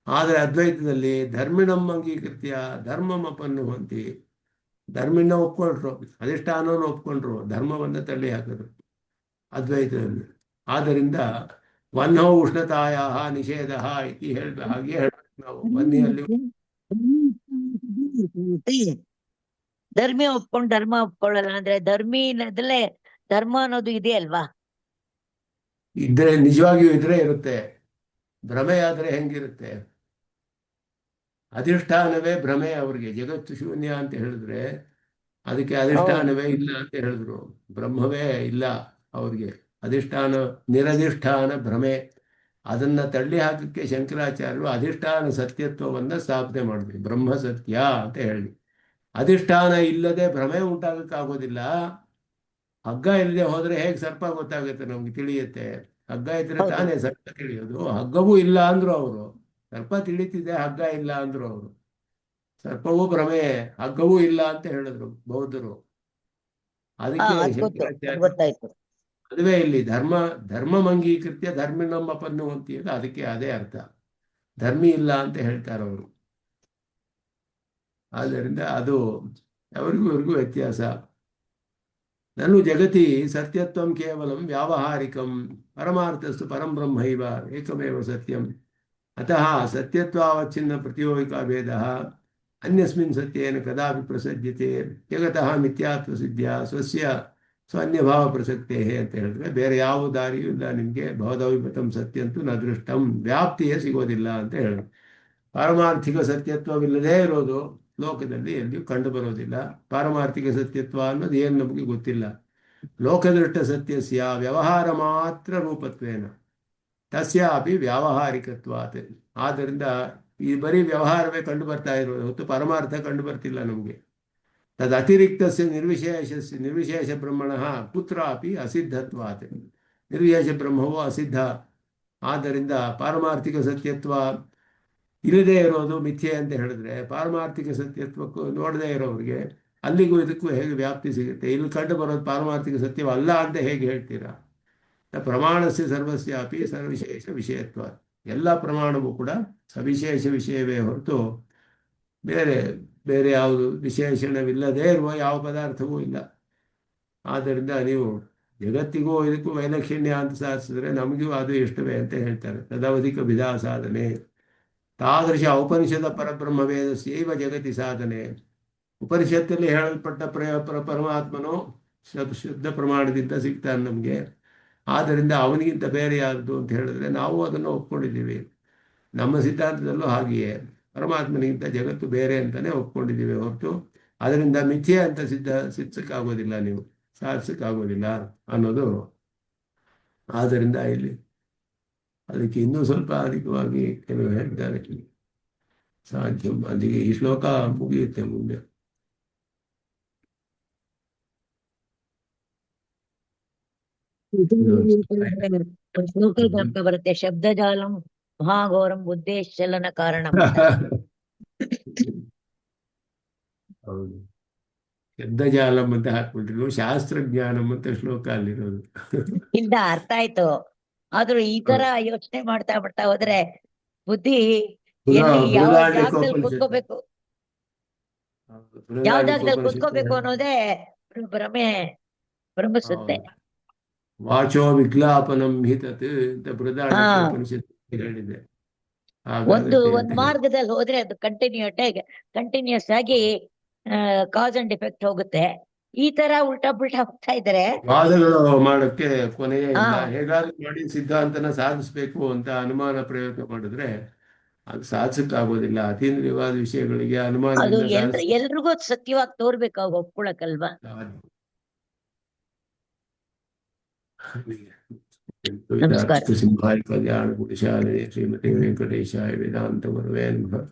ಆದರೆ ಅದ್ವೈತದಲ್ಲಿ ಧರ್ಮಿಣಂ ಅಂಗೀಕೃತ್ಯ ಧರ್ಮಂ ಅಪನ್ನುವಂತಿ. ಧರ್ಮಿಣ ಒಪ್ಕೊಂಡ್ರು, ಅಧಿಷ್ಠಾನವನ್ನು ಒಪ್ಕೊಂಡ್ರು, ಧರ್ಮವನ್ನು ತಳ್ಳಿ ಹಾಕಿದ್ರು ಅದ್ವೈತದಲ್ಲಿ. ಆದ್ದರಿಂದ ವನ್ಹೋ ಉಷ್ಣತಾಯ ನಿಷೇಧ ಇತಿ ಹಾಗೆ ಹೇಳ್ಬೇಕು ನಾವು. ವನ್ನಿಯಲ್ಲಿ ಧರ್ಮಿ ಒಪ್ಕೊಂಡು ಧರ್ಮ ಒಪ್ಕೊಳ್ಳಲ್ಲ ಅಂದ್ರೆ ಧರ್ಮಿನದಲ್ಲೇ ಧರ್ಮ ಅನ್ನೋದು ಇದೆ ಅಲ್ವಾ? ಇದ್ರೆ ನಿಜವಾಗಿಯೂ ಇದ್ರೆ ಇರುತ್ತೆ. ಭ್ರಮೆ ಆದ್ರೆ ಹೆಂಗಿರುತ್ತೆ? ಅಧಿಷ್ಠಾನವೇ ಭ್ರಮೆ ಅವ್ರಿಗೆ. ಜಗತ್ತು ಶೂನ್ಯ ಅಂತ ಹೇಳಿದ್ರೆ ಅದಕ್ಕೆ ಅಧಿಷ್ಠಾನವೇ ಇಲ್ಲ ಅಂತ ಹೇಳಿದ್ರು. ಬ್ರಹ್ಮವೇ ಇಲ್ಲ ಅವ್ರಿಗೆ. ಅಧಿಷ್ಠಾನ ನಿರಧಿಷ್ಠಾನ ಭ್ರಮೆ. ಅದನ್ನ ತಳ್ಳಿ ಹಾಕಕ್ಕೆ ಶಂಕರಾಚಾರ್ಯರು ಅಧಿಷ್ಠಾನ ಸತ್ಯತ್ವವನ್ನ ಸ್ಥಾಪನೆ ಮಾಡಿದ್ರು. ಬ್ರಹ್ಮ ಸತ್ಯ ಅಂತ ಹೇಳಿ. ಅಧಿಷ್ಠಾನ ಇಲ್ಲದೆ ಭ್ರಮೆ ಉಂಟಾಗಕ್ಕಾಗೋದಿಲ್ಲ. ಹಗ್ಗ ಇಲ್ಲದೆ ಹೋದ್ರೆ ಹೇಗೆ ಸರ್ಪ ಗೊತ್ತಾಗುತ್ತೆ? ನಮ್ಗೆ ತಿಳಿಯುತ್ತೆ. ಹಗ್ಗ ಇದ್ರೆ ತಾನೇ ಸರ್ಪ ತಿಳಿಯೋದು. ಹಗ್ಗವೂ ಇಲ್ಲ ಅಂದ್ರು ಅವರು. ಸರ್ಪ ತಿಳಿತಿದೆ, ಹಗ್ಗ ಇಲ್ಲ ಅಂದ್ರು ಅವರು. ಸರ್ಪವೂ ಭ್ರಮೆ, ಹಗ್ಗವೂ ಇಲ್ಲ ಅಂತ ಹೇಳಿದ್ರು ಬೌದ್ಧರು. ಅದಕ್ಕೆ ಶಂಕರಾಚಾರ್ಯ ಗೊತ್ತಾಯ್ತು. ಅದುವೇ ಇಲ್ಲಿ ಧರ್ಮ ಅಂಗೀಕೃತ್ಯ ಧರ್ಮಿಣಂ ಅಪನ್ನುವಂತಿ ಅಂತ. ಅದಕ್ಕೆ ಅದೇ ಅರ್ಥ. ಧರ್ಮಿ ಇಲ್ಲ ಅಂತ ಹೇಳ್ತಾರೆ ಅವರು. ಆದ್ದರಿಂದ ಅದು ಅವರಿಗೂ ಇವ್ರಿಗೂ ವ್ಯತ್ಯಾಸ. ನನು ಜಗತಿ ಸತ್ಯತ್ವಂ ಕೇವಲಂ ವ್ಯಾವಹಾರಿಕಂ ಪರಮಾರ್ಥಸ್ತು ಪರಂ ಬ್ರಹ್ಮೈವ ಏಕಮೇವ ಸತ್ಯಂ. ಅತಃ ಸತ್ಯತ್ವಾವಚ್ಛಿನ್ನ ಪ್ರತಿಯೋಗಿಕಾ ಭೇದಃ ಅನ್ಯಸ್ಮಿನ್ ಸತ್ಯೇನ ಕದಾಪಿ ಪ್ರಸಜ್ಯತೆ ಜಗತಃ ಮಿಥ್ಯಾತ್ವ ಸಿದ್ಧ್ಯ ಸ್ವನ್ಯಭಾವ ಪ್ರಸಕ್ತೇ ಅಂತ ಹೇಳಿದ್ರೆ ಬೇರೆ ಯಾವ ದಾರಿಯೂ ಇಲ್ಲ ನಿಮಗೆ. ಭವದವಿಮತಂ ಸತ್ಯಂತೂ ನ ದೃಷ್ಟಂ, ವ್ಯಾಪ್ತಿಯೇ ಸಿಗೋದಿಲ್ಲ ಅಂತ ಹೇಳಿದ್ರು. ಪಾರಮಾರ್ಥಿಕ ಸತ್ಯತ್ವವಿಲ್ಲದೇ ಇರೋದು ಲೋಕದಲ್ಲಿ ಎಲ್ಲಿಯೂ ಕಂಡು ಬರೋದಿಲ್ಲ. ಪಾರಮಾರ್ಥಿಕ ಸತ್ಯತ್ವ ಅನ್ನೋದು ಏನು ನಮಗೆ ಗೊತ್ತಿಲ್ಲ. ಲೋಕದೃಷ್ಟ ಸತ್ಯಸ್ಯ ವ್ಯವಹಾರ ಮಾತ್ರ ರೂಪತ್ವೇನ ತಸ್ಯಾಪಿ ವ್ಯಾವಹಾರಿಕತ್ವಾತ್. ಆದ್ದರಿಂದ ಈ ಬರೀ ವ್ಯವಹಾರವೇ ಕಂಡು ಬರ್ತಾ ಇರೋದು ಹೊತ್ತು ಪರಮಾರ್ಥ ಕಂಡು ಬರ್ತಿಲ್ಲ ನಮಗೆ. ತದ್ ಅತಿರಿಕ್ತಸ್ಯ ನಿರ್ವಿಶೇಷ ಬ್ರಹ್ಮಣಃ ಕುತ್ರಾಪಿ ಅಸಿದ್ಧತ್ವಾತ್. ನಿರ್ವಿಶೇಷ ಬ್ರಹ್ಮವು ಅಸಿದ್ಧ. ಆದ್ದರಿಂದ ಪಾರಮಾರ್ಥಿಕ ಸತ್ಯತ್ವ ಇಲ್ಲದೆ ಇರೋದು ಮಿಥ್ಯೆ ಅಂತ ಹೇಳಿದ್ರೆ ಪಾರಮಾರ್ಥಿಕ ಸತ್ಯತ್ವಕ್ಕೂ ನೋಡದೇ ಇರೋರಿಗೆ ಅಲ್ಲಿಗೂ ಇದಕ್ಕೂ ಹೇಗೆ ವ್ಯಾಪ್ತಿ ಸಿಗುತ್ತೆ? ಇಲ್ಲಿ ಕಂಡು ಬರೋದು ಪಾರಮಾರ್ಥಿಕ ಸತ್ಯವಲ್ಲ ಅಂತ ಹೇಗೆ ಹೇಳ್ತೀರಾ? ಪ್ರಮಾಣಸ್ಯ ಸರ್ವಸ್ಯಾಪಿ ಸರ್ವವಿಶೇಷ ವಿಷಯತ್ವ. ಎಲ್ಲ ಪ್ರಮಾಣವೂ ಕೂಡ ಸವಿಶೇಷ ವಿಷಯವೇ ಹೊರತು ಬೇರೆ ಬೇರೆ ಯಾವುದು ವಿಶೇಷಣವಿಲ್ಲದೇ ಇರುವ ಯಾವ ಪದಾರ್ಥವೂ ಇಲ್ಲ. ಆದ್ದರಿಂದ ನೀವು ಜಗತ್ತಿಗೂ ಇದಕ್ಕೂ ವೈಲಕ್ಷಣ್ಯ ಅಂತ ಸಾಧಿಸಿದ್ರೆ ನಮಗೂ ಅದು ಇಷ್ಟವೇ ಅಂತ ಹೇಳ್ತಾರೆ. ತದವಧಿಕ ವಿಧಾ ಸಾಧನೆ ತಾದೃಶ ಉಪನಿಷದ ಪರಬ್ರಹ್ಮ ವೇದಸ್ಯೈವ ಜಗತಿ ಸಾಧನೆ. ಉಪನಿಷತ್ತಲ್ಲಿ ಹೇಳಲ್ಪಟ್ಟ ಪರಮಾತ್ಮನು ಶುದ್ಧ ಪ್ರಮಾಣದಿಂದ ಸಿಗ್ತಾನೆ ನಮಗೆ. ಆದ್ದರಿಂದ ಅವನಿಗಿಂತ ಬೇರೆ ಯಾರ್ದು ಅಂತ ಹೇಳಿದ್ರೆ ನಾವು ಅದನ್ನು ಒಪ್ಕೊಂಡಿದ್ದೀವಿ. ನಮ್ಮ ಸಿದ್ಧಾಂತದಲ್ಲೂ ಹಾಗೆಯೇ ಪರಮಾತ್ಮನಿಗಿಂತ ಜಗತ್ತು ಬೇರೆ ಅಂತಲೇ ಒಪ್ಕೊಂಡಿದ್ದೀವಿ ಹೊರತು ಅದರಿಂದ ಮಿಥ್ಯೆ ಅಂತ ಸಿದ್ಧಿಸಕ್ಕಾಗೋದಿಲ್ಲ, ನೀವು ಸಾಧಿಸಕ್ಕಾಗೋದಿಲ್ಲ ಅನ್ನೋದು. ಆದ್ದರಿಂದ ಇಲ್ಲಿ ಅದಕ್ಕೆ ಇನ್ನೂ ಸ್ವಲ್ಪ ಅಧಿಕವಾಗಿ ಕೆಲವು ಹೇಳ್ತಾರೆ. ಸಾಧ್ಯ ಅದಕ್ಕೆ ಈ ಶ್ಲೋಕ ಮುಗಿಯುತ್ತೆ ಮುಂದೆ. ಶ್ಲೋಕ ಬರುತ್ತೆ, ಶಬ್ದಜಾಲಂ ಮಹಾಘೋರಂ ಬುದ್ಧೇಶ್ಚಲನ ಕಾರಣ. ಹೌದು, ಶಬ್ದಜಾಲಂ ಅಂತ ಹಾಕ್ಬಿಟ್ರು, ಶಾಸ್ತ್ರಜ್ಞಾನಂ ಅಂತ ಶ್ಲೋಕ ಅಲ್ಲಿರೋದು. ಇಲ್ಲ, ಅರ್ಥ ಆಯ್ತು. ಆದ್ರೂ ಈ ತರ ಯೋಚನೆ ಮಾಡ್ತಾ ಹೋದ್ರೆ ಬುದ್ಧಿ ಎಲ್ಲಿ ಯಾವ ಜಾಗದಲ್ಲಿ ಕುತ್ಕೋಬೇಕು, ಯಾವ ಜಾಗದಲ್ಲಿ ಕುತ್ಕೋಬೇಕು ಅನ್ನೋದೇ ಭ್ರಮಿಸುತ್ತೆ. ವಾಚೋ ವಿಜ್ಞಾಪನಂ ಹಿತತ್ ಅಂತ ಬೃಹದಾರಣ್ಯಕೋಪನಿಷತ್ತು ಹೇಳಿದೆ. ಒಂದು ಮಾರ್ಗದಲ್ಲಿ ಹೋದ್ರೆ ಅದು ಕಂಟಿನ್ಯೂಸ್ ಆಗಿ ಕಾಸ್ ಅಂಡ್ ಡಿಫೆಕ್ಟ್ ಹೋಗುತ್ತೆ. ಈ ತರ ಉಲ್ಟಾ ಪುಲ್ಟಾ ಹೋಗ್ತಾ ಇದ್ರೆ ವಾದಗಳು ಮಾಡಕ್ಕೆ ಕೊನೆಯೇ ಇಲ್ಲ. ಹೇಗಾದ್ರೂ ಮಾಡಿ ಸಿದ್ಧಾಂತನ ಸಾಧಿಸ್ಬೇಕು ಅಂತ ಅನುಮಾನ ಪ್ರಯೋಗ ಮಾಡಿದ್ರೆ ಅದು ಸಾಧಿಸಕ್ಕಾಗೋದಿಲ್ಲ. ಅತೀಂದ್ರಿಯವಾದ ವಿಷಯಗಳಿಗೆ ಅನುಮಾನ ಎಲ್ರಿಗೂ ಸತ್ಯವಾಗಿ ತೋರ್ಬೇಕು, ಒಪ್ಕೊಳಕಲ್ವಾ? ನಮಸ್ಕಾರ. ಸಿಂಹಾಯ ಕಲ್ಯಾಣ ಗುಣಶಾಲಿನಿ ಶ್ರೀಮತಿ ವೆಂಕಟೇಶಾಯ ವೇದಾಂತ ಗುರವೇ ನಮಃ.